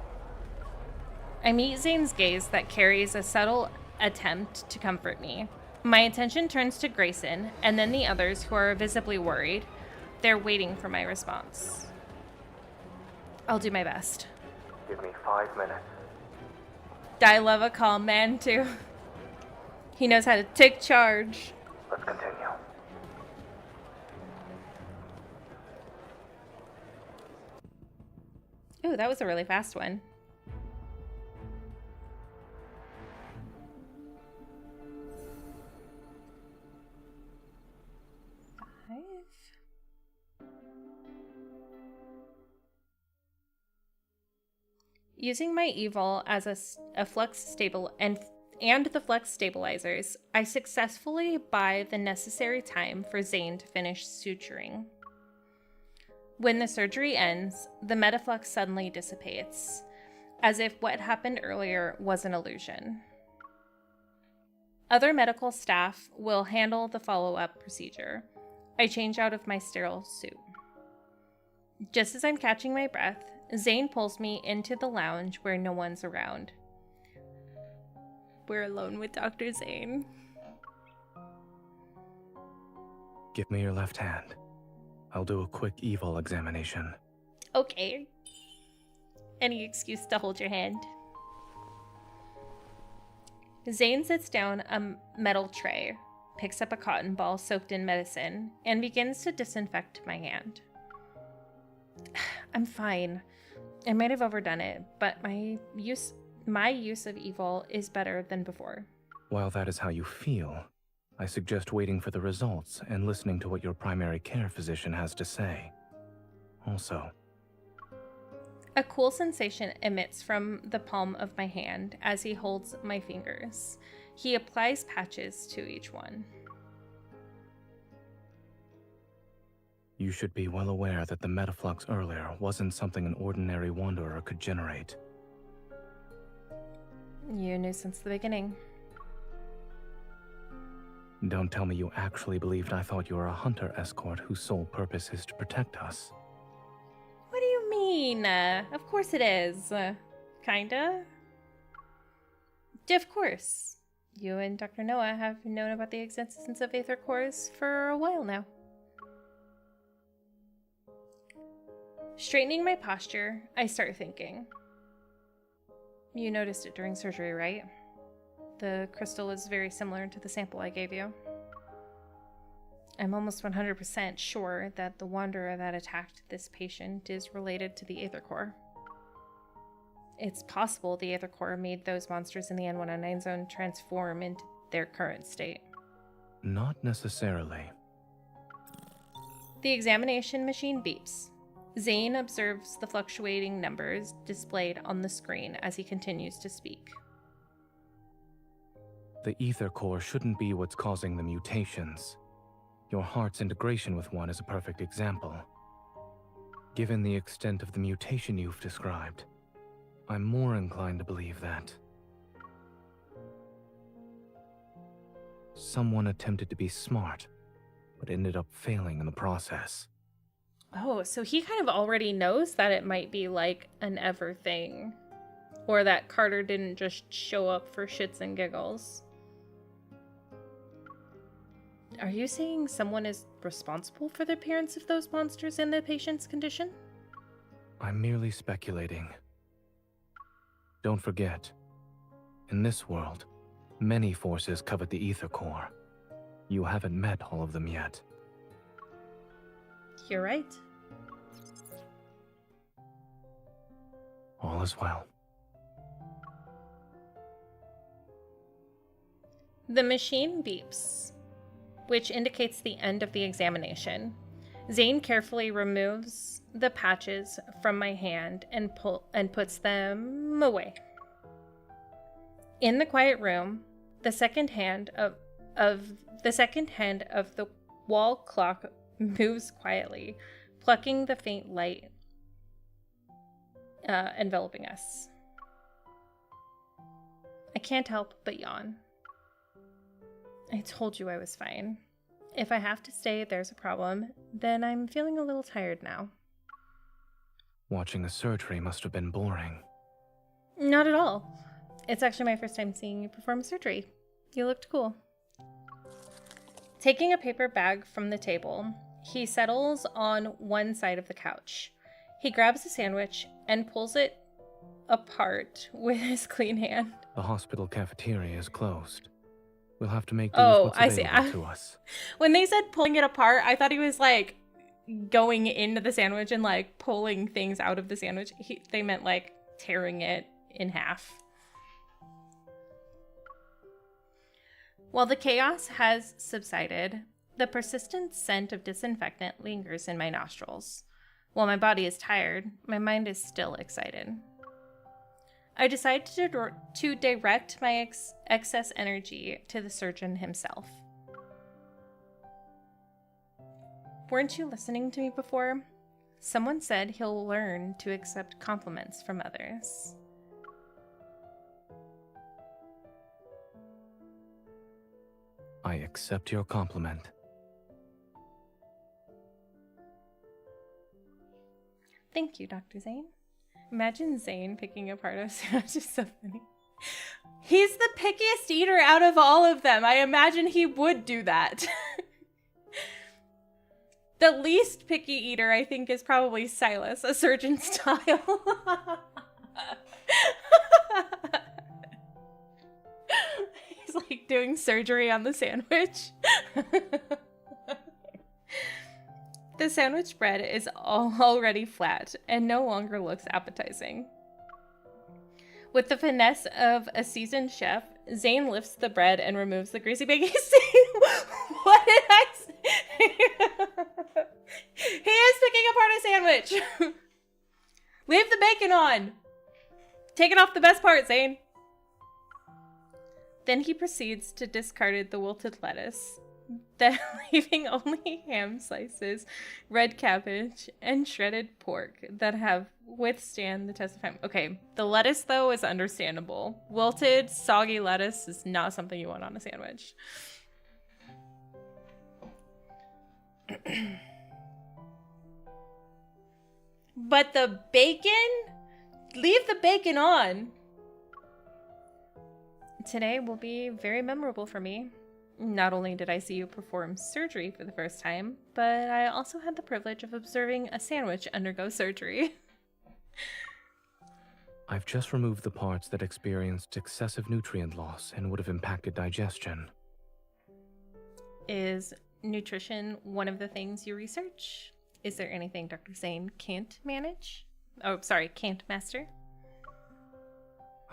I meet Zayne's gaze that carries a subtle attempt to comfort me. My attention turns to Grayson, and then the others who are visibly worried. They're waiting for my response. I'll do my best. Give me 5 minutes. I love a calm man, too. He knows how to take charge. Let's continue. Ooh, that was a really fast one. Using my evil as a flux stable and the flux stabilizers, I successfully buy the necessary time for Zayne to finish suturing. When the surgery ends, the metaflux suddenly dissipates, as if what happened earlier was an illusion. Other medical staff will handle the follow-up procedure. I change out of my sterile suit. Just as I'm catching my breath, Zayne pulls me into the lounge where no one's around. We're alone with Dr. Zayne. Give me your left hand. I'll do a quick evil examination. Okay. Any excuse to hold your hand. Zayne sits down a metal tray, picks up a cotton ball soaked in medicine, and begins to disinfect my hand. I'm fine. I might have overdone it, but my use of evil is better than before. While that is how you feel, I suggest waiting for the results and listening to what your primary care physician has to say. Also, a cool sensation emits from the palm of my hand as he holds my fingers. He applies patches to each one. you should be well aware that the metaflux earlier wasn't something an ordinary wanderer could generate. You knew since the beginning. Don't tell me you actually believed I thought you were a hunter escort whose sole purpose is to protect us. What do you mean? Of course it is. Kinda. Of course. You and Dr. Noah have known about the existence of Aether Cores for a while now. Straightening my posture, I start thinking. You noticed it during surgery, right? The crystal is very similar to the sample I gave you. I'm almost 100% sure that the wanderer that attacked this patient is related to the Aether Core. It's possible the Aether Core made those monsters in the N109 zone transform into their current state. Not necessarily. The examination machine beeps. Zayne observes the fluctuating numbers displayed on the screen as he continues to speak. The Aether Core shouldn't be what's causing the mutations. Your heart's integration with one is a perfect example. Given the extent of the mutation you've described, I'm more inclined to believe that someone attempted to be smart, but ended up failing in the process. Oh, so he kind of already knows that it might be like an ever thing. Or that Carter didn't just show up for shits and giggles. Are you saying someone is responsible for the appearance of those monsters in the patient's condition? I'm merely speculating. Don't forget, in this world, many forces covet the Aether Core. You haven't met all of them yet. You're right. All is well. The machine beeps, which indicates the end of the examination. Zayne carefully removes the patches from my hand and puts them away. In the quiet room, the second hand of the wall clock moves quietly, plucking the faint light enveloping us. I can't help but yawn. I told you I was fine. If I have to stay, there's a problem, then I'm feeling a little tired now. Watching a surgery must have been boring. Not at all. It's actually my first time seeing you perform surgery. You looked cool. Taking a paper bag from the table, he settles on one side of the couch. He grabs a sandwich and pulls it apart with his clean hand. The hospital cafeteria is closed. We'll have to make do with what's available to us. When they said pulling it apart, I thought he was like going into the sandwich and like pulling things out of the sandwich. They meant like tearing it in half. While the chaos has subsided, the persistent scent of disinfectant lingers in my nostrils. While my body is tired, my mind is still excited. I decide to direct my excess energy to the surgeon himself. Weren't you listening to me before? Someone said he'll learn to accept compliments from others. I accept your compliment. Thank you, Dr. Zayne. Imagine Zayne picking apart a sandwich is so funny. He's the pickiest eater out of all of them. I imagine he would do that. The least picky eater, I think, is probably Silas, a surgeon style. He's like doing surgery on the sandwich. The sandwich bread is already flat and no longer looks appetizing. With the finesse of a seasoned chef, Zayne lifts the bread and removes the greasy bacon. What did I say? He is picking apart a sandwich. Leave the bacon on. Take it off the best part, Zayne. Then he proceeds to discard the wilted lettuce, then leaving only ham slices, red cabbage, and shredded pork that have withstand the test of time. Okay, the lettuce, though, is understandable. Wilted, soggy lettuce is not something you want on a sandwich. But the bacon? Leave the bacon on. Today will be very memorable for me. Not only did I see you perform surgery for the first time, but I also had the privilege of observing a sandwich undergo surgery. I've just removed the parts that experienced excessive nutrient loss and would have impacted digestion. Is nutrition one of the things you research? Is there anything Dr. Zayne can't manage? Oh, sorry, can't master?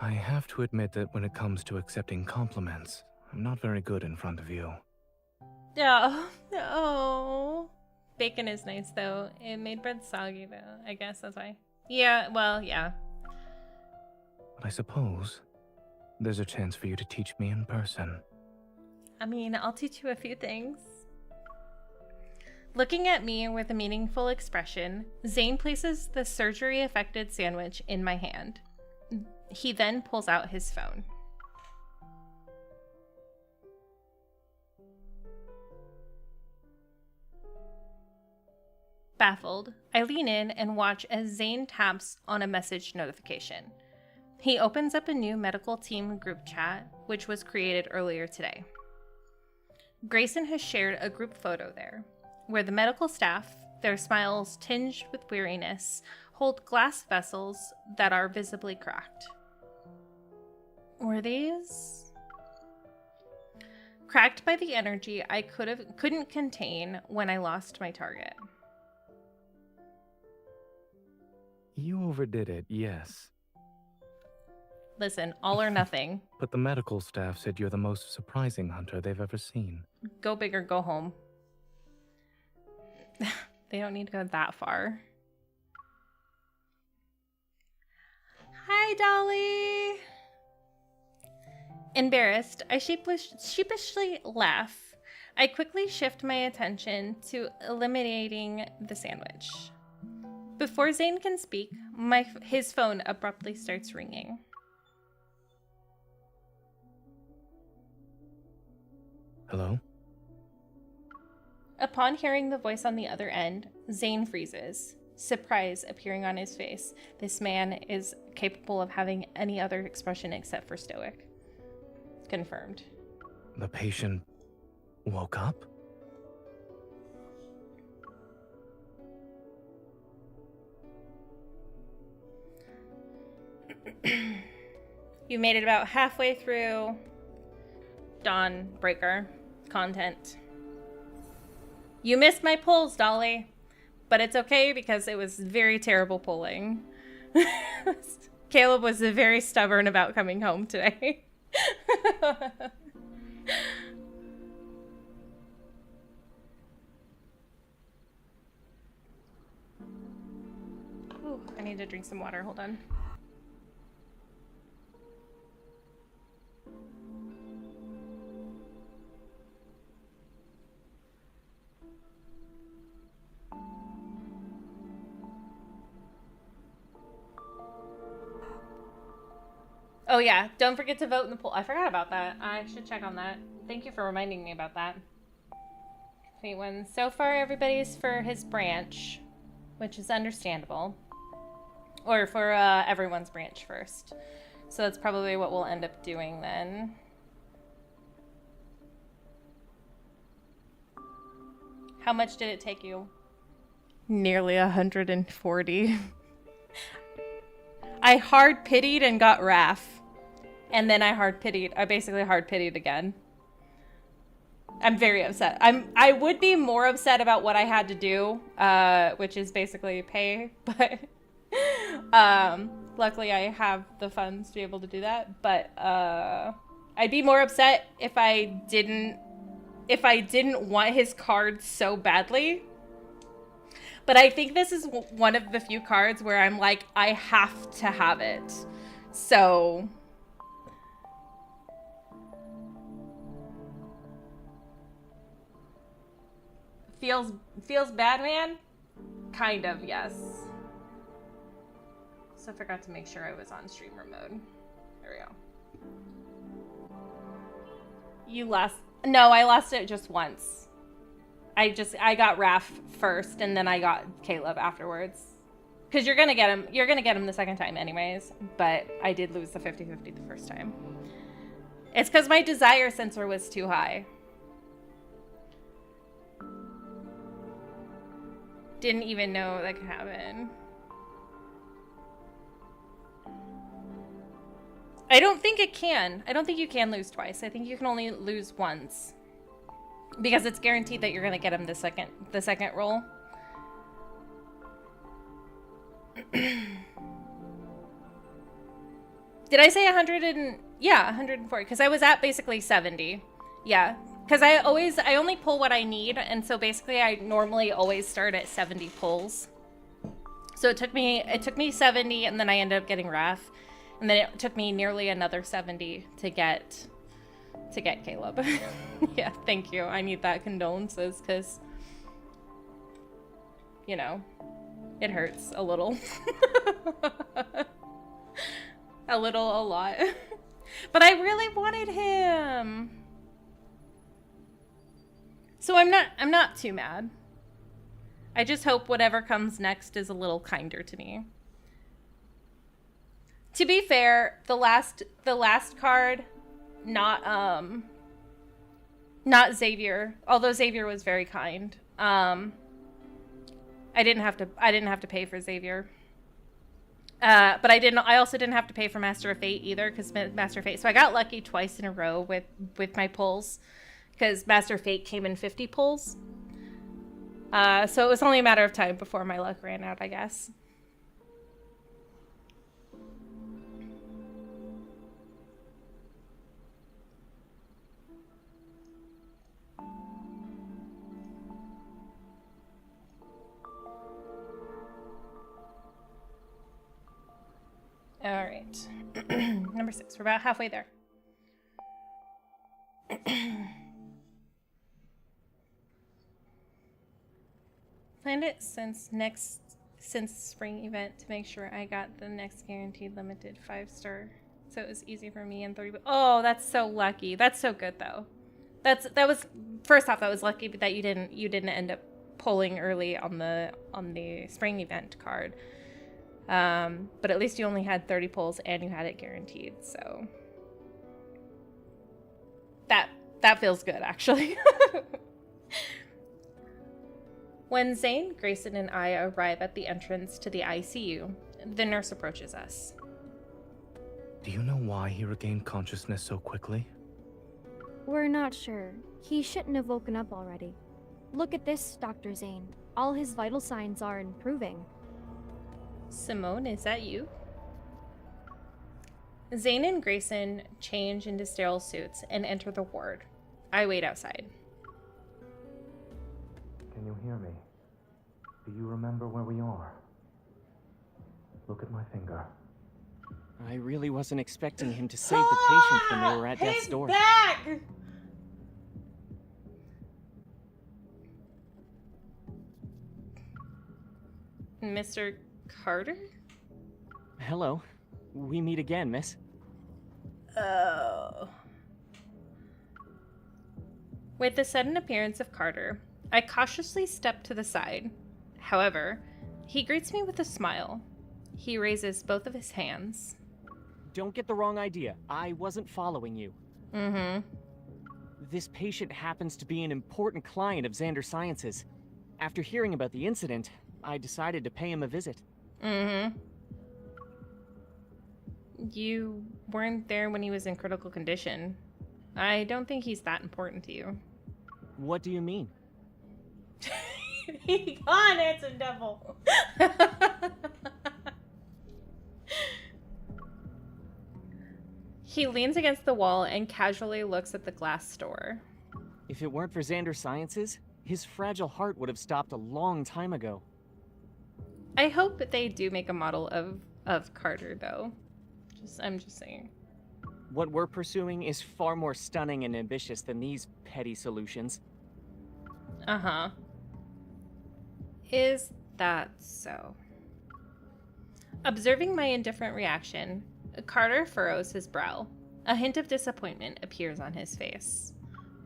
I have to admit that when it comes to accepting compliments, I'm not very good in front of you. Oh, no. Bacon is nice, though. It made bread soggy, though. I guess that's why. Yeah, well, yeah. But I suppose there's a chance for you to teach me in person. I mean, I'll teach you a few things. Looking at me with a meaningful expression, Zayne places the surgery-affected sandwich in my hand. He then pulls out his phone. Baffled, I lean in and watch as Zayne taps on a message notification. He opens up a new medical team group chat, which was created earlier today. Grayson has shared a group photo there, where the medical staff, their smiles tinged with weariness, hold glass vessels that are visibly cracked. Were these? Cracked by the energy I couldn't contain when I lost my target. You overdid it, yes. Listen, all or nothing. But the medical staff said you're the most surprising hunter they've ever seen. Go big or go home. They don't need to go that far. Hi, Dolly! Embarrassed, I sheepishly laugh. I quickly shift my attention to eliminating the sandwich. Before Zayne can speak, his phone abruptly starts ringing. Hello? Upon hearing the voice on the other end, Zayne freezes, surprise appearing on his face. This man is capable of having any other expression except for stoic. Confirmed. The patient woke up? You made it about halfway through Dawnbreaker content. You missed my pulls, Dolly. but it's okay because it was very terrible pulling. Caleb was very stubborn about coming home today. Ooh, I need to drink some water. Hold on. Oh yeah, don't forget to vote in the poll. I forgot about that. I should check on that. Thank you for reminding me about that. Wait, when so far everybody's for his branch, which is understandable. Or for everyone's branch first. So that's probably what we'll end up doing then. How much did it take you? Nearly 140. I hard pitied and got Raph. And then I basically hard pitied again. I'm very upset. I would be more upset about what I had to do, which is basically pay, but luckily I have the funds to be able to do that. But I'd be more upset if I didn't want his card so badly. But I think this is one of the few cards where I'm like, I have to have it. So feels bad, man? Kind of, yes. So I forgot to make sure I was on streamer mode. There we go. You lost... No, I lost it just once. I got Raph first, and then I got Caleb afterwards. Because you're gonna get him the second time anyways, but I did lose the 50-50 the first time. It's because my desire sensor was too high. Didn't even know that could happen. I don't think it can. I don't think you can lose twice. I think you can only lose once. Because it's guaranteed that you're gonna get him the second roll. Did I say 100 and... Yeah, 140. Because I was at basically 70. Yeah. Because I only pull what I need, and so basically I normally always start at 70 pulls. So it took me 70, and then I ended up getting Raph, and then it took me nearly another 70 to get Caleb. Yeah, thank you. I need that condolences, because, you know, it hurts a little. A lot. But I really wanted him. So I'm not too mad. I just hope whatever comes next is a little kinder to me. To be fair, the last card, not Xavier, although Xavier was very kind. I didn't have to pay for Xavier. But I also didn't have to pay for Master of Fate either, because Master of Fate. So I got lucky twice in a row with my pulls. Because Master of Fate came in 50 pulls. So it was only a matter of time before my luck ran out, I guess. All right. Number 6. We're about halfway there. Planned it since spring event to make sure I got the next guaranteed limited 5-star, so it was easy for me and 30. Oh, that's so lucky. That's so good though. That was first off, that was lucky that you didn't end up pulling early on the spring event card. But at least you only had 30 pulls and you had it guaranteed, so that feels good actually. When Zayne, Grayson, and I arrive at the entrance to the ICU, the nurse approaches us. Do you know why he regained consciousness so quickly? We're not sure. He shouldn't have woken up already. Look at this, Dr. Zayne. All his vital signs are improving. Simone, is that you? Zayne and Grayson change into sterile suits and enter the ward. I wait outside. Can you hear me? Do you remember where we are? Look at my finger. I really wasn't expecting him to save the patient when they were at death's door. Back! Mr. Carter? Hello. We meet again, miss. Oh. With the sudden appearance of Carter, I cautiously step to the side. However, he greets me with a smile. He raises both of his hands. Don't get the wrong idea. I wasn't following you. Mm-hmm. This patient happens to be an important client of Xander Sciences. After hearing about the incident, I decided to pay him a visit. Mm-hmm. You weren't there when he was in critical condition. I don't think he's that important to you. What do you mean? He gone, handsome devil. He leans against the wall and casually looks at the glass door. If it weren't for Xander Sciences, his fragile heart would have stopped a long time ago. I hope they do make a model of Carter, though. I'm just saying. What we're pursuing is far more stunning and ambitious than these petty solutions. Uh-huh. Is that so? Observing my indifferent reaction, Carter furrows his brow. A hint of disappointment appears on his face.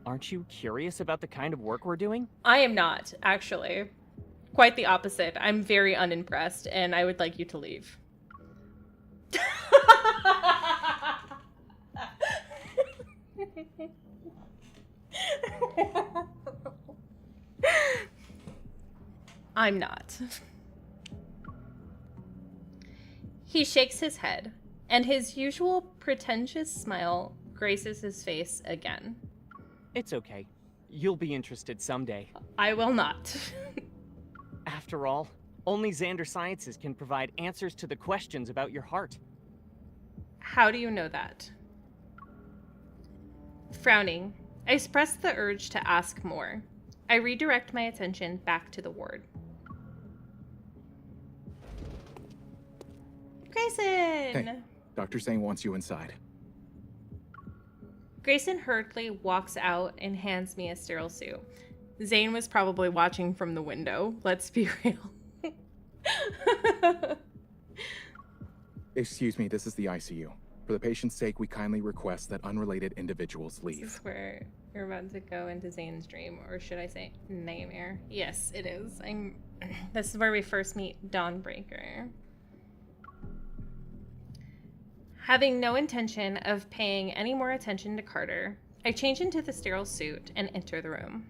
Aren't you curious about the kind of work we're doing? I am not, actually. Quite the opposite. I'm very unimpressed, and I would like you to leave. I'm not. He shakes his head, and his usual pretentious smile graces his face again. It's okay. You'll be interested someday. I will not. After all, only Xander Sciences can provide answers to the questions about your heart. How do you know that? Frowning, I express the urge to ask more. I redirect my attention back to the ward. Grayson! Hey, Dr. Zayne wants you inside. Grayson hurriedly walks out and hands me a sterile suit. Zayne was probably watching from the window, let's be real. Excuse me, this is the ICU. For the patient's sake, we kindly request that unrelated individuals leave. This is where you're about to go into Zayne's dream, or should I say nightmare? Yes, it is. This is where we first meet Dawnbreaker. Having no intention of paying any more attention to Carter, I change into the sterile suit and enter the room.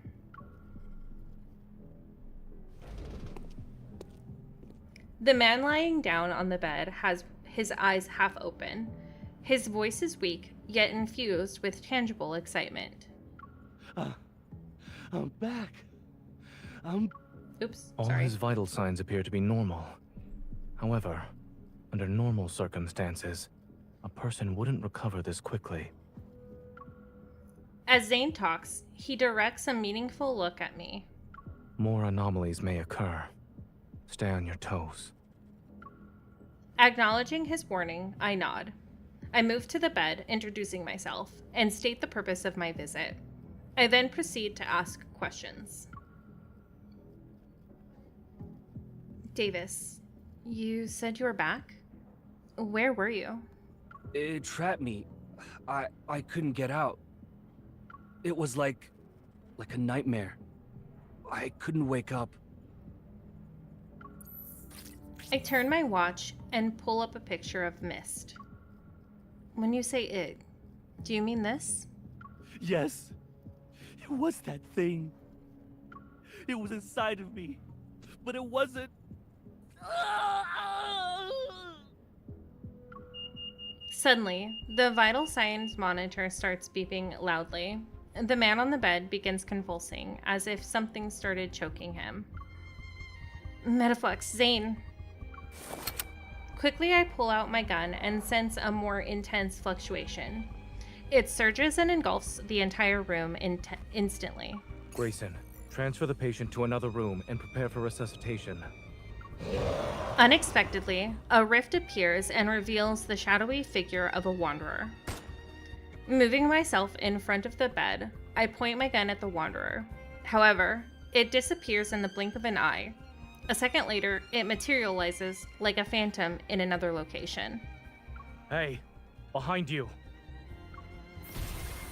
The man lying down on the bed has his eyes half open. His voice is weak, yet infused with tangible excitement. I'm back. Oops, All sorry. his vital signs appear to be normal. However, under normal circumstances, a person wouldn't recover this quickly. As Zayne talks, he directs a meaningful look at me. More anomalies may occur. Stay on your toes. Acknowledging his warning, I nod. I move to the bed, introducing myself, and state the purpose of my visit. I then proceed to ask questions. Davis, you said you were back? Where were you? It trapped me. I couldn't get out. It was like a nightmare. I couldn't wake up. I turn my watch and pull up a picture of mist. When you say it, do you mean this? Yes. It was that thing. It was inside of me. But it wasn't. Suddenly, the vital signs monitor starts beeping loudly. The man on the bed begins convulsing, as if something started choking him. Metaflux, Zayne. Quickly, I pull out my gun and sense a more intense fluctuation. It surges and engulfs the entire room instantly. Grayson, transfer the patient to another room and prepare for resuscitation. Unexpectedly, a rift appears and reveals the shadowy figure of a wanderer. Moving myself in front of the bed, I point my gun at the wanderer. However, it disappears in the blink of an eye. A second later, it materializes like a phantom in another location. Hey, behind you.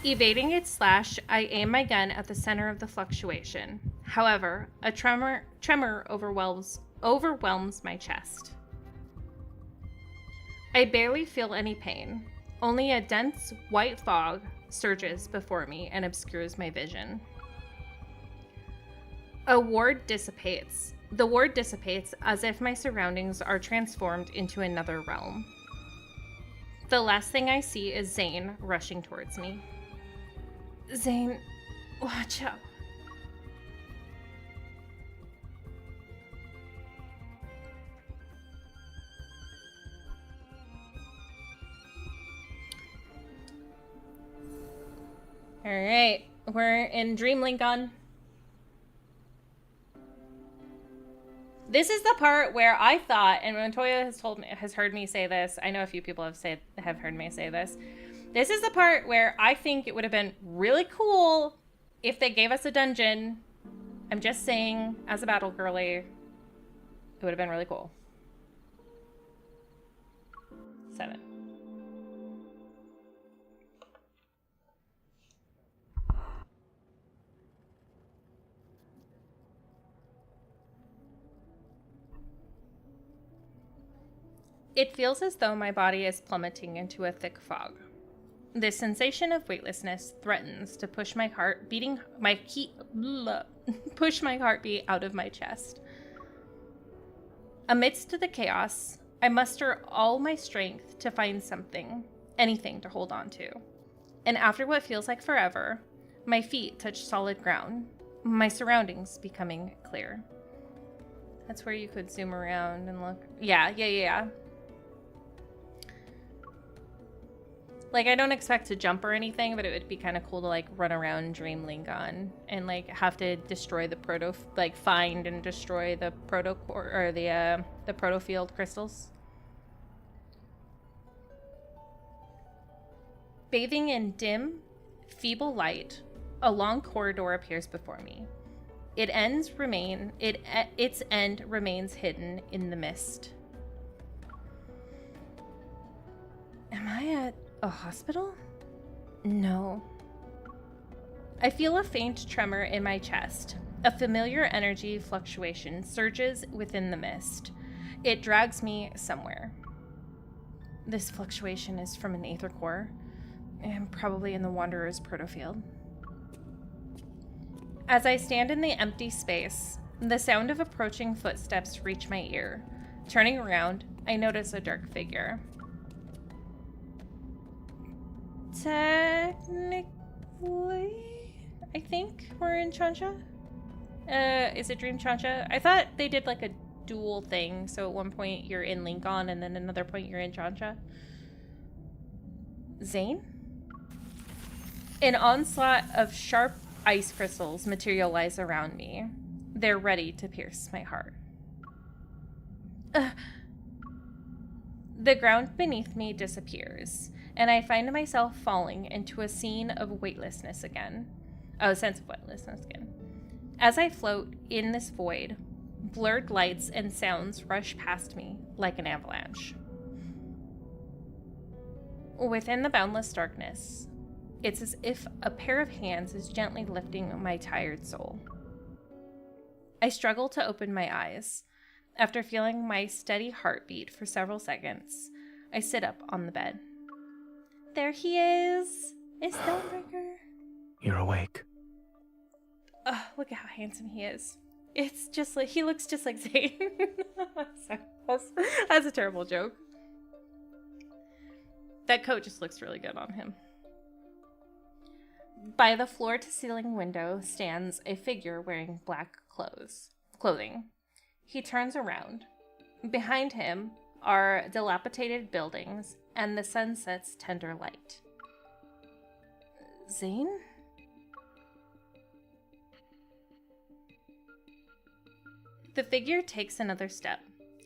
Evading its slash, I aim my gun at the center of the fluctuation. However, a tremor overwhelms my chest. I barely feel any pain. Only a dense white fog surges before me and obscures my vision. The ward dissipates as if my surroundings are transformed into another realm. The last thing I see is Zayne rushing towards me. Zayne, watch out. All right, we're in Dream Linkon. This is the part where I thought, and Montoya has heard me say this. I know a few people have heard me say this. This is the part where I think it would have been really cool if they gave us a dungeon. I'm just saying, as a battle girly, it would have been really cool. 7. It feels as though my body is plummeting into a thick fog. The sensation of weightlessness threatens to push my heartbeat out of my chest. Amidst the chaos, I muster all my strength to find anything to hold on to. And after what feels like forever, my feet touch solid ground, my surroundings becoming clear. That's where you could zoom around and look. Yeah. Like, I don't expect to jump or anything, but it would be kind of cool to, like, run around Dream Linkon and, like, have to destroy the find and destroy the protocore, or the protofield crystals. Bathing in dim, feeble light, a long corridor appears before me. Its end remains hidden in the mist. Am I at a hospital? No. I feel a faint tremor in my chest. A familiar energy fluctuation surges within the mist. It drags me somewhere. This fluctuation is from an aether core, and probably in the Wanderer's protofield. As I stand in the empty space, the sound of approaching footsteps reach my ear. Turning around, I notice a dark figure. Technically, I think we're in Chansha. Is it Dream Chansha? I thought they did like a dual thing, so at one point you're in Linkon and then another point you're in Chansha. Zayne? An onslaught of sharp ice crystals materialize around me. They're ready to pierce my heart. The ground beneath me disappears, and I find myself falling into a scene of weightlessness again. A sense of weightlessness again. As I float in this void, blurred lights and sounds rush past me like an avalanche. Within the boundless darkness, it's as if a pair of hands is gently lifting my tired soul. I struggle to open my eyes. After feeling my steady heartbeat for several seconds, I sit up on the bed. There he is! It's Dawnbreaker. You're awake. Look at how handsome he is. It's just like, he looks just like Zayne. That's a terrible joke. That coat just looks really good on him. By the floor-to-ceiling window stands a figure wearing black clothing. He turns around. Behind him are dilapidated buildings and the sunset's tender light. Zayne? The figure takes another step,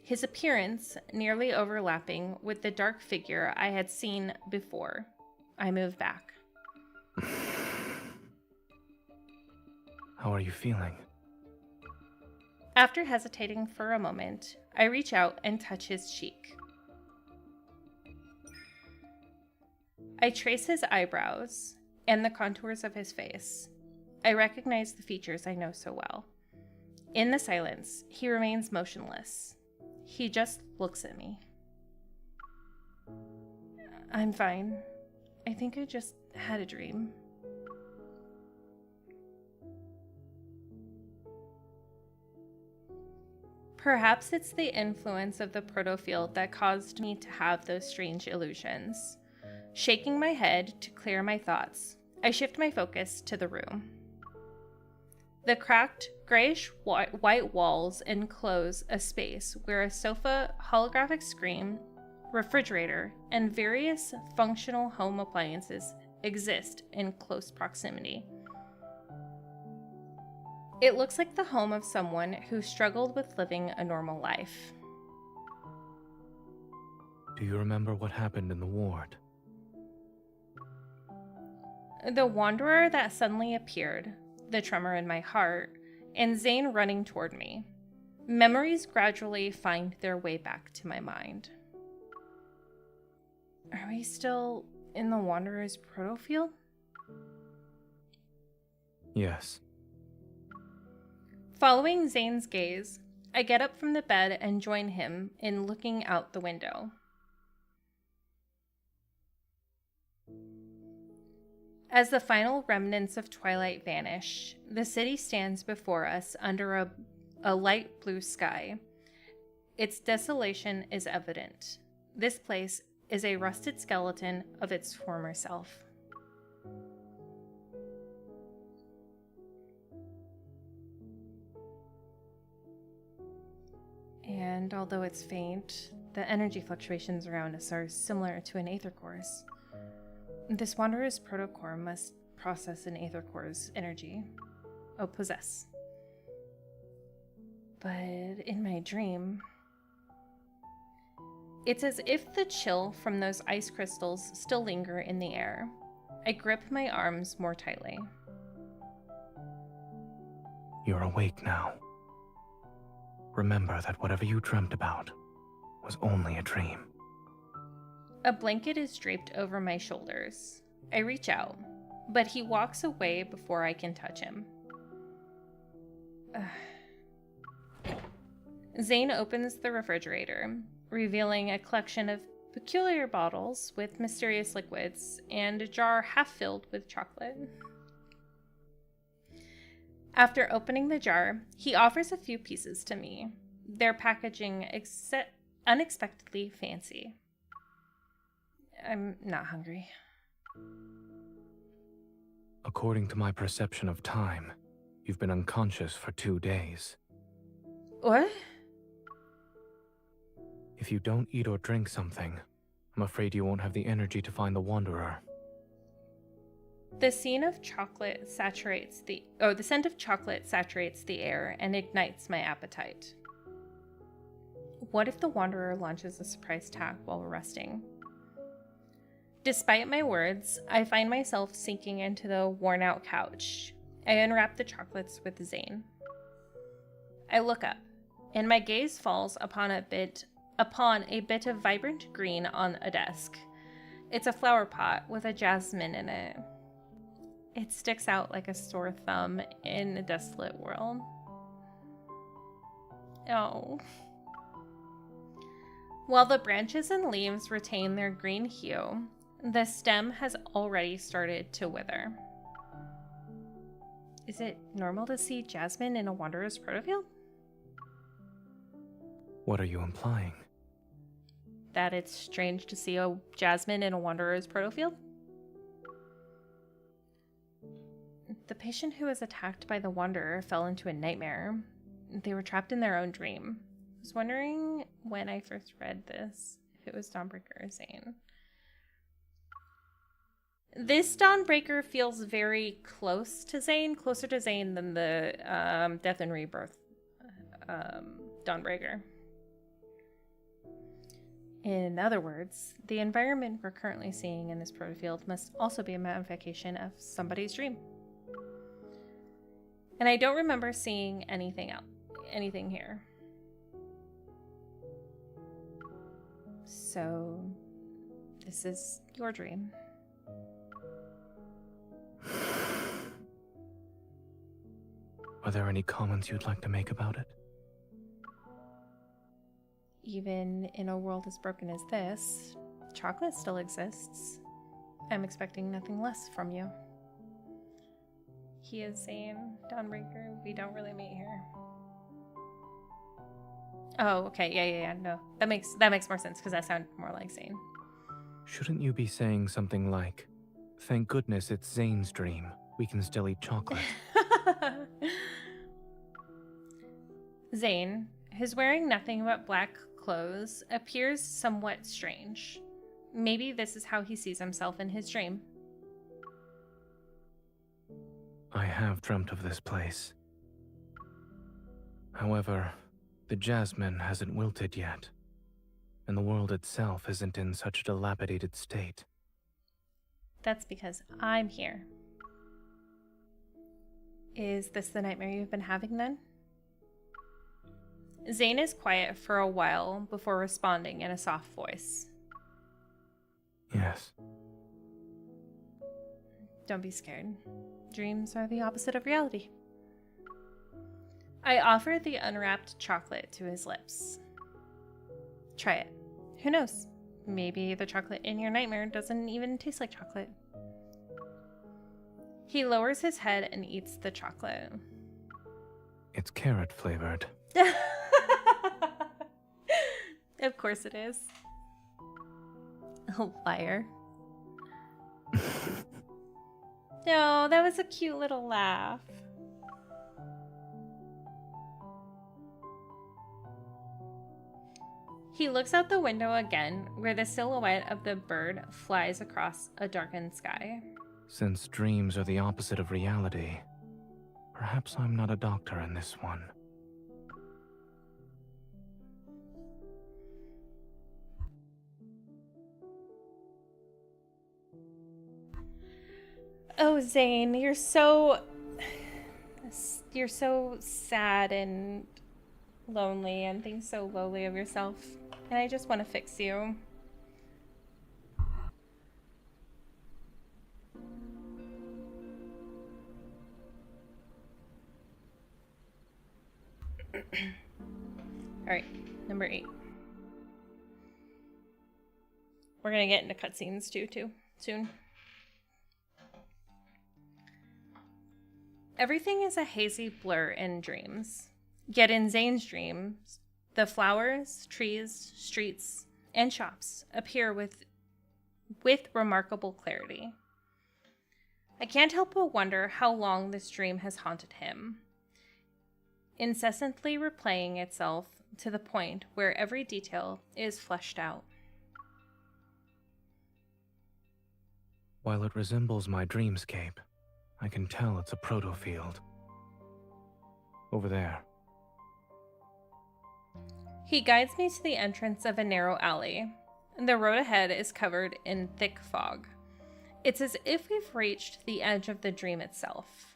his appearance nearly overlapping with the dark figure I had seen before. I move back. How are you feeling? After hesitating for a moment, I reach out and touch his cheek. I trace his eyebrows and the contours of his face. I recognize the features I know so well. In the silence, he remains motionless. He just looks at me. I'm fine. I think I just had a dream. Perhaps it's the influence of the protofield that caused me to have those strange illusions. Shaking my head to clear my thoughts, I shift my focus to the room. The cracked, grayish white walls enclose a space where a sofa, holographic screen, refrigerator, and various functional home appliances exist in close proximity. It looks like the home of someone who struggled with living a normal life. Do you remember what happened in the ward? The wanderer that suddenly appeared, the tremor in my heart, and Zayne running toward me. Memories gradually find their way back to my mind. Are we still in the Wanderer's protofield? Yes. Following Zayne's gaze, I get up from the bed and join him in looking out the window. As the final remnants of twilight vanish, the city stands before us under a light blue sky. Its desolation is evident. This place is a rusted skeleton of its former self. And although it's faint, the energy fluctuations around us are similar to an aether core's. This Wanderer's protocore must process an aether core's energy. Possess. But in my dream, it's as if the chill from those ice crystals still linger in the air. I grip my arms more tightly. You're awake now. Remember that whatever you dreamt about was only a dream. A blanket is draped over my shoulders. I reach out, but he walks away before I can touch him. Zayne opens the refrigerator, revealing a collection of peculiar bottles with mysterious liquids and a jar half filled with chocolate. After opening the jar, he offers a few pieces to me, their packaging unexpectedly fancy. I'm not hungry. According to my perception of time, you've been unconscious for 2 days. What? If you don't eat or drink something, I'm afraid you won't have the energy to find the Wanderer. The scent of chocolate saturates the air and ignites my appetite. What if the Wanderer launches a surprise attack while we're resting? Despite my words, I find myself sinking into the worn-out couch. I unwrap the chocolates with Zayne. I look up, and my gaze falls upon a bit of vibrant green on a desk. It's a flower pot with a jasmine in it. It sticks out like a sore thumb in a desolate world. Oh. While the branches and leaves retain their green hue, the stem has already started to wither. Is it normal to see jasmine in a Wanderer's protofield? What are you implying? That it's strange to see a jasmine in a Wanderer's protofield? The patient who was attacked by the Wanderer fell into a nightmare. they were trapped in their own dream. I was wondering when I first read this, if it was Dawnbreaker or Zayne. This Dawnbreaker feels very close to Zayne, closer to Zayne than the Death and Rebirth Dawnbreaker. In other words, the environment we're currently seeing in this protofield must also be a magnification of somebody's dream. And I don't remember seeing anything here. So, this is your dream. Are there any comments you'd like to make about it? Even in a world as broken as this, chocolate still exists. I'm expecting nothing less from you. He is Zayne, Dawnbreaker. We don't really meet here. Oh, okay. Yeah. No, that makes more sense because that sounded more like Zayne. Shouldn't you be saying something like, "Thank goodness it's Zayne's dream. We can still eat chocolate." Zayne, who's wearing nothing but black clothes, appears somewhat strange. Maybe this is how he sees himself in his dream. I have dreamt of this place. However, the jasmine hasn't wilted yet, and the world itself isn't in such a dilapidated state. That's because I'm here. Is this the nightmare you've been having then? Zayne is quiet for a while before responding in a soft voice. Yes. Don't be scared. Dreams are the opposite of reality. I offer the unwrapped chocolate to his lips. Try it. Who knows? Maybe the chocolate in your nightmare doesn't even taste like chocolate. He lowers his head and eats the chocolate. It's carrot flavored. Of course it is. Oh, liar. No, that was a cute little laugh. He looks out the window again, where the silhouette of the bird flies across a darkened sky. Since dreams are the opposite of reality, perhaps I'm not a doctor in this one. Oh, Zayne, you're so sad and lonely and think so lowly of yourself. And I just want to fix you. Alright, number 8. We're gonna get into cutscenes too soon. Everything is a hazy blur in dreams. Yet in Zayne's dreams, the flowers, trees, streets, and shops appear with remarkable clarity. I can't help but wonder how long this dream has haunted him, incessantly replaying itself to the point where every detail is fleshed out. While it resembles my dreamscape, I can tell it's a proto-field. Over there. He guides me to the entrance of a narrow alley. The road ahead is covered in thick fog. It's as if we've reached the edge of the dream itself.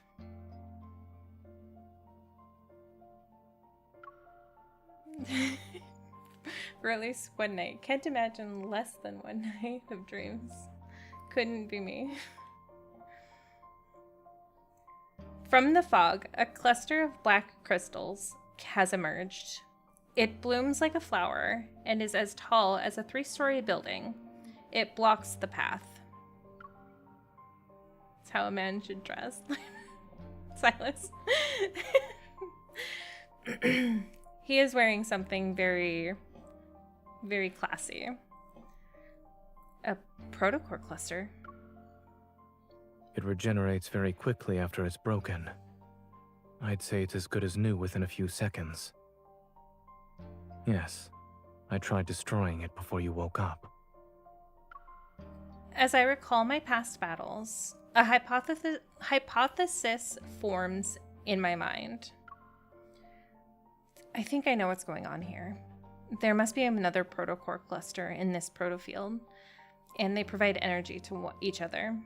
For at least one night. Can't imagine less than one night of dreams. Couldn't be me. From the fog, a cluster of black crystals has emerged. It blooms like a flower and is as tall as a 3-story building. It blocks the path. That's how a man should dress. Silas. He is wearing something very, very classy. A protocore cluster. It regenerates very quickly after it's broken. I'd say it's as good as new within a few seconds. Yes, I tried destroying it before you woke up. As I recall my past battles, a hypothesis forms in my mind. I think I know what's going on here. There must be another protocore cluster in this protofield, and they provide energy to each other.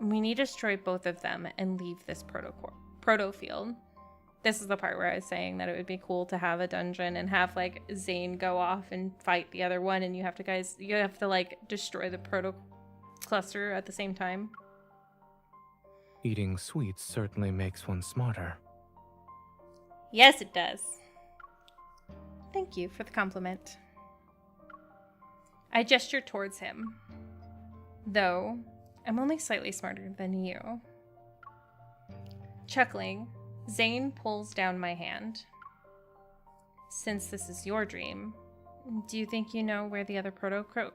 We need to destroy both of them and leave this protofield. This is the part where I was saying that it would be cool to have a dungeon and have like Zayne go off and fight the other one, and you have to like destroy the proto cluster at the same time. Eating sweets certainly makes one smarter. Yes, it does. Thank you for the compliment. I gesture towards him, though I'm only slightly smarter than you. Chuckling, Zayne pulls down my hand. Since this is your dream, do you think you know where the other protocore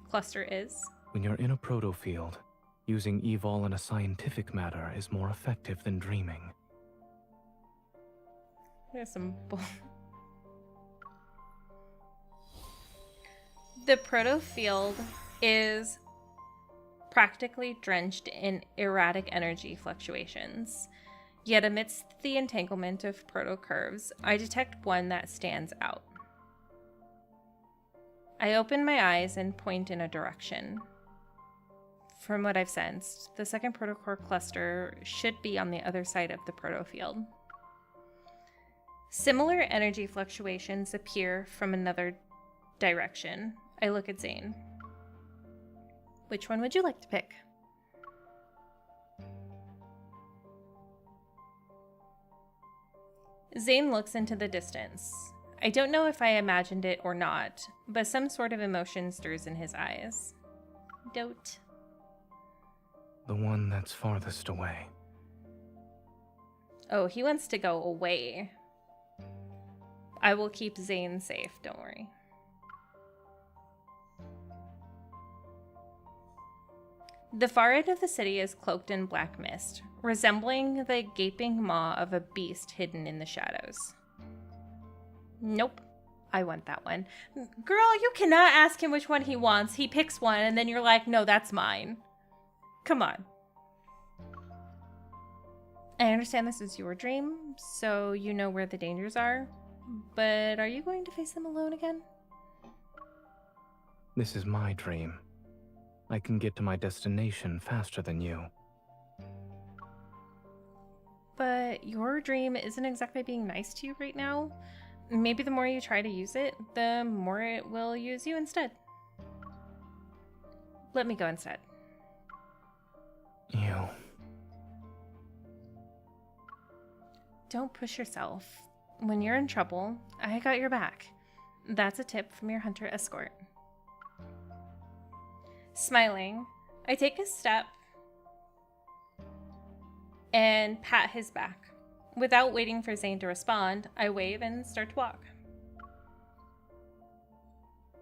cluster is? When you're in a proto-field, using evol in a scientific matter is more effective than dreaming. There's some bull. The proto-field is practically drenched in erratic energy fluctuations. Yet amidst the entanglement of proto-curves, I detect one that stands out. I open my eyes and point in a direction. From what I've sensed, the second protocore cluster should be on the other side of the proto-field. Similar energy fluctuations appear from another direction. I look at Zayne. Which one would you like to pick? Zayne looks into the distance. I don't know if I imagined it or not, but some sort of emotion stirs in his eyes. Dote. The one that's farthest away. Oh, he wants to go away. I will keep Zayne safe, don't worry. The far end of the city is cloaked in black mist, resembling the gaping maw of a beast hidden in the shadows. Nope, I want that one. Girl, you cannot ask him which one he wants. He picks one and then you're like, no, that's mine. Come on. I understand this is your dream, so you know where the dangers are, but are you going to face them alone again? This is my dream. I can get to my destination faster than you. But your dream isn't exactly being nice to you right now. Maybe the more you try to use it, the more it will use you instead. Let me go instead. You. Don't push yourself. When you're in trouble, I got your back. That's a tip from your hunter escort. Smiling, I take a step and pat his back. Without waiting for Zayne to respond, I wave and start to walk.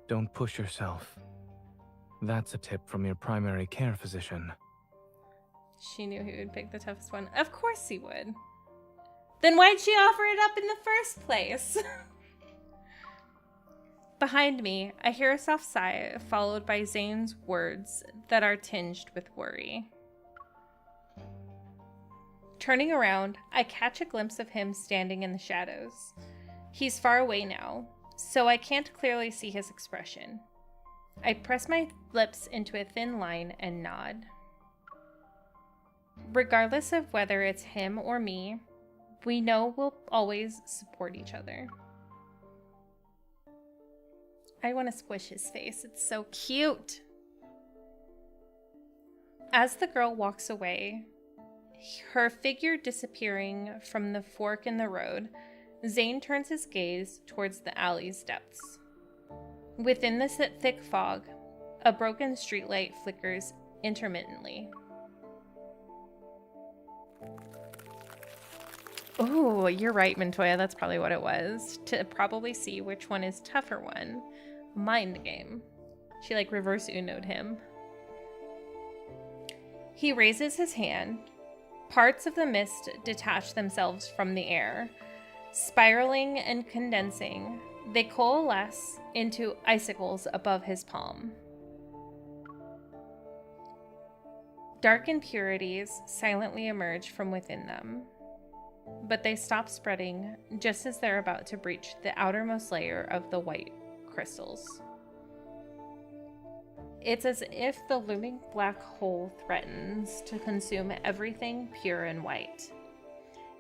Don't push yourself. That's a tip from your primary care physician. She knew he would pick the toughest one. Of course he would. Then why'd she offer it up in the first place? Behind me, I hear a soft sigh, followed by Zayne's words that are tinged with worry. Turning around, I catch a glimpse of him standing in the shadows. He's far away now, so I can't clearly see his expression. I press my lips into a thin line and nod. Regardless of whether it's him or me, we know we'll always support each other. I want to squish his face. It's so cute. As the girl walks away, her figure disappearing from the fork in the road, Zayne turns his gaze towards the alley's depths. Within the thick fog, a broken streetlight flickers intermittently. Oh, you're right, Montoya. That's probably what it was. To probably see which one is tougher one. Mind game. She like reverse Uno'd him. He raises his hand, Parts of the mist detach themselves from the air. Spiraling and condensing, they coalesce into icicles above his palm. Dark impurities silently emerge from within them, but they stop spreading just as they're about to breach the outermost layer of the white crystals. It's as if the looming black hole threatens to consume everything pure and white.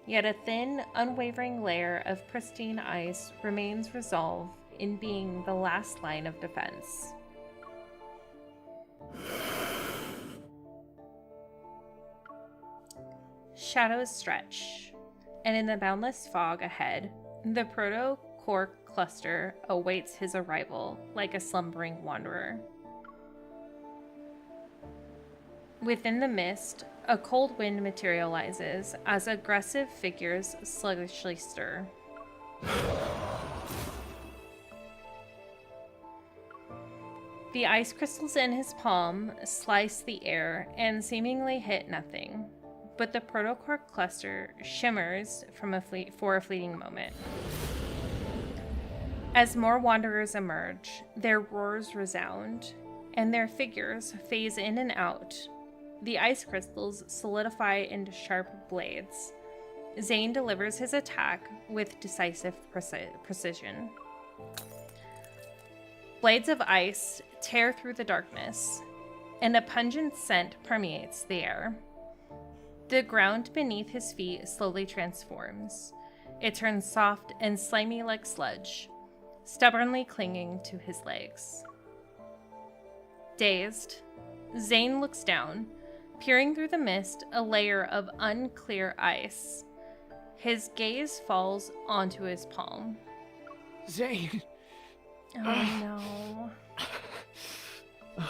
Yet a thin, unwavering layer of pristine ice remains resolved in being the last line of defense. Shadows stretch, and in the boundless fog ahead, the proto-core cluster awaits his arrival like a slumbering wanderer. Within the mist, a cold wind materializes as aggressive figures sluggishly stir. The ice crystals in his palm slice the air and seemingly hit nothing, but the protocore cluster shimmers for a fleeting moment. As more wanderers emerge, their roars resound, and their figures phase in and out. The ice crystals solidify into sharp blades. Zayne delivers his attack with decisive precision. Blades of ice tear through the darkness, and a pungent scent permeates the air. The ground beneath his feet slowly transforms. It turns soft and slimy like sludge, stubbornly clinging to his legs. Dazed, Zayne looks down, peering through the mist, a layer of unclear ice. His gaze falls onto his palm. Zayne! Oh no.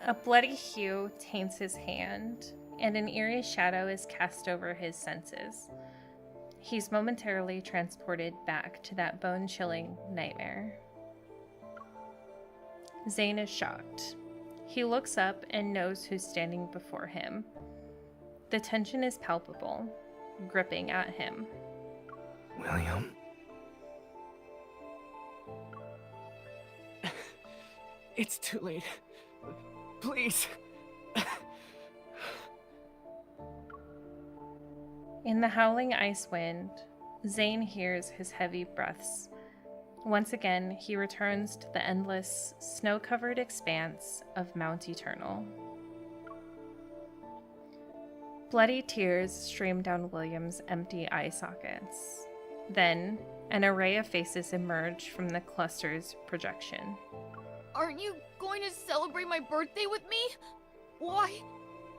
A bloody hue taints his hand, and an eerie shadow is cast over his senses. He's momentarily transported back to that bone-chilling nightmare. Zayne is shocked. He looks up and knows who's standing before him. The tension is palpable, gripping at him. William? It's too late. Please. In the howling ice wind, Zayne hears his heavy breaths. Once again, he returns to the endless, snow-covered expanse of Mount Eternal. Bloody tears stream down William's empty eye sockets. Then, an array of faces emerge from the cluster's projection. Aren't you going to celebrate my birthday with me? Why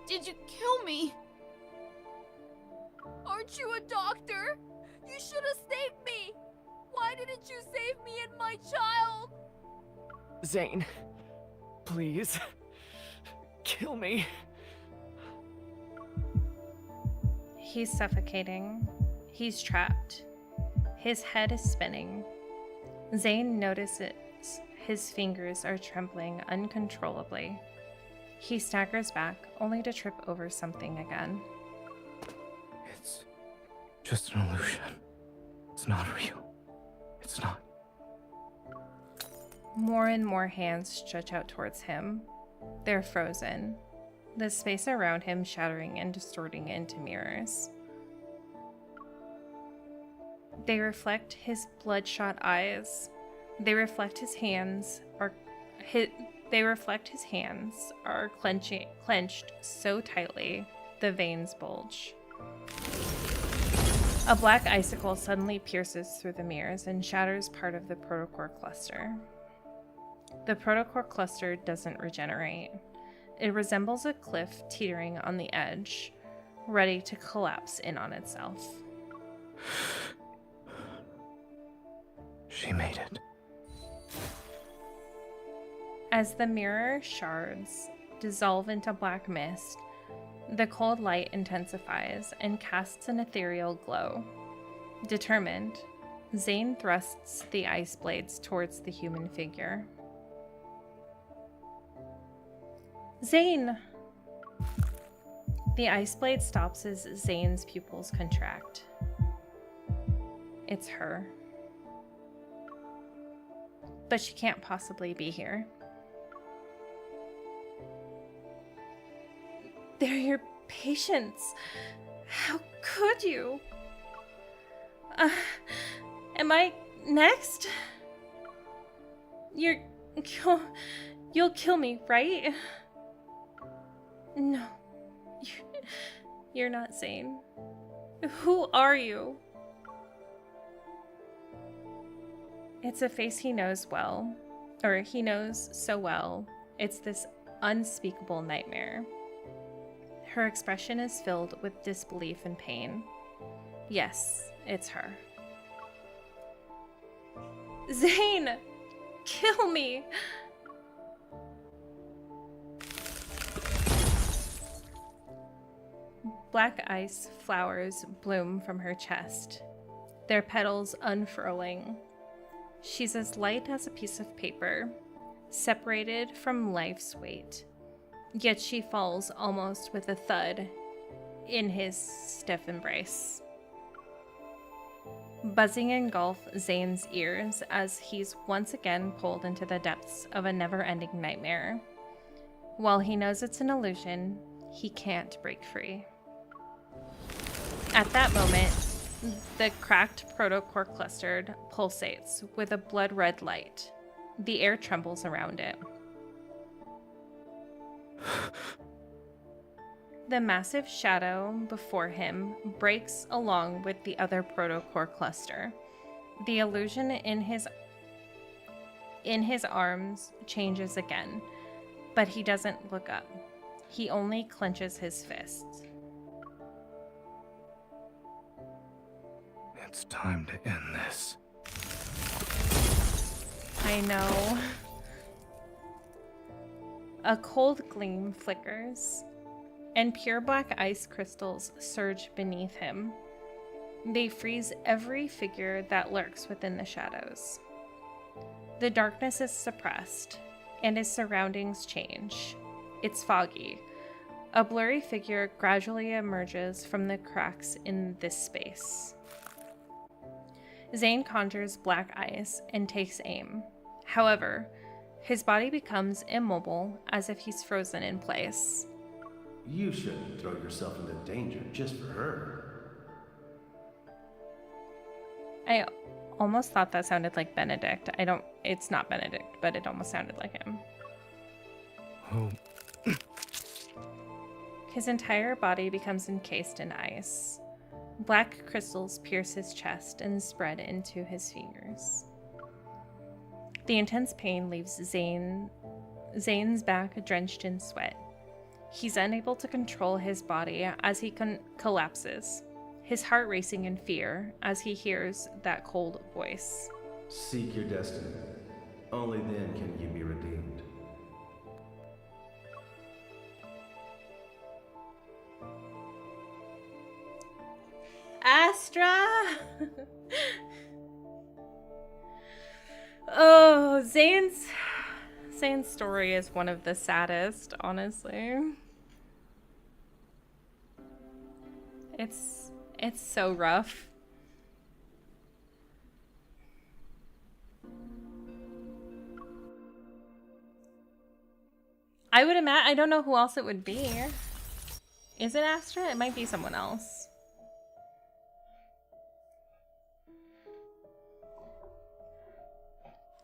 did you kill me? Aren't you a doctor? You should have saved me! Why didn't you save me and my child? Zayne, please. Kill me. He's suffocating. He's trapped. His head is spinning. Zayne notices his fingers are trembling uncontrollably. He staggers back, only to trip over something again. It's just an illusion. It's not real. It's not. More and more hands stretch out towards him. They're frozen, the space around him shattering and distorting into mirrors. They reflect his bloodshot eyes. They reflect his hands are clenched so tightly the veins bulge. A black icicle suddenly pierces through the mirrors and shatters part of the protocore cluster. The protocore cluster doesn't regenerate. It resembles a cliff teetering on the edge, ready to collapse in on itself. She made it. As the mirror shards dissolve into black mist, the cold light intensifies and casts an ethereal glow. Determined, Zayne thrusts the ice blades towards the human figure. Zayne! The ice blade stops as Zayne's pupils contract. It's her. But she can't possibly be here. They're your patients. How could you? Am I next? You'll kill me, right? No. You're not Zayne. Who are you? It's a face he knows well, or he knows so well. It's this unspeakable nightmare. Her expression is filled with disbelief and pain. Yes, it's her. Zayne! Kill me! Black ice flowers bloom from her chest, their petals unfurling. She's as light as a piece of paper, separated from life's weight. Yet she falls almost with a thud in his stiff embrace. Buzzing engulf Zayne's ears as he's once again pulled into the depths of a never-ending nightmare. While he knows it's an illusion, he can't break free. At that moment, the cracked protocore cluster pulsates with a blood-red light. The air trembles around it. The massive shadow before him breaks along with the other protocore cluster. The illusion in his arms changes again, but he doesn't look up. He only clenches his fists. It's time to end this. I know. A cold gleam flickers, and pure black ice crystals surge beneath him. They freeze every figure that lurks within the shadows. The darkness is suppressed, and his surroundings change. It's foggy. A blurry figure gradually emerges from the cracks in this space. Zayne conjures black ice and takes aim. However, his body becomes immobile, as if he's frozen in place. You shouldn't throw yourself into danger just for her. I almost thought that sounded like Benedict. It's not Benedict, but it almost sounded like him. Oh. His entire body becomes encased in ice. Black crystals pierce his chest and spread into his fingers. The intense pain leaves Zayne's back drenched in sweat. He's unable to control his body as he collapses, his heart racing in fear as he hears that cold voice. Seek your destiny. Only then can you be redeemed. Astra! Oh, Zayne's story is one of the saddest, honestly. It's so rough. I would imagine, I don't know who else it would be. Is it Astra? It might be someone else.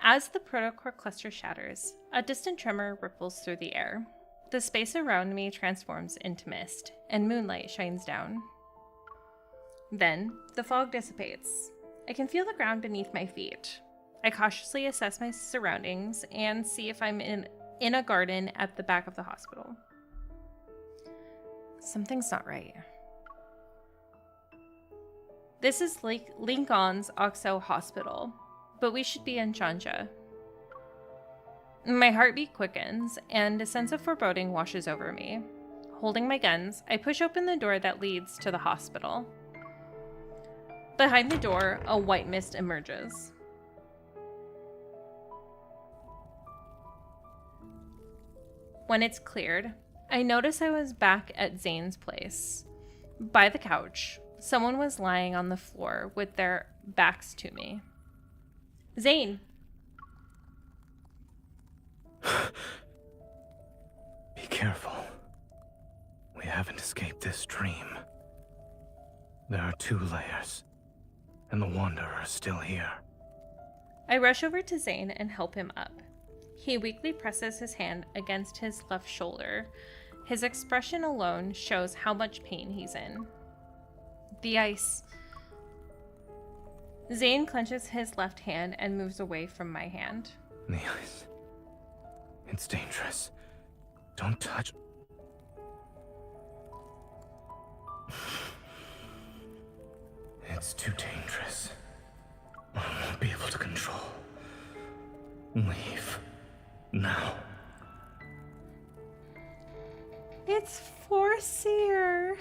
As the protocore cluster shatters, a distant tremor ripples through the air. The space around me transforms into mist, and moonlight shines down. Then, the fog dissipates. I can feel the ground beneath my feet. I cautiously assess my surroundings and see if I'm in a garden at the back of the hospital. Something's not right. This is Linkon's Oxo Hospital, but we should be in Chanja. My heartbeat quickens, and a sense of foreboding washes over me. Holding my guns, I push open the door that leads to the hospital. Behind the door, a white mist emerges. When it's cleared, I noticed I was back at Zayne's place. By the couch, someone was lying on the floor with their backs to me. Zayne! Be careful. We haven't escaped this dream. There are 2 layers, and the Wanderer is still here. I rush over to Zayne and help him up. He weakly presses his hand against his left shoulder. His expression alone shows how much pain he's in. The ice. Zayne clenches his left hand and moves away from my hand. The ice. It's dangerous. Don't touch. It's too dangerous. I won't be able to control. Leave. Now. It's Forseer.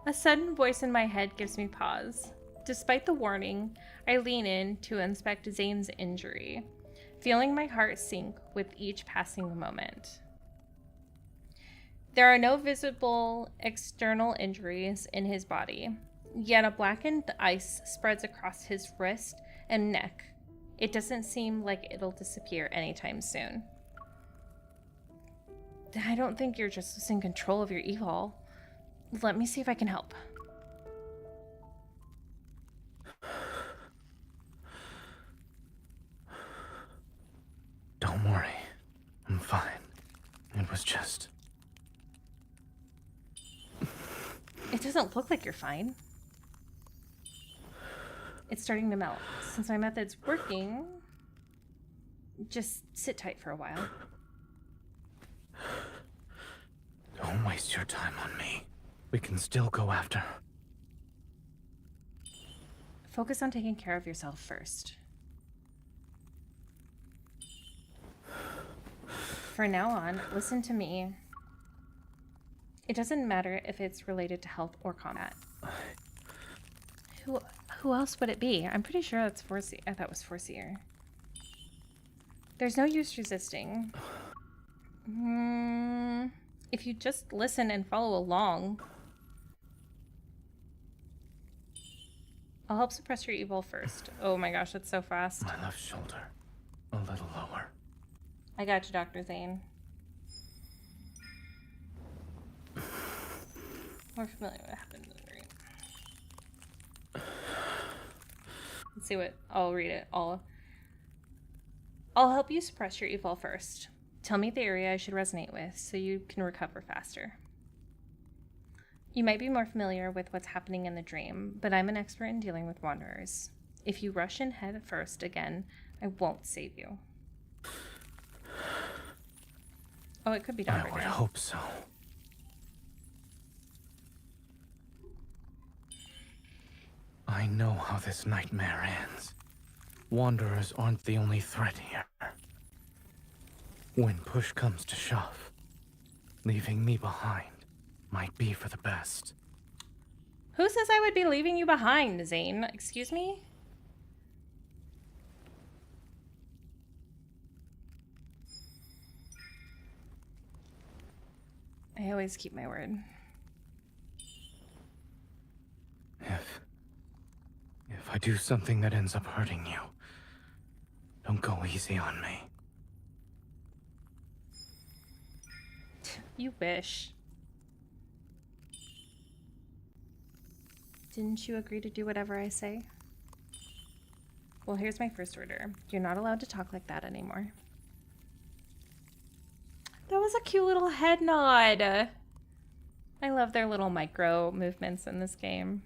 A sudden voice in my head gives me pause. Despite the warning, I lean in to inspect Zayne's injury, feeling my heart sink with each passing moment. There are no visible external injuries in his body, yet a blackened ice spreads across his wrist and neck. It doesn't seem like it'll disappear anytime soon. I don't think you're just losing control of your evil. Let me see if I can help. Don't worry. I'm fine. It was just... It doesn't look like you're fine. It's starting to melt. Since my method's working, just sit tight for a while. Don't waste your time on me. We can still go after. Focus on taking care of yourself first. For now on, listen to me. It doesn't matter if it's related to health or combat. Who else would it be? I'm pretty sure that's Forseer. I thought it was Forseer. There's no use resisting. If you just listen and follow along. I'll help suppress your evil first. Oh my gosh, that's so fast. My left shoulder. A little lower. I got you, Dr. Zayne. More familiar with what happened in the dream. Let's see what... I'll read it. I'll help you suppress your evil first. Tell me the area I should resonate with so you can recover faster. You might be more familiar with what's happening in the dream, but I'm an expert in dealing with wanderers. If you rush in head first again, I won't save you. Oh, it could be Dawnbreaker. I would hope so. I know how this nightmare ends. Wanderers aren't the only threat here. When push comes to shove, leaving me behind might be for the best. Who says I would be leaving you behind, Zayne? Excuse me? I always keep my word. If I do something that ends up hurting you, don't go easy on me. You wish. Didn't you agree to do whatever I say? Well, here's my first order. You're not allowed to talk like that anymore. That was a cute little head nod. I love their little micro movements in this game.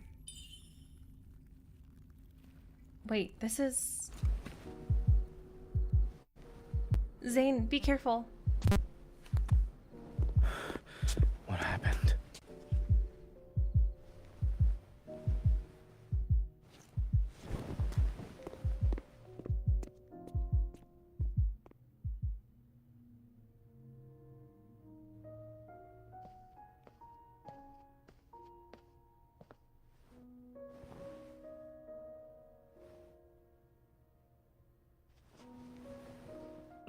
Wait, this is... Zayne, be careful. What happened?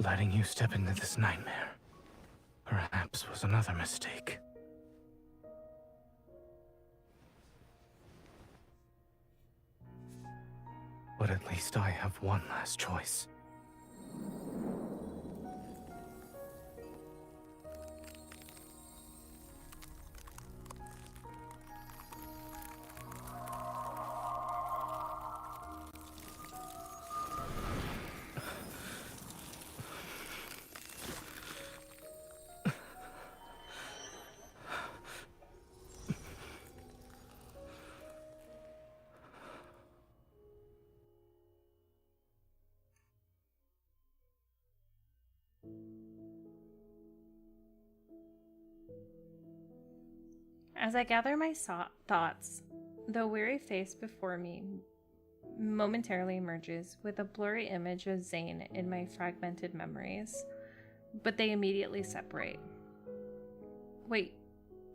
letting you step into this nightmare perhaps was another mistake. But at least I have one last choice. As I gather my thoughts, the weary face before me momentarily emerges with a blurry image of Zayne in my fragmented memories, but they immediately separate. Wait,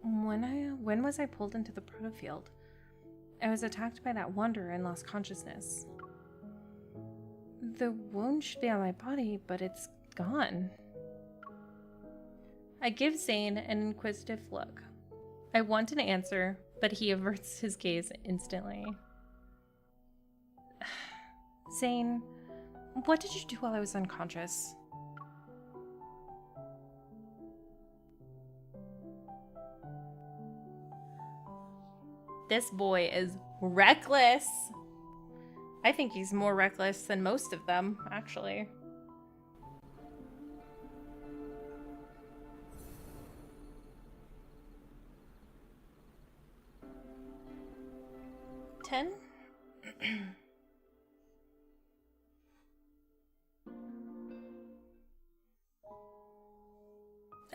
when was I pulled into the protofield? I was attacked by that wanderer and lost consciousness. The wound should be on my body, but it's gone. I give Zayne an inquisitive look. I want an answer, but he averts his gaze instantly. Zayne, what did you do while I was unconscious? This boy is reckless. I think he's more reckless than most of them, actually.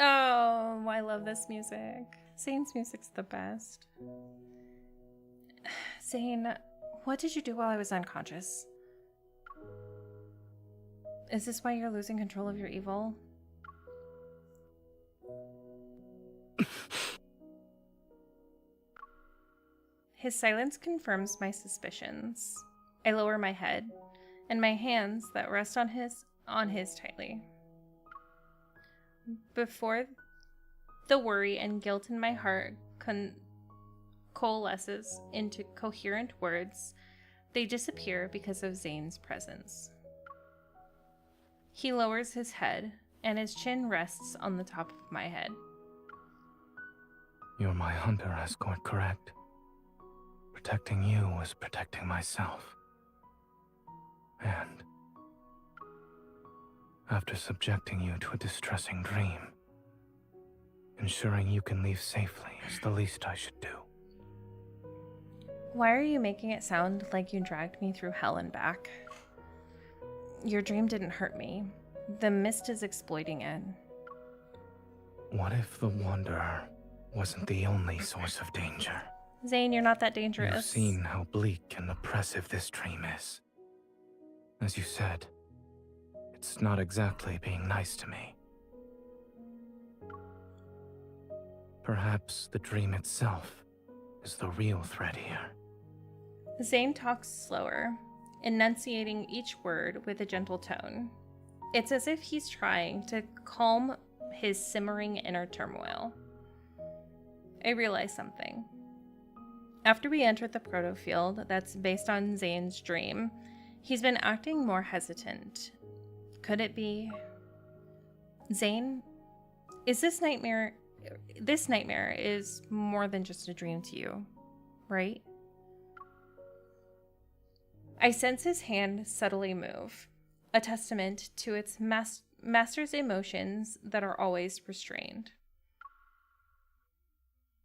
Oh, I love this music. Zayne's music's the best. Zayne, what did you do while I was unconscious? Is this why you're losing control of your evil? His silence confirms my suspicions. I lower my head, and my hands that rest on his tightly. Before the worry and guilt in my heart coalesces into coherent words, they disappear because of Zayne's presence. He lowers his head, and his chin rests on the top of my head. You're my hunter escort, correct? Protecting you was protecting myself. And after subjecting you to a distressing dream, ensuring you can leave safely is the least I should do. Why are you making it sound like you dragged me through hell and back? Your dream didn't hurt me. The mist is exploiting it. What if the Wanderer wasn't the only source of danger? Zayne, you're not that dangerous. You've seen how bleak and oppressive this dream is. As you said, it's not exactly being nice to me. Perhaps the dream itself is the real threat here. Zayne talks slower, enunciating each word with a gentle tone. It's as if he's trying to calm his simmering inner turmoil. I realize something. After we entered the protofield that's based on Zayne's dream, he's been acting more hesitant. Could it be... Zayne? Is this nightmare... This nightmare is more than just a dream to you, right? I sense his hand subtly move, a testament to its master's emotions that are always restrained.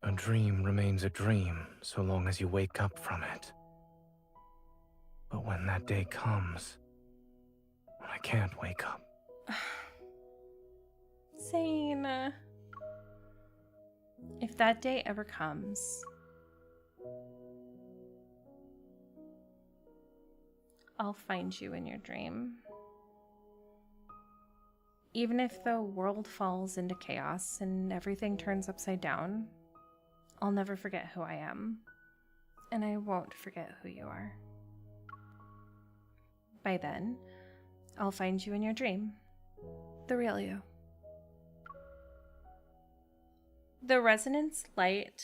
A dream remains a dream so long as you wake up from it. But when that day comes, when I can't wake up... Zayne... If that day ever comes, I'll find you in your dream. Even if the world falls into chaos and everything turns upside down, I'll never forget who I am, and I won't forget who you are. By then, I'll find you in your dream. The real you. The resonance light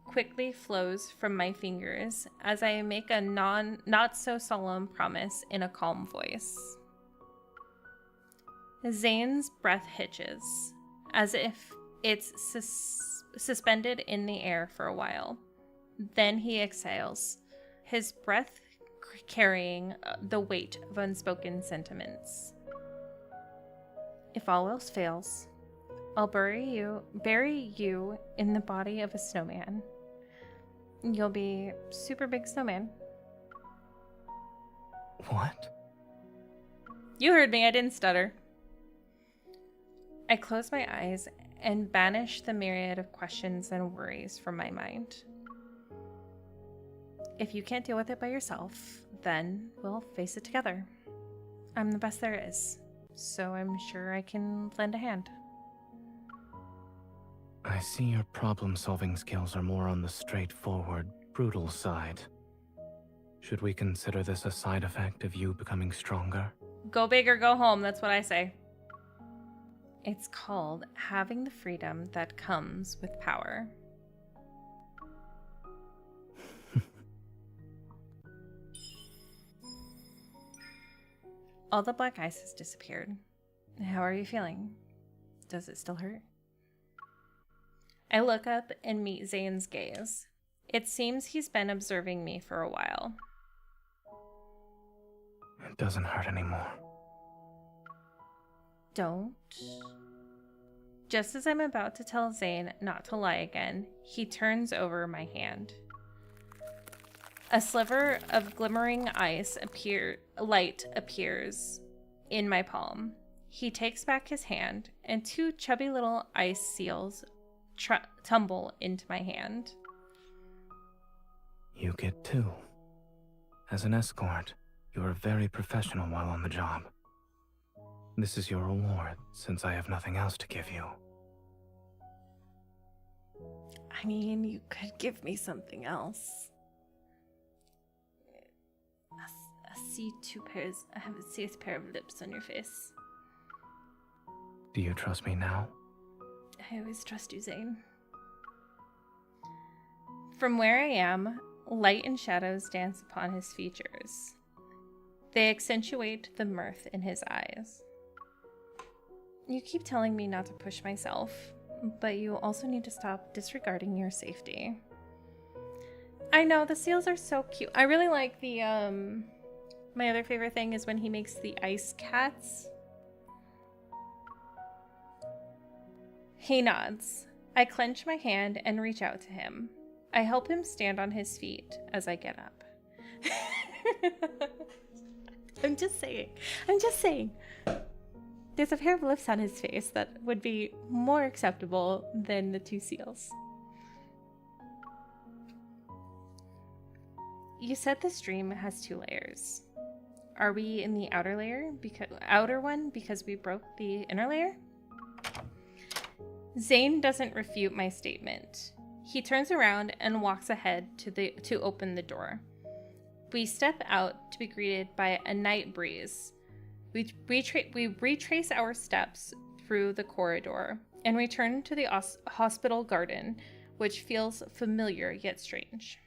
quickly flows from my fingers as I make a not so solemn promise in a calm voice. Zayne's breath hitches, as if it's suspended in the air for a while. Then he exhales, his breath carrying the weight of unspoken sentiments. If all else fails, I'll bury you in the body of a snowman. You'll be super big snowman. What? You heard me, I didn't stutter. I close my eyes and banish the myriad of questions and worries from my mind. If you can't deal with it by yourself, then we'll face it together. I'm the best there is, so I'm sure I can lend a hand. I see your problem-solving skills are more on the straightforward, brutal side. Should we consider this a side effect of you becoming stronger? Go big or go home, that's what I say. It's called having the freedom that comes with power. All the black ice has disappeared. How are you feeling? Does it still hurt? I look up and meet Zayne's gaze. It seems he's been observing me for a while. It doesn't hurt anymore. Don't. Just as I'm about to tell Zayne not to lie again, he turns over my hand. A sliver of glimmering light appears in my palm. He takes back his hand, and two chubby little ice seals tumble into my hand. You get two. As an escort, you are very professional while on the job. This is your reward, since I have nothing else to give you. I mean, you could give me something else. I see a pair of lips on your face. Do you trust me now? I always trust you, Zayne. From where I am, light and shadows dance upon his features. They accentuate the mirth in his eyes. You keep telling me not to push myself, but you also need to stop disregarding your safety. I know, the seals are so cute. I really like the, my other favorite thing is when he makes the ice cats. He nods. I clench my hand and reach out to him. I help him stand on his feet as I get up. I'm just saying. There's a pair of lips on his face that would be more acceptable than the two seals. You said this dream has 2 layers. Are we in the outer one because we broke the inner layer? Zayne doesn't refute my statement. He turns around and walks ahead to open the door. We step out to be greeted by a night breeze. We retrace our steps through the corridor and return to the hospital garden, which feels familiar yet strange.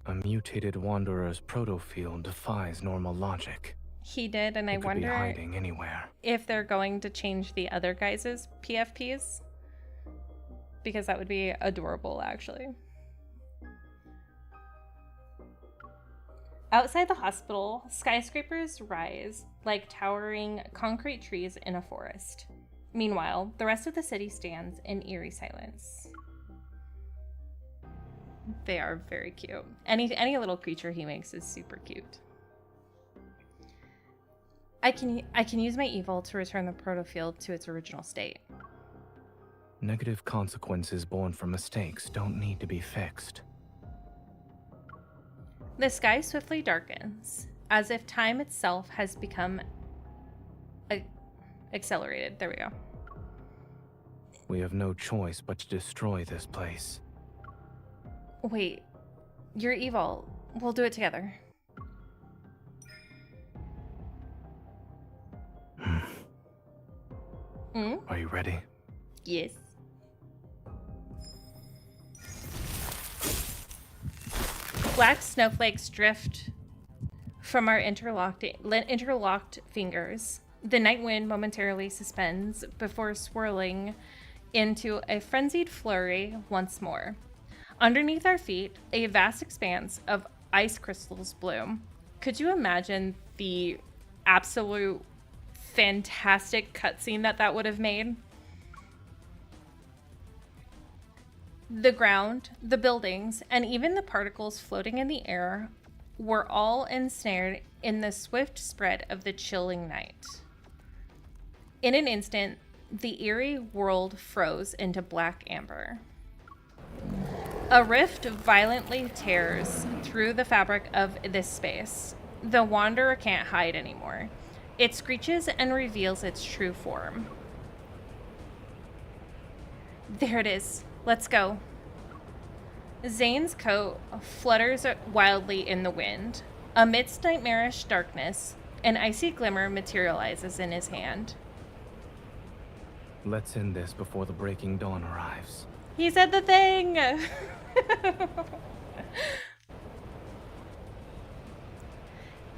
A mutated wanderer's protofield defies normal logic. He did, and I It could wonder be hiding anywhere. if they're going to change the other guys' PFPs. Because that would be adorable, actually. Outside the hospital, skyscrapers rise like towering concrete trees in a forest. Meanwhile, the rest of the city stands in eerie silence. They are very cute. Any little creature he makes is super cute. I can use my evil to return the protofield to its original state. Negative consequences born from mistakes don't need to be fixed. The sky swiftly darkens, as if time itself has become accelerated. There we go. We have no choice but to destroy this place. Wait, you're evil. We'll do it together. Are you ready? Yes. Black snowflakes drift from our interlocked fingers. The night wind momentarily suspends before swirling into a frenzied flurry once more. Underneath our feet, a vast expanse of ice crystals bloom. Could you imagine the absolute fantastic cutscene that would have made? The ground, the buildings, and even the particles floating in the air were all ensnared in the swift spread of the chilling night. In an instant, the eerie world froze into black amber. A rift violently tears through the fabric of this space. The Wanderer can't hide anymore. It screeches and reveals its true form. There it is. Let's go. Zayne's coat flutters wildly in the wind. Amidst nightmarish darkness, an icy glimmer materializes in his hand. Let's end this before the breaking dawn arrives. He said the thing!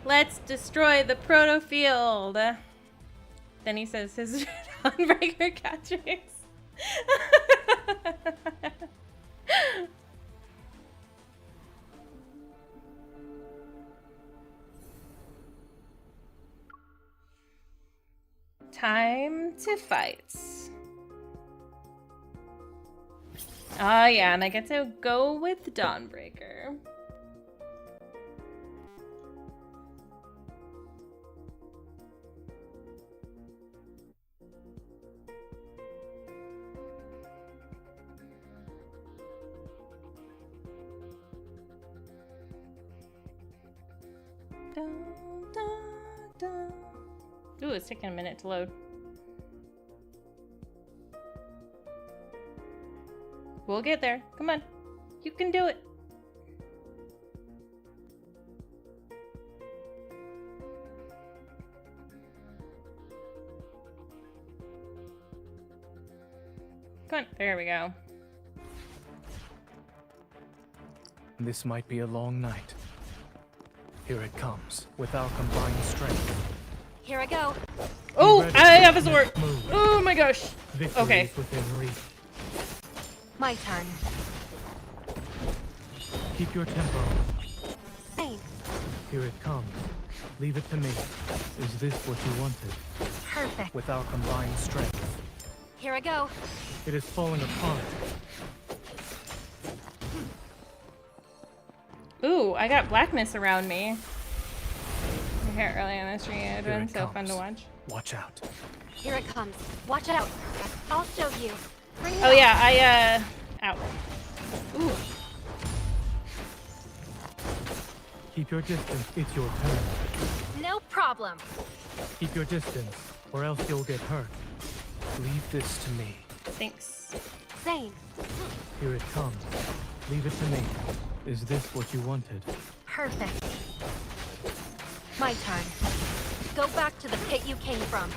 Let's destroy the proto field. Then he says his Dawnbreaker catchphrase. Time to fight. Ah, yeah, and I get to go with Dawnbreaker. Dun, dun, dun. Ooh, it's taking a minute to load. We'll get there. Come on. You can do it. Come on. There we go. This might be a long night. Here it comes, with our combined strength. Here I go. Oh, I have a sword. Oh my gosh. Victory Okay. is within reach. My turn. Keep your tempo. Zayne. Here it comes. Leave it to me. Is this what you wanted? Perfect. With our combined strength. Here I go. It is falling apart. Ooh, I got blackness around me. I hear early on the stream. It's Here been it so fun to watch. Watch out. Here it comes. Watch out. I'll show you. Bring it Oh on. yeah, ow. Ooh. Keep your distance. It's your turn. No problem. Keep your distance, or else you'll get hurt. Leave this to me. Thanks. Zayne. Here it comes. Leave it to me. Is this what you wanted? Perfect. My turn. Go back to the pit you came from.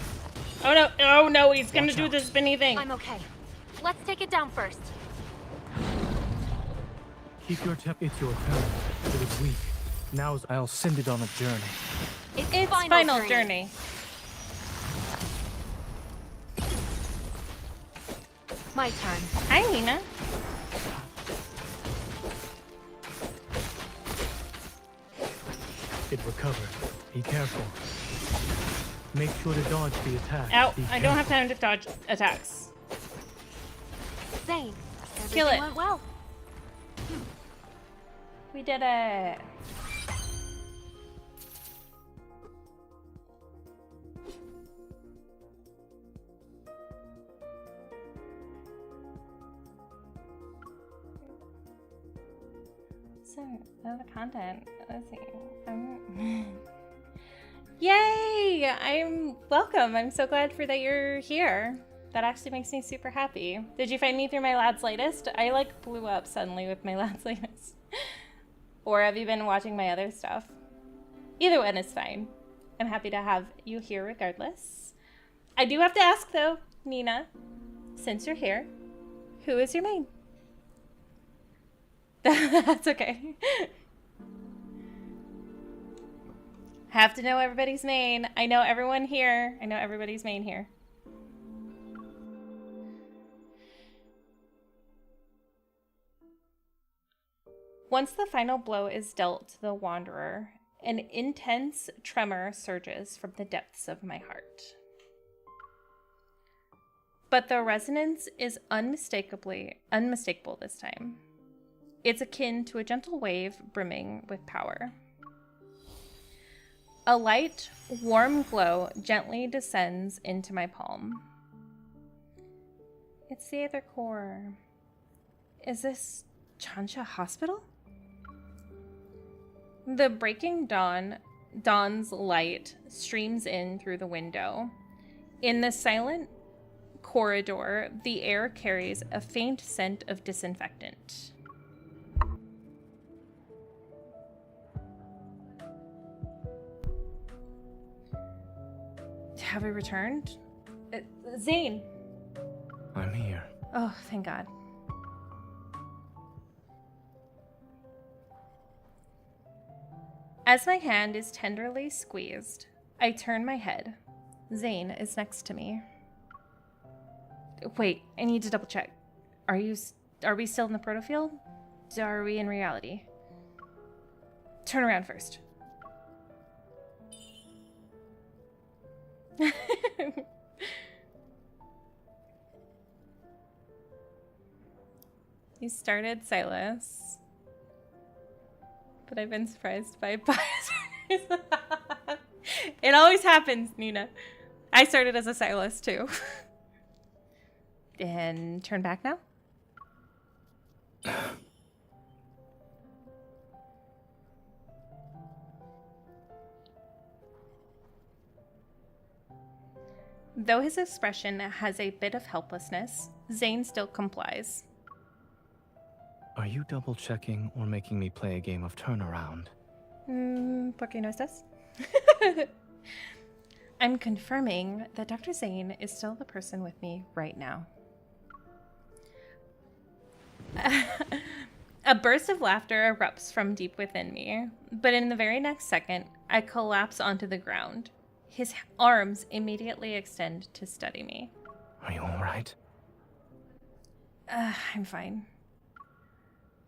Oh no, oh no, he's gonna Watch do out. this spinny thing. I'm okay. Let's take it down first. Keep your It's your turn. It is weak. Now's I'll send it on a journey. It's final journey. My turn. Hi, Nina. It recovered. Be careful. Make sure to dodge the attack. Ow, Be I don't have careful. time to dodge attacks. Zayne. Kill Everything it. went well. We did it. So, other content. Let's see. Yay! I'm welcome. I'm so glad that you're here. That actually makes me super happy. Did you find me through my lad's latest? I like blew up suddenly with my lad's latest. Or have you been watching my other stuff? Either one is fine. I'm happy to have you here regardless. I do have to ask though, Nina, since you're here, who is your main? That's okay. Have to know everybody's main. I know everyone here. I know everybody's main here. Once the final blow is dealt to the Wanderer, an intense tremor surges from the depths of my heart. But the resonance is unmistakable this time. It's akin to a gentle wave brimming with power. A light, warm glow gently descends into my palm. It's the Aether Core. Is this Chansha Hospital? The breaking dawn's light streams in through the window. In the silent corridor, the air carries a faint scent of disinfectant. Have we returned? Zayne! I'm here. Oh, thank God. As my hand is tenderly squeezed, I turn my head. Zayne is next to me. Wait, I need to double check. Are we still in the protofield? Are we in reality? Turn around first. You started Silas, but I've been surprised by bias. It always happens, Nina. I started as a Silas too. And turn back now. Though his expression has a bit of helplessness, Zayne still complies. Are you double-checking or making me play a game of turnaround? ¿Por qué no estás? I'm confirming that Dr. Zayne is still the person with me right now. A burst of laughter erupts from deep within me, but in the very next second, I collapse onto the ground. His arms immediately extend to steady me. Are you all right? I'm fine.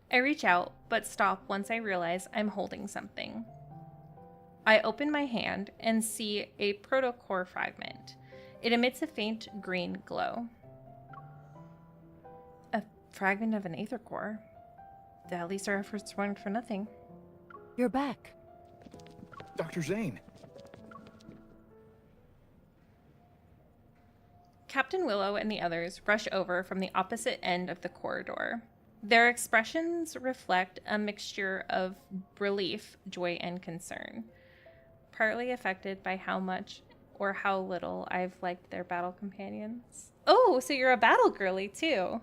I reach out, but stop once I realize I'm holding something. I open my hand and see a protocore fragment. It emits a faint green glow. A fragment of an Aether Core. At least our efforts weren't for nothing. You're back. Dr. Zayne. Captain Willow and the others rush over from the opposite end of the corridor. Their expressions reflect a mixture of relief, joy, and concern, partly affected by how much or how little I've liked their battle companions. Oh, so you're a battle girly too.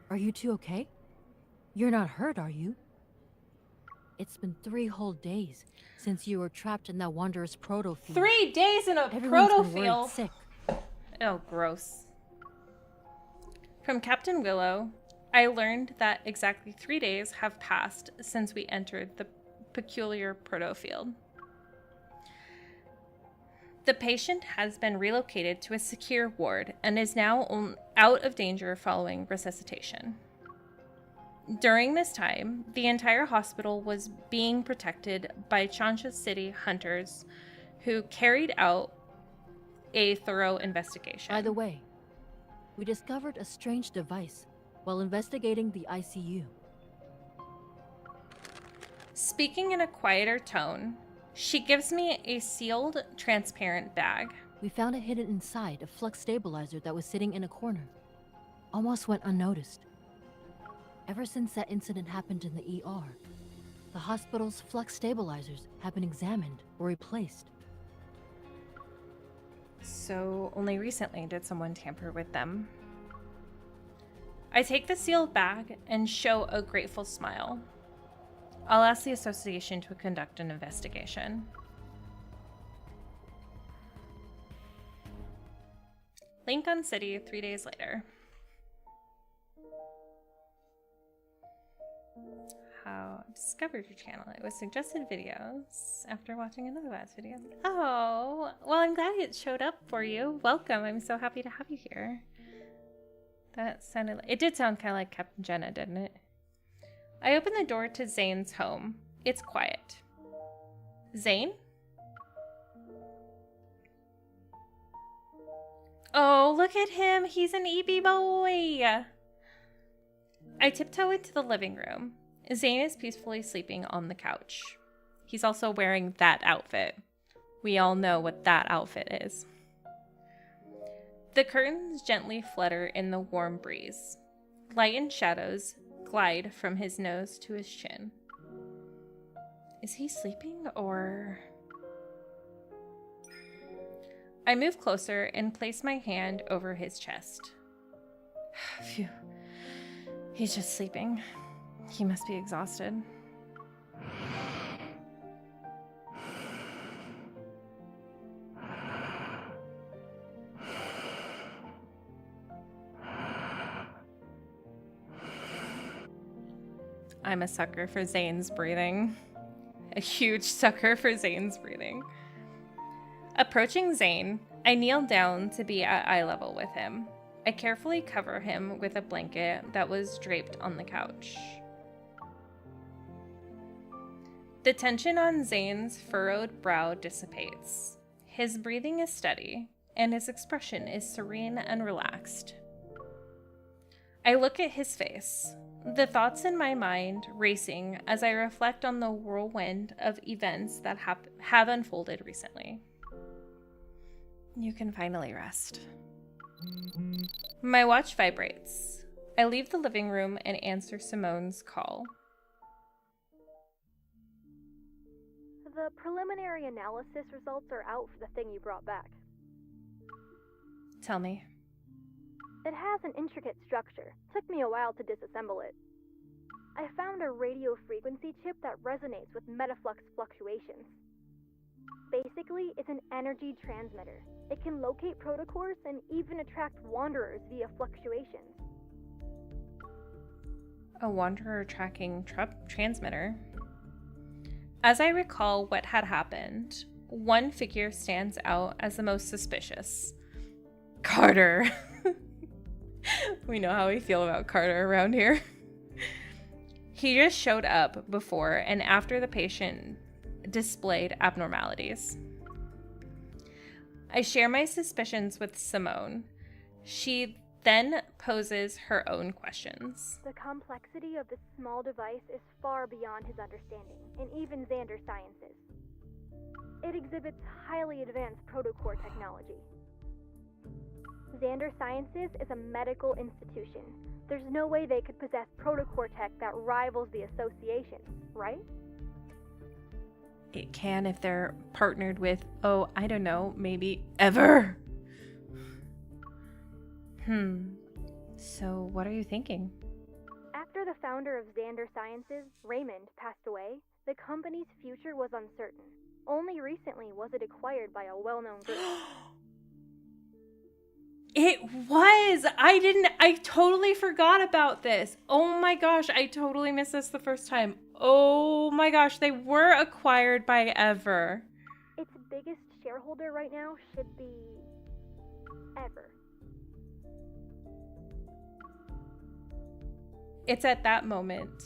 Are you two okay? You're not hurt, are you? It's been 3 whole days since you were trapped in that Wanderer's proto-field. 3 days in a Everyone's been worried proto-field. sick. Oh, gross. From Captain Willow, I learned that exactly 3 days have passed since we entered the peculiar proto-field. The patient has been relocated to a secure ward and is now out of danger following resuscitation. During this time, the entire hospital was being protected by Chansha City hunters who carried out a thorough investigation. By the way, we discovered a strange device while investigating the ICU. Speaking in a quieter tone, she gives me a sealed, transparent bag. We found it hidden inside a flux stabilizer that was sitting in a corner. Almost went unnoticed. Ever since that incident happened in the ER, the hospital's flux stabilizers have been examined or replaced. So only recently did someone tamper with them. I take the sealed bag and show a grateful smile. I'll ask the association to conduct an investigation. Linkon City 3 days later. How I discovered your channel. It was suggested videos after watching another last video. Oh, well, I'm glad it showed up for you. Welcome. I'm so happy to have you here. That sounded like, it did sound kind of like Captain Jenna, didn't it? I opened the door to Zayne's home. It's quiet. Zayne? Oh, look at him. He's an EB boy. I tiptoe into the living room. Zayne is peacefully sleeping on the couch. He's also wearing that outfit. We all know what that outfit is. The curtains gently flutter in the warm breeze. Light and shadows glide from his nose to his chin. Is he sleeping or... I move closer and place my hand over his chest. Phew. He's just sleeping. He must be exhausted. I'm a sucker for Zayne's breathing. A huge sucker for Zayne's breathing. Approaching Zayne, I kneel down to be at eye level with him. I carefully cover him with a blanket that was draped on the couch. The tension on Zayne's furrowed brow dissipates. His breathing is steady, and his expression is serene and relaxed. I look at his face, the thoughts in my mind racing as I reflect on the whirlwind of events that have unfolded recently. You can finally rest. My watch vibrates. I leave the living room and answer Simone's call. The preliminary analysis results are out for the thing you brought back. Tell me. It has an intricate structure. Took me a while to disassemble it. I found a radio frequency chip that resonates with metaflux fluctuations. Basically, it's an energy transmitter. It can locate protocores and even attract wanderers via fluctuations. A wanderer tracking transmitter. As I recall what had happened, one figure stands out as the most suspicious. Carter. We know how we feel about Carter around here. He just showed up before and after the patient displayed abnormalities. I share my suspicions with Simone. She then poses her own questions. The complexity of this small device is far beyond his understanding, and even Xander Sciences. It exhibits highly advanced protocore technology. Xander Sciences is a medical institution. There's no way they could possess protocore tech that rivals the association, right? It can if they're partnered with, oh, I don't know, maybe ever. So what are you thinking? After the founder of Xander Sciences, Raymond, passed away, the company's future was uncertain. Only recently was it acquired by a well-known group. It was! I totally forgot about this. Oh my gosh, I totally missed this the first time. Oh my gosh, they were acquired by Ever. Its biggest shareholder right now should be Ever. It's at that moment.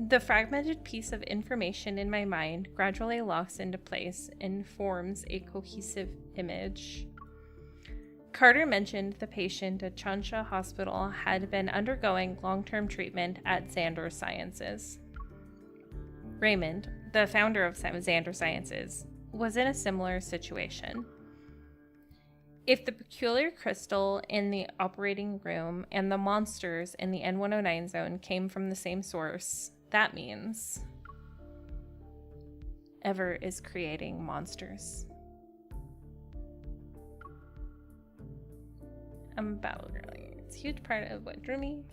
The fragmented piece of information in my mind gradually locks into place and forms a cohesive image. Carter mentioned the patient at Chansha Hospital had been undergoing long-term treatment at Xander Sciences. Raymond, the founder of Xander Sciences, was in a similar situation. If the peculiar crystal in the operating room and the monsters in the N109 zone came from the same source, that means Ever is creating monsters. I'm a battle girly. It's a huge part of what drew me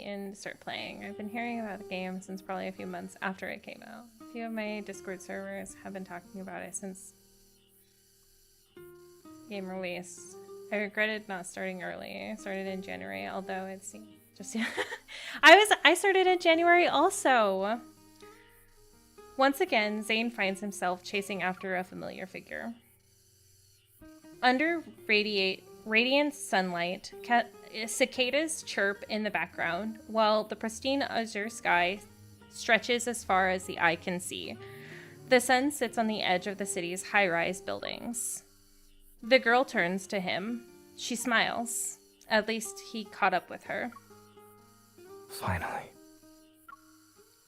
in to start playing. I've been hearing about the game since probably a few months after it came out. A few of my Discord servers have been talking about it since Game release. I regretted not starting early. I started in January, although it's just I started in January also. Once again, Zayne finds himself chasing after a familiar figure. Under radiant sunlight, cicadas chirp in the background, while the pristine azure sky stretches as far as the eye can see. The sun sits on the edge of the city's high-rise buildings. The girl turns to him. She smiles. At least he caught up with her. Finally.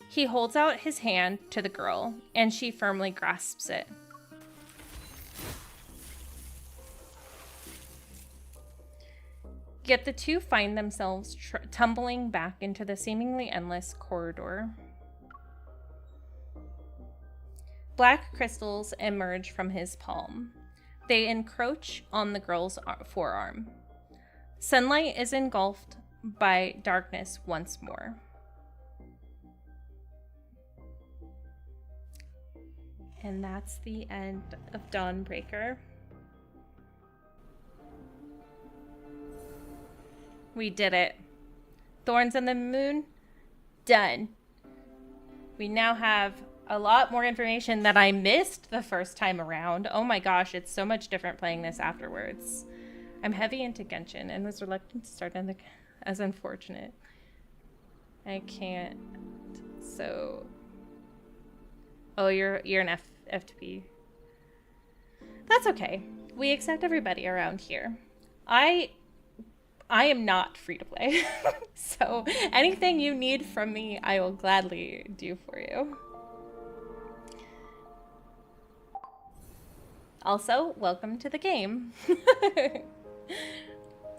He holds out his hand to the girl, and she firmly grasps it. Yet the two find themselves tumbling back into the seemingly endless corridor. Black crystals emerge from his palm. They encroach on the girl's forearm. Sunlight is engulfed by darkness once more. And that's the end of Dawnbreaker. We did it. Thorns on the Moon, done. We now have a lot more information that I missed the first time around. Oh my gosh, it's so much different playing this afterwards. I'm heavy into Genshin and was reluctant to start on as unfortunate. I can't. So, oh, you're an F2P. That's okay. We accept everybody around here. I am not free to play. So anything you need from me, I will gladly do for you. Also, welcome to the game.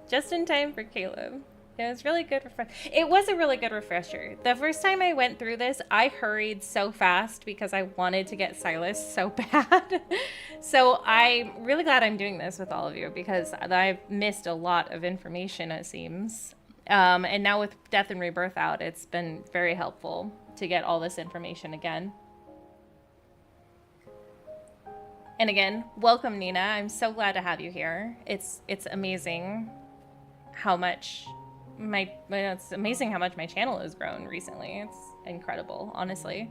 Just in time for Caleb. It was really good. It was a really good refresher. The first time I went through this, I hurried so fast because I wanted to get Silas so bad. So I'm really glad I'm doing this with all of you because I've missed a lot of information, it seems. And now with Death and Rebirth out, it's been very helpful to get all this information again. And again, welcome, Nina. I'm so glad to have you here. It's amazing how much it's amazing how much my channel has grown recently. It's incredible, honestly.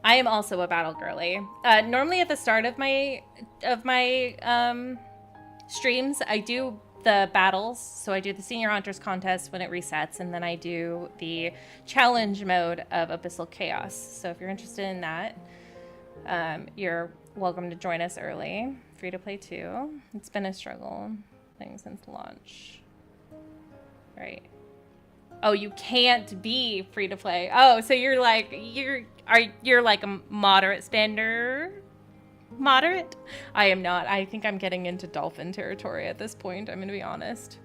I am also a battle girly. Normally at the start of my streams, I do the battles. So I do the Senior Hunters contest when it resets, and then I do the challenge mode of Abyssal Chaos. So if you're interested in that, you're welcome to join us early. Free to play too. It's been a struggle thing since launch. Right. Oh, you can't be free to play. Oh, so you're like you're like a moderate spender. Moderate? I am not. I think I'm getting into dolphin territory at this point. I'm gonna be honest.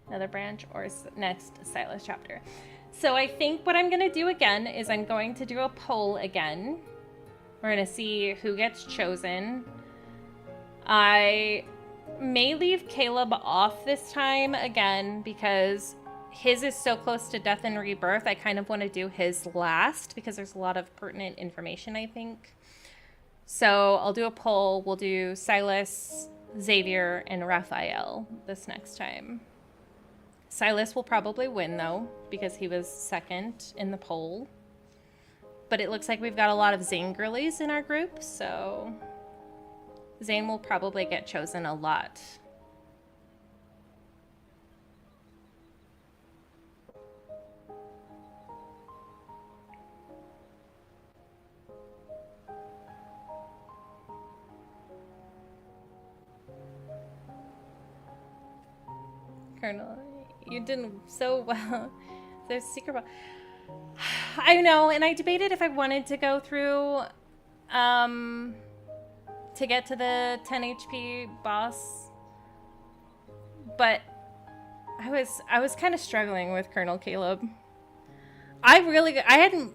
Another branch or next Silas chapter. So I think what I'm gonna do again is I'm going to do a poll again. We're gonna see who gets chosen. I may leave Caleb off this time again because his is so close to Death and Rebirth. I kind of want to do his last because there's a lot of pertinent information, I think. So I'll do a poll. We'll do Silas, Xavier, and Raphael this next time. Silas will probably win though because he was second in the poll. But it looks like we've got a lot of Zayne girlies in our group, so Zayne will probably get chosen a lot. Colonel, you did so well. There's secret ball. I know, and I debated if I wanted to go through to get to the 10 HP boss, but I was kind of struggling with Colonel Caleb. I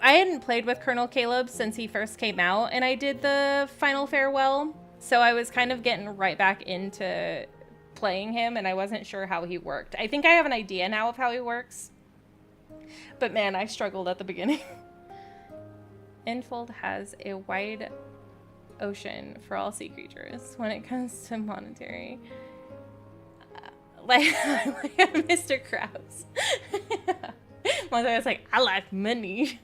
hadn't played with Colonel Caleb since he first came out, and I did the final farewell, so I was kind of getting right back into playing him, and I wasn't sure how he worked. I think I have an idea now of how he works. But man, I struggled at the beginning. Infold has a wide ocean for all sea creatures when it comes to monetary. Like Mr. Krabs. Once I was like, I like money.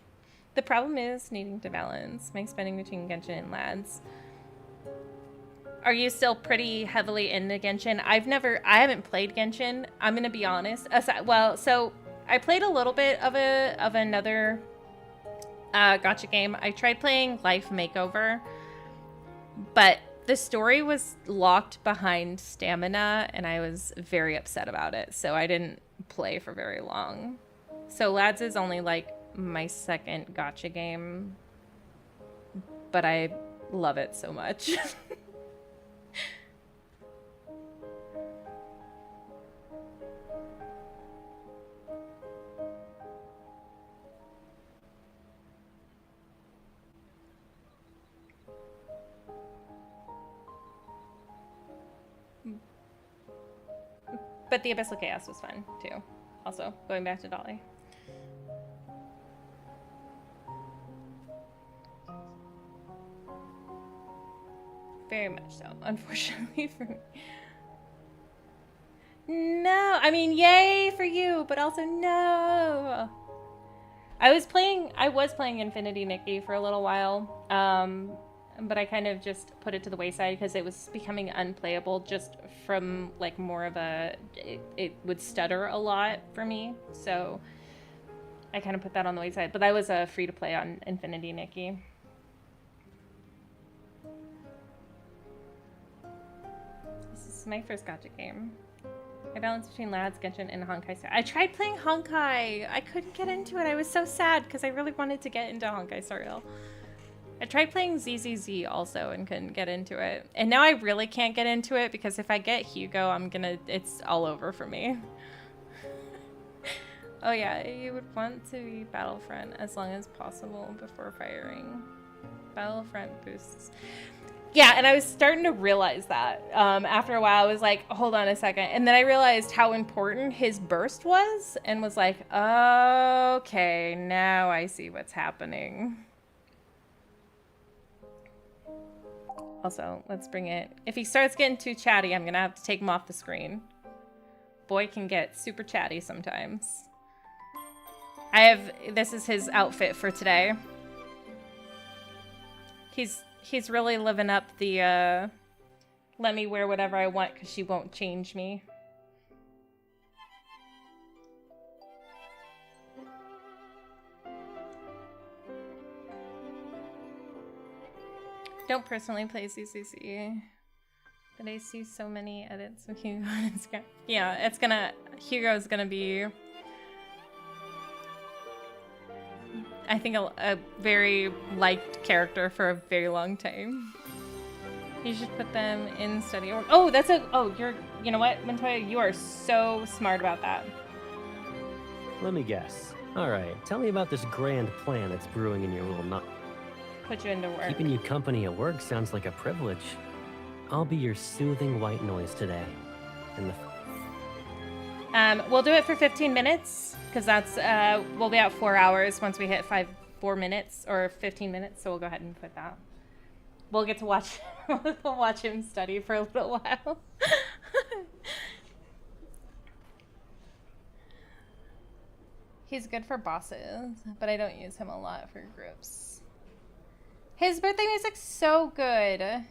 The problem is needing to balance my spending between Genshin and Lads. Are you still pretty heavily into Genshin? I haven't played Genshin. I'm gonna be honest. Well, so I played a little bit of another gacha game. I tried playing Life Makeover, but the story was locked behind stamina, and I was very upset about it. So I didn't play for very long. So Lads is only like my second gacha game, but I love it so much. But the Abyssal Chaos was fun, too. Also, going back to Dolly. Very much so, unfortunately for me. No! I mean, yay for you, but also no! I was playing Infinity Nikki for a little while, but I kind of just put it to the wayside because it was becoming unplayable just from like more of a, it would stutter a lot for me. So I kind of put that on the wayside, but I was free to play on Infinity Nikki. This is my first gacha game. I balance between Lads, Genshin, and Honkai Star. I tried playing Honkai. I couldn't get into it. I was so sad because I really wanted to get into Honkai Star Rail. I tried playing ZZZ also and couldn't get into it. And now I really can't get into it because if I get Hugo, it's all over for me. Oh yeah, you would want to be Battlefront as long as possible before firing. Battlefront boosts. Yeah, and I was starting to realize that. After a while, I was like, hold on a second. And then I realized how important his burst was and was like, okay, now I see what's happening. Also, let's bring it. If he starts getting too chatty, I'm gonna have to take him off the screen. Boy can get super chatty sometimes. This is his outfit for today. He's really living up the, let me wear whatever I want because she won't change me. Don't personally play CCC, but I see so many edits of Hugo on Instagram. Yeah, Hugo's gonna be, I think, a very liked character for a very long time. You should put them in study order. Oh, you know what, Montoya, you are so smart about that. Let me guess. All right, tell me about this grand plan that's brewing in your little nut. Put you into work. Keeping you company at work sounds like a privilege. I'll be your soothing white noise today. We'll do it for 15 minutes because that's we'll be out 4 hours once we hit 4 minutes or 15 minutes. So we'll go ahead and put that. We'll get to watch we'll watch him study for a little while. He's good for bosses, but I don't use him a lot for groups. His birthday music's so good.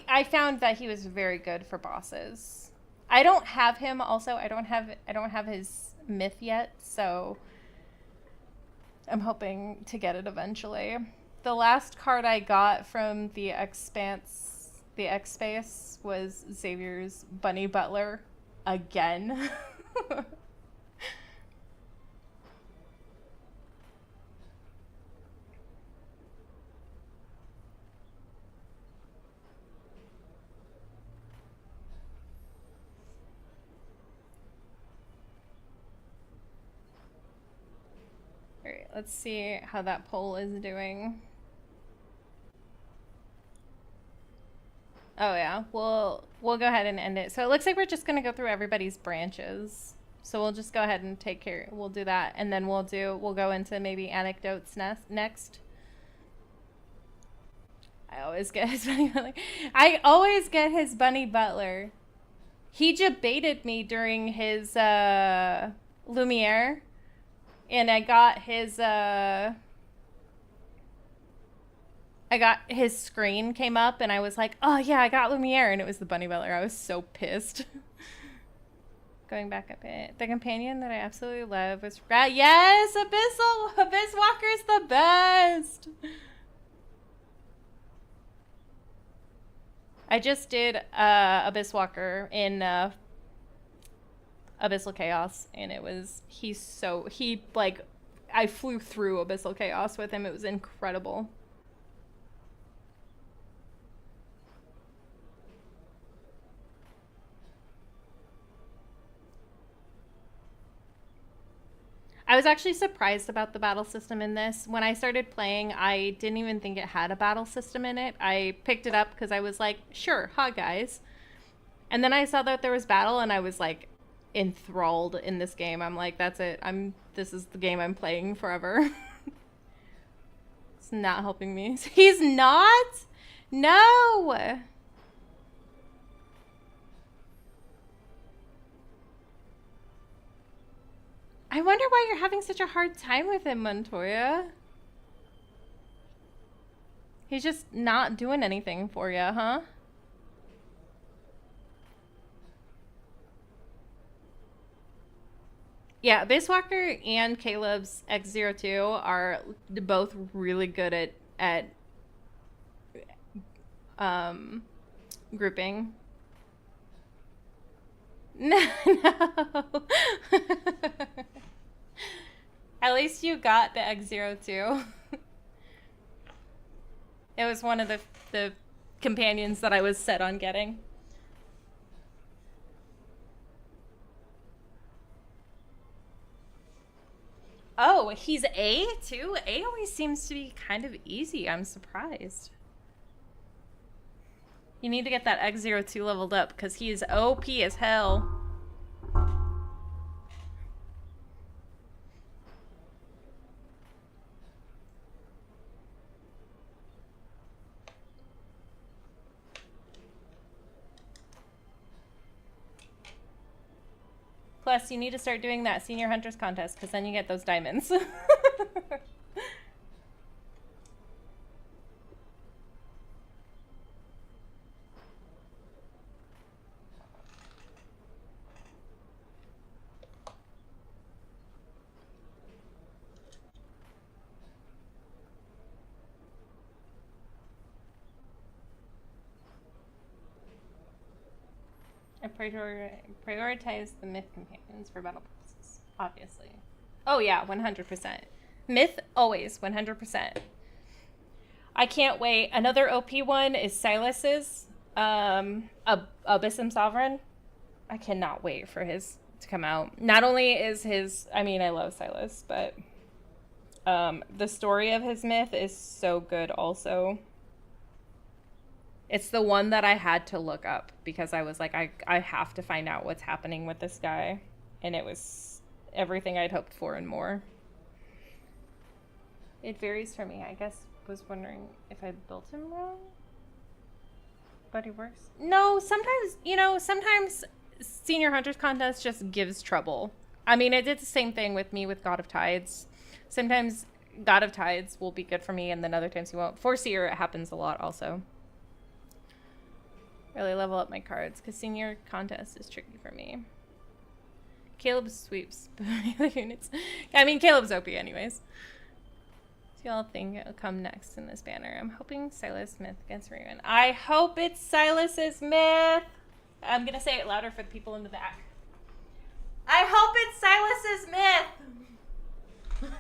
I found that he was very good for bosses. I don't have him also. I don't have his myth yet, so I'm hoping to get it eventually. The last card I got from the X-Space was Xavier's Bunny Butler again. Alright, let's see how that poll is doing. Oh yeah, we'll go ahead and end it. So it looks like we're just gonna go through everybody's branches. So we'll just go ahead and take care. We'll do that, and then we'll go into maybe anecdotes next. I always get his bunny butler. I always get his bunny butler. He baited me during his Lumiere, and I got his screen came up, and I was like, oh yeah, I got Lumiere, and it was the bunny butler. I was so pissed. Going back a bit, the companion that I absolutely love was yes, Abyss Walker's the best. I just did Abyss Walker in Abyssal Chaos, and I flew through Abyssal Chaos with him. It was incredible. I was actually surprised about the battle system in this. When I started playing, I didn't even think it had a battle system in it. I picked it up because I was like, sure, hi guys. And then I saw that there was battle, and I was like enthralled in this game. I'm like, that's it. This is the game I'm playing forever. It's not helping me. He's not? No! I wonder why you're having such a hard time with him, Montoya. He's just not doing anything for you, huh? Yeah, Abyss Walker and Caleb's X02 are both really good at grouping. No. At least you got the X02. It was one of the companions that I was set on getting. Oh, he's A too? A always seems to be kind of easy. I'm surprised. You need to get that X02 leveled up because he is OP as hell. Plus, you need to start doing that Senior Hunters contest because then you get those diamonds. I prioritize the myth companions for battle purposes, obviously. Oh yeah, 100%. Myth, always, 100%. I can't wait. Another OP one is Silas's, Abyssal Sovereign. I cannot wait for his to come out. Not only is his, I mean, I love Silas, but the story of his myth is so good also. It's the one that I had to look up because I was like, I have to find out what's happening with this guy. And it was everything I'd hoped for and more. It varies for me. I guess was wondering if I built him wrong. But he works. No, sometimes, you know, sometimes Senior Hunters Contest just gives trouble. I mean, it did the same thing with me with God of Tides. Sometimes God of Tides will be good for me and then other times he won't. Foreseer, it happens a lot also. Really level up my cards because Senior Contest is tricky for me. Caleb sweeps the units. I mean, Caleb's OP anyways. So y'all think it'll come next in this banner. I'm hoping Silas Myth gets Raven. I hope it's Silas's Myth. I'm gonna say it louder for the people in the back. I hope it's Silas's Myth.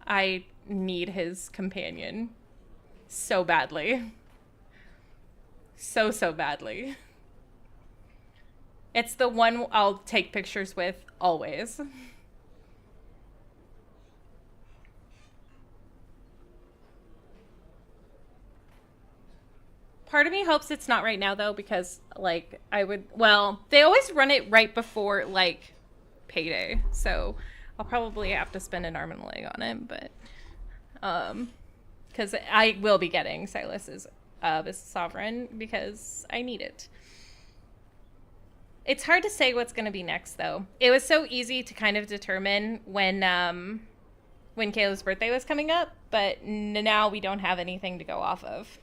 I need his companion so badly. So badly. It's the one I'll take pictures with always. part of me hopes it's not right now, though, because, like, they always run it right before, like, payday. So I'll probably have to spend an arm and a leg on it, but, because I will be getting Silas's Abyssal Sovereign because I need it. It's hard to say what's going to be next, though. It was so easy to kind of determine when Kayla's birthday was coming up, but now we don't have anything to go off of.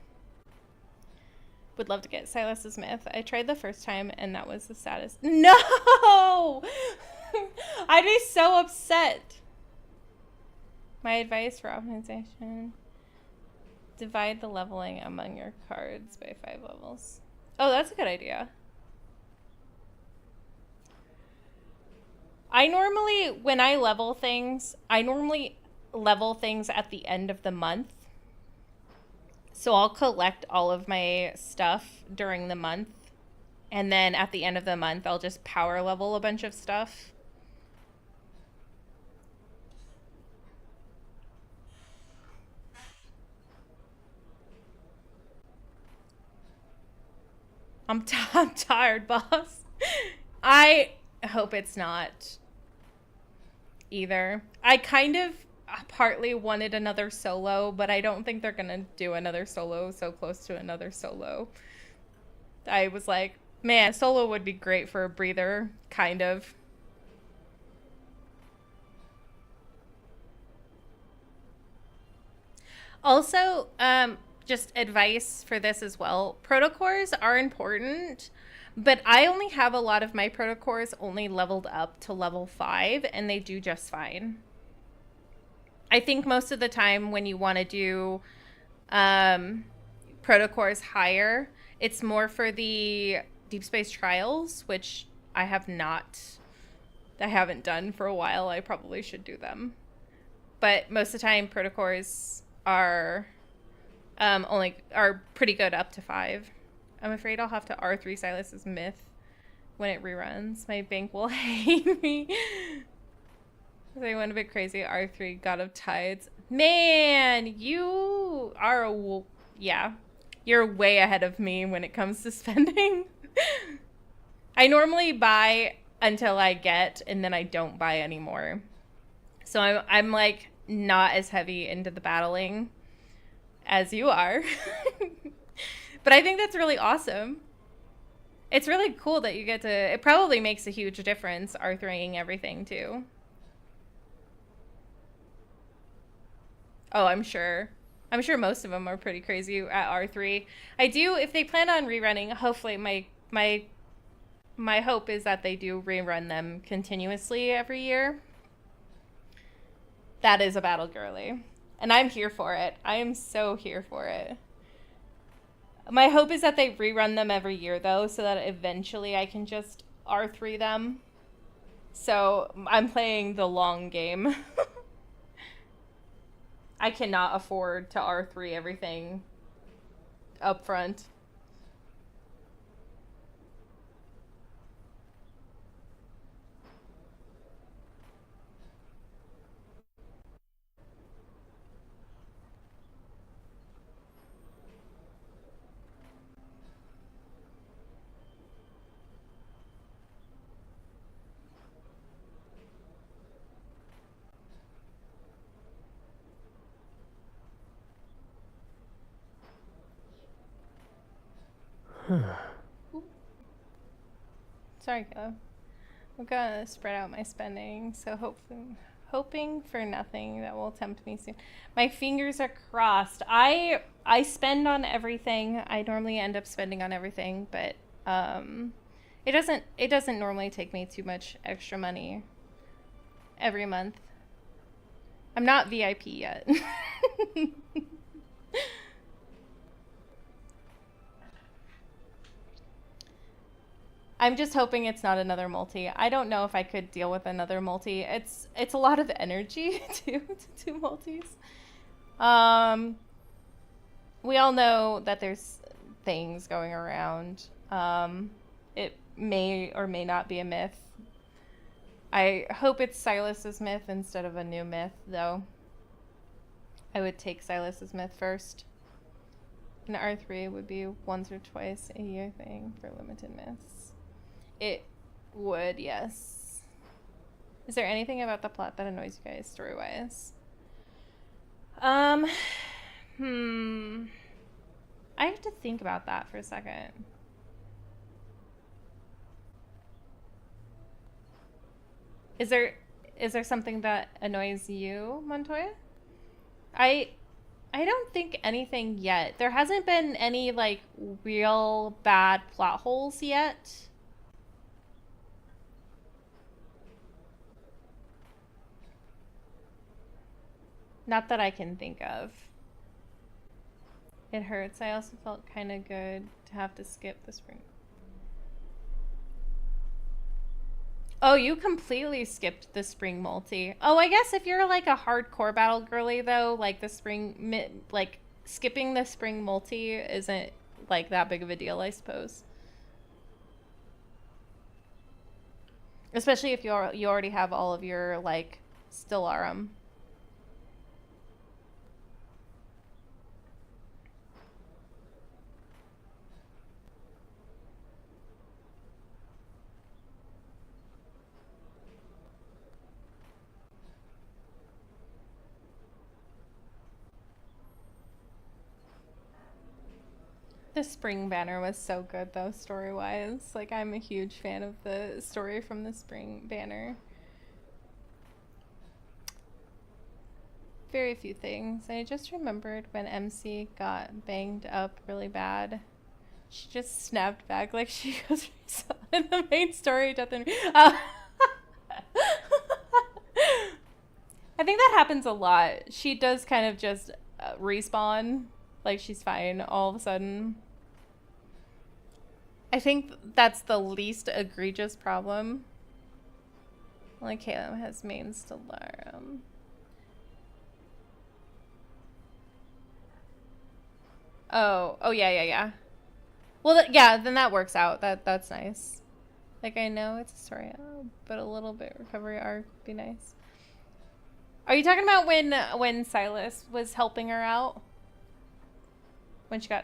Would love to get Silas's myth. I tried the first time, and that was the saddest. No! I'd be so upset. My advice for optimization: divide the leveling among your cards by 5 levels. Oh, that's a good idea. When I level things, I normally level things at the end of the month. So I'll collect all of my stuff during the month, and then at the end of the month, I'll just power level a bunch of stuff. I'm tired, boss. I hope it's not either. I kind of partly wanted another solo, but I don't think they're gonna do another solo so close to another solo. I was like, man, solo would be great for a breather, kind of. Also, just advice for this as well. Protocores are important, but I only have a lot of my protocores only leveled up to level 5, and they do just fine. I think most of the time when you want to do protocores higher, it's more for the Deepspace trials, which I haven't done for a while. I probably should do them. But most of the time, protocores are pretty good up to 5. I'm afraid I'll have to R3 Silas's myth when it reruns. My bank will hate me. They went a bit crazy. R3 God of Tides. Man, you are you're way ahead of me when it comes to spending. I normally buy until I get, and then I don't buy anymore. So I'm like not as heavy into the battling as you are. But I think that's really awesome. It's really cool that you get to, it probably makes a huge difference, R3ing everything too. Oh, I'm sure. I'm sure most of them are pretty crazy at R3. I do, if they plan on rerunning, hopefully my hope is that they do rerun them continuously every year. That is a battle girly. And I'm here for it. I am so here for it. My hope is that they rerun them every year, though, so that eventually I can just R3 them. So I'm playing the long game. I cannot afford to R3 everything up front. Sorry, Caleb. I'm gonna spread out my spending, so hoping for nothing that will tempt me soon. My fingers are crossed. I spend on everything. I normally end up spending on everything, but it doesn't normally take me too much extra money every month. I'm not VIP yet. I'm just hoping it's not another multi. I don't know if I could deal with another multi. It's a lot of energy to do multis. We all know that there's things going around. It may or may not be a myth. I hope it's Silas's myth instead of a new myth, though. I would take Silas's myth first. an R3 would be once or twice a year thing for limited myths. It would, yes. Is there anything about the plot that annoys you guys story-wise? I have to think about that for a second. Is there something that annoys you, Montoya? I don't think anything yet. There hasn't been any like real bad plot holes yet. Not that I can think of. It hurts. I also felt kind of good to have to skip the spring. Oh, you completely skipped the spring multi. Oh, I guess if you're like a hardcore battle girly though, like the spring, like skipping the spring multi isn't like that big of a deal, I suppose. Especially if you already have all of your like Stellarum. The spring banner was so good though, story-wise. Like, I'm a huge fan of the story from the spring banner. Very few things. I just remembered when MC got banged up really bad. She just snapped back like she goes in the main story. Death and I think that happens a lot. She does kind of just respawn. Like, she's fine all of a sudden. I think that's the least egregious problem. Like, Caleb has main Stellarum. Oh, yeah. Well, yeah, then that works out. That's nice. Like, I know it's a story, but a little bit recovery arc would be nice. Are you talking about when Silas was helping her out? When she got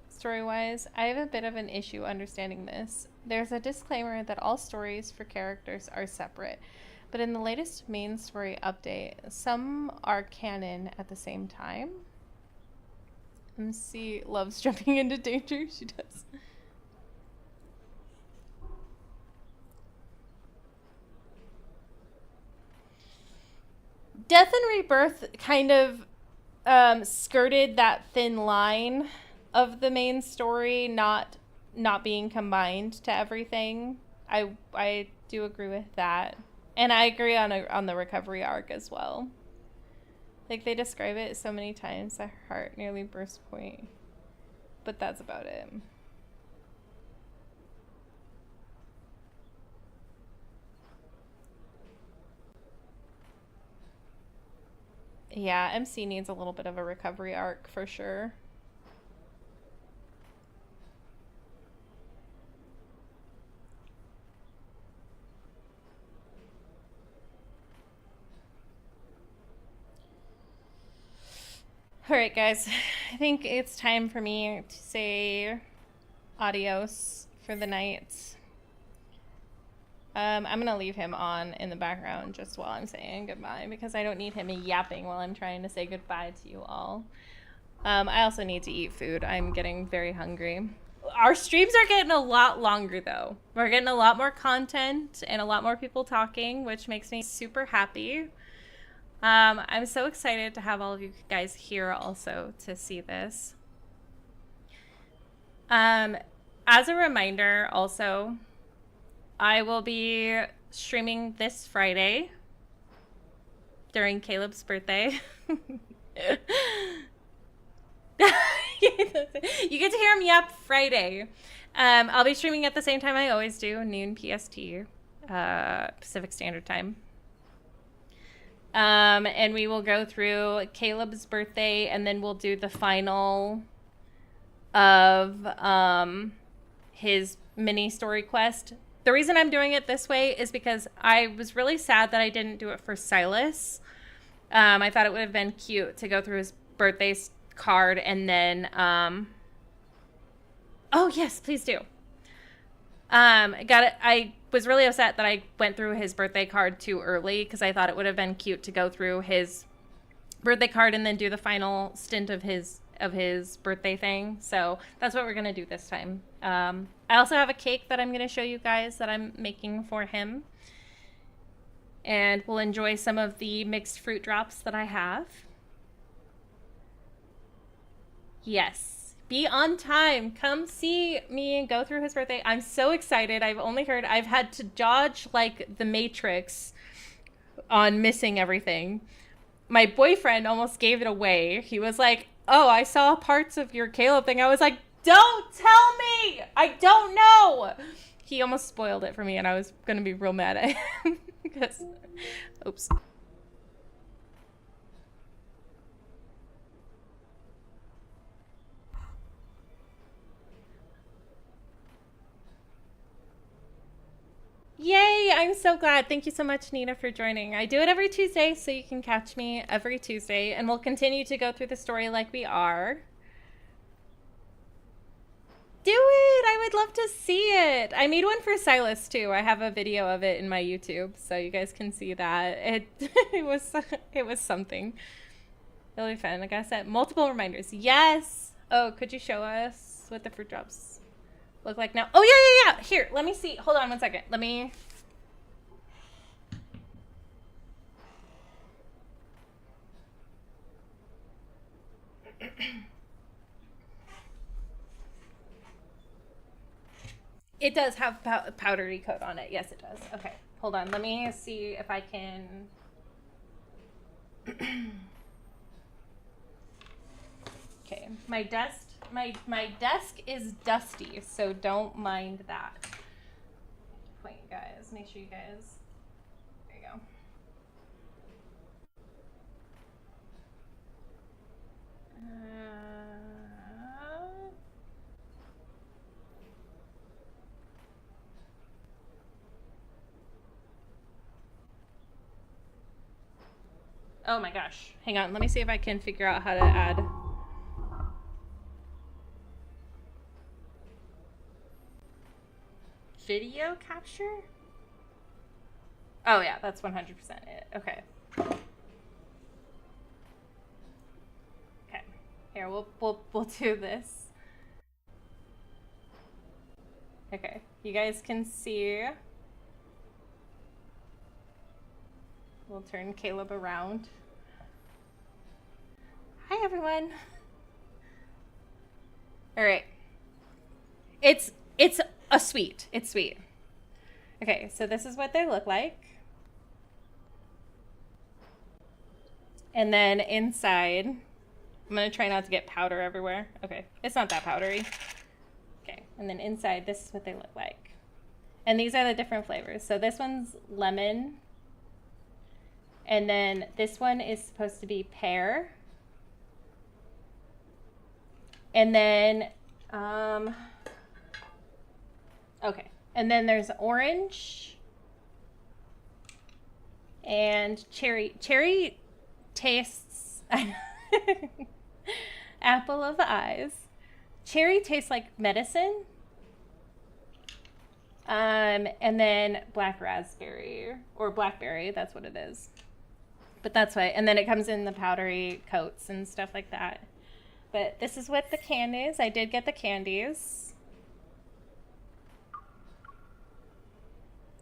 story-wise? I have a bit of an issue understanding this. There's a disclaimer that all stories for characters are separate, but in the latest main story update, some are canon at the same time. MC loves jumping into danger. She does. Death and Rebirth kind of skirted that thin line of the main story not being combined to everything. I do agree with that, and I agree on the recovery arc as well. Like, they describe it so many times that her heart nearly burst point, but that's about it. Yeah, MC needs a little bit of a recovery arc for sure. Alright, guys. I think it's time for me to say adios for the night. I'm gonna leave him on in the background just while I'm saying goodbye, because I don't need him yapping while I'm trying to say goodbye to you all. I also need to eat food. I'm getting very hungry. Our streams are getting a lot longer though. We're getting a lot more content and a lot more people talking, which makes me super happy. I'm so excited to have all of you guys here also to see this. As a reminder also, I will be streaming this Friday during Caleb's birthday. You get to hear him yap Friday. I'll be streaming at the same time I always do, noon PST, Pacific Standard Time. And we will go through Caleb's birthday, and then we'll do the final of his mini story quest. The reason I'm doing it this way is because I was really sad that I didn't do it for Silas. I thought it would have been cute to go through his birthday card, and then oh yes, please do. I was really upset that I went through his birthday card too early, because I thought it would have been cute to go through his birthday card and then do the final stint of his birthday thing. So that's what we're gonna do this time. I also have a cake that I'm gonna show you guys that I'm making for him, and we'll enjoy some of the mixed fruit drops that I have. Yes. Be on time. Come see me and go through his birthday. I'm so excited. I've had to dodge like the Matrix on missing everything. My boyfriend almost gave it away. He was like, oh, I saw parts of your Caleb thing. I was like, don't tell me. I don't know. He almost spoiled it for me, and I was going to be real mad at him because, oops. Yay, I'm so glad. Thank you so much, Nina, for joining. I do it every Tuesday, so you can catch me every Tuesday, and we'll continue to go through the story like we are. Do it! I would love to see it. I made one for Silas, too. I have a video of it in my YouTube, so you guys can see that. It was something. It'll be fun. Like I said, multiple reminders. Yes! Oh, could you show us what the fruit drops look like now? Oh, yeah. Here, let me see. Hold on one second. Let me... It does have powdery coat on it. Yes, it does. Okay, hold on. Let me see if I can... Okay, my desk is dusty, so don't mind that. Point, guys. Make sure you guys... There you go. Oh my gosh. Hang on. Let me see if I can figure out how to add... video capture? Oh yeah, that's 100% it. Okay. Okay. Here, we'll do this. Okay. You guys can see. We'll turn Caleb around. Hi everyone. All right. It's a sweet. It's sweet. Okay, so this is what they look like. And then inside, I'm gonna try not to get powder everywhere. Okay, it's not that powdery. Okay, and then inside, this is what they look like. And these are the different flavors. So this one's lemon. And then this one is supposed to be pear. And then, okay. And then there's orange and cherry. Cherry tastes apple of the eyes. Cherry tastes like medicine. And then black raspberry or blackberry, that's what it is. But that's why. And then it comes in the powdery coats and stuff like that. But this is what the can is. I did get the candies.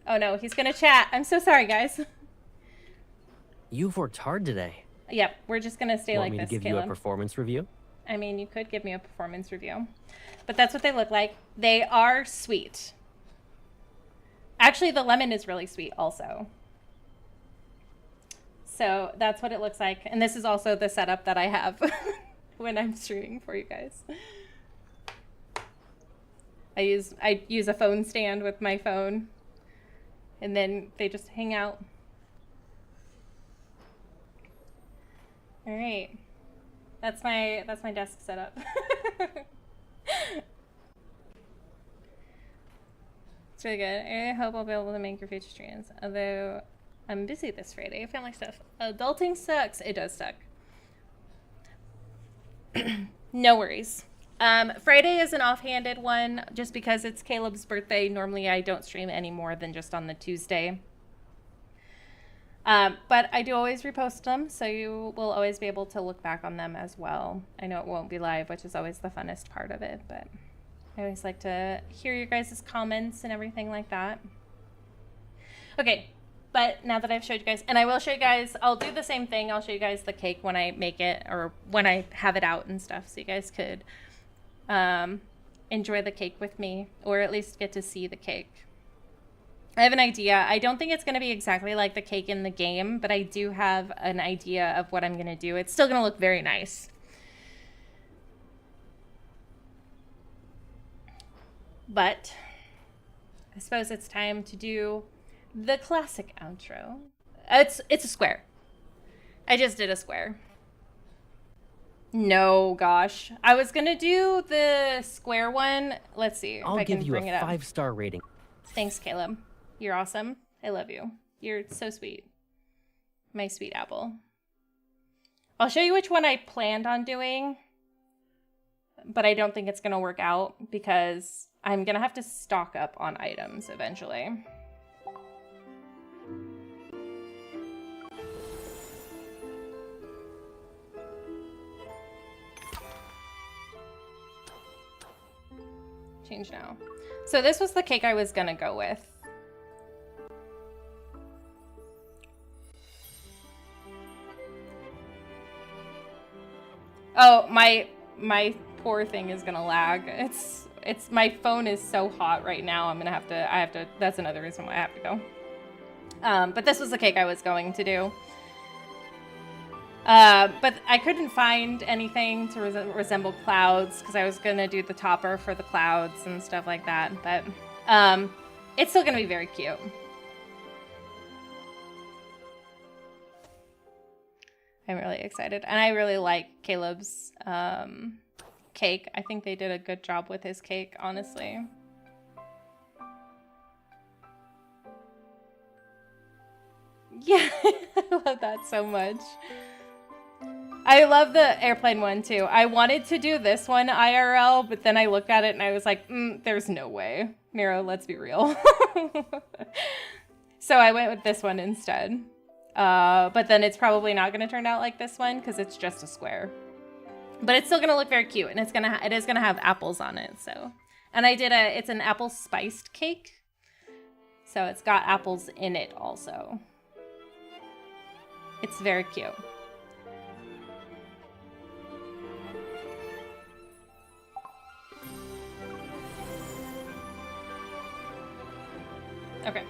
Oh no, he's gonna chat. I'm so sorry, guys. You've worked hard today. Yep, we're just gonna stay like this, Want me to give Caleb. you a performance review? I mean, you could give me a performance review. But that's what they look like. They are sweet. Actually, the lemon is really sweet also. So that's what it looks like. And this is also the setup that I have when I'm streaming for you guys. I use a phone stand with my phone, and then they just hang out. All right. That's my desk setup. It's really good. I hope I'll be able to make your future streams. Although I'm busy this Friday. Family stuff. Adulting sucks. It does suck. No worries. Friday is an offhanded one just because it's Caleb's birthday. Normally I don't stream any more than just on the Tuesday. But I do always repost them, so you will always be able to look back on them as well. I know it won't be live, which is always the funnest part of it, but I always like to hear your guys' comments and everything like that. Okay, but now that I've showed you guys, and I will show you guys, I'll do the same thing. I'll show you guys the cake when I make it, or when I have it out and stuff, so you guys could enjoy the cake with me, or at least get to see the cake. I have an idea. I don't think it's going to be exactly like the cake in the game, but I do have an idea of what I'm going to do. It's still going to look very nice. But I suppose it's time to do the classic outro. It's a square. I just did a square. No, gosh. I was going to do the square one. Let's see if I'll I can give you bring a it up. 5-star rating. Thanks, Caleb. You're awesome. I love you. You're so sweet. My sweet apple. I'll show you which one I planned on doing, but I don't think it's going to work out because I'm going to have to stock up on items eventually. Change now. So this was the cake I was going to go with. Oh, my poor thing is gonna lag. It's my phone is so hot right now. I have to. That's another reason why I have to go. But this was the cake I was going to do. But I couldn't find anything to resemble clouds because I was gonna do the topper for the clouds and stuff like that. But it's still gonna be very cute. I'm really excited. And I really like Caleb's cake. I think they did a good job with his cake, honestly. Yeah, I love that so much. I love the airplane one too. I wanted to do this one IRL, but then I looked at it and I was like, there's no way. Nero, let's be real. So I went with this one instead. But then it's probably not going to turn out like this one because it's just a square. But it's still going to look very cute, and it is gonna have apples on it. So, and it's an apple spiced cake, so it's got apples in it also. It's very cute. Okay.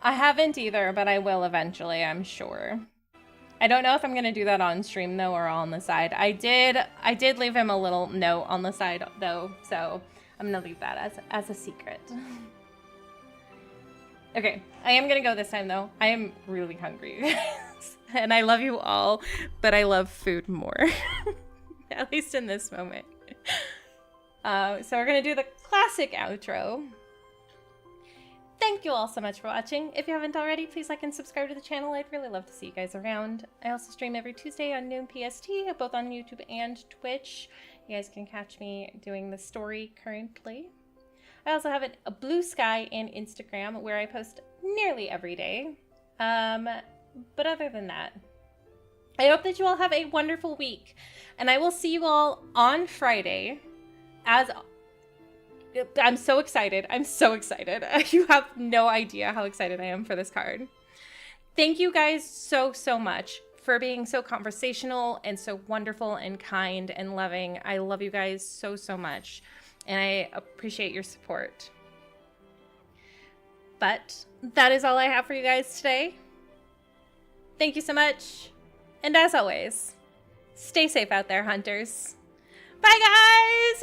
I haven't either, but I will eventually, I'm sure. I don't know if I'm gonna do that on stream though or on the side. I did leave him a little note on the side though, so I'm gonna leave that as a secret. Okay, I am gonna go this time though. I am really hungry, and I love you all, but I love food more, at least in this moment. So we're gonna do the classic outro. Thank you all so much for watching. If you haven't already, please like and subscribe to the channel. I'd really love to see you guys around. I also stream every Tuesday on noon PST, both on YouTube and Twitch. You guys can catch me doing the story currently. I also have a Blue Sky and Instagram where I post nearly every day. But other than that, I hope that you all have a wonderful week. And I will see you all on Friday as... I'm so excited. I'm so excited. You have no idea how excited I am for this card. Thank you guys so much for being so conversational and so wonderful and kind and loving. I love you guys so much, and I appreciate your support. But that is all I have for you guys today. Thank you so much. And as always, stay safe out there, hunters. Bye, guys!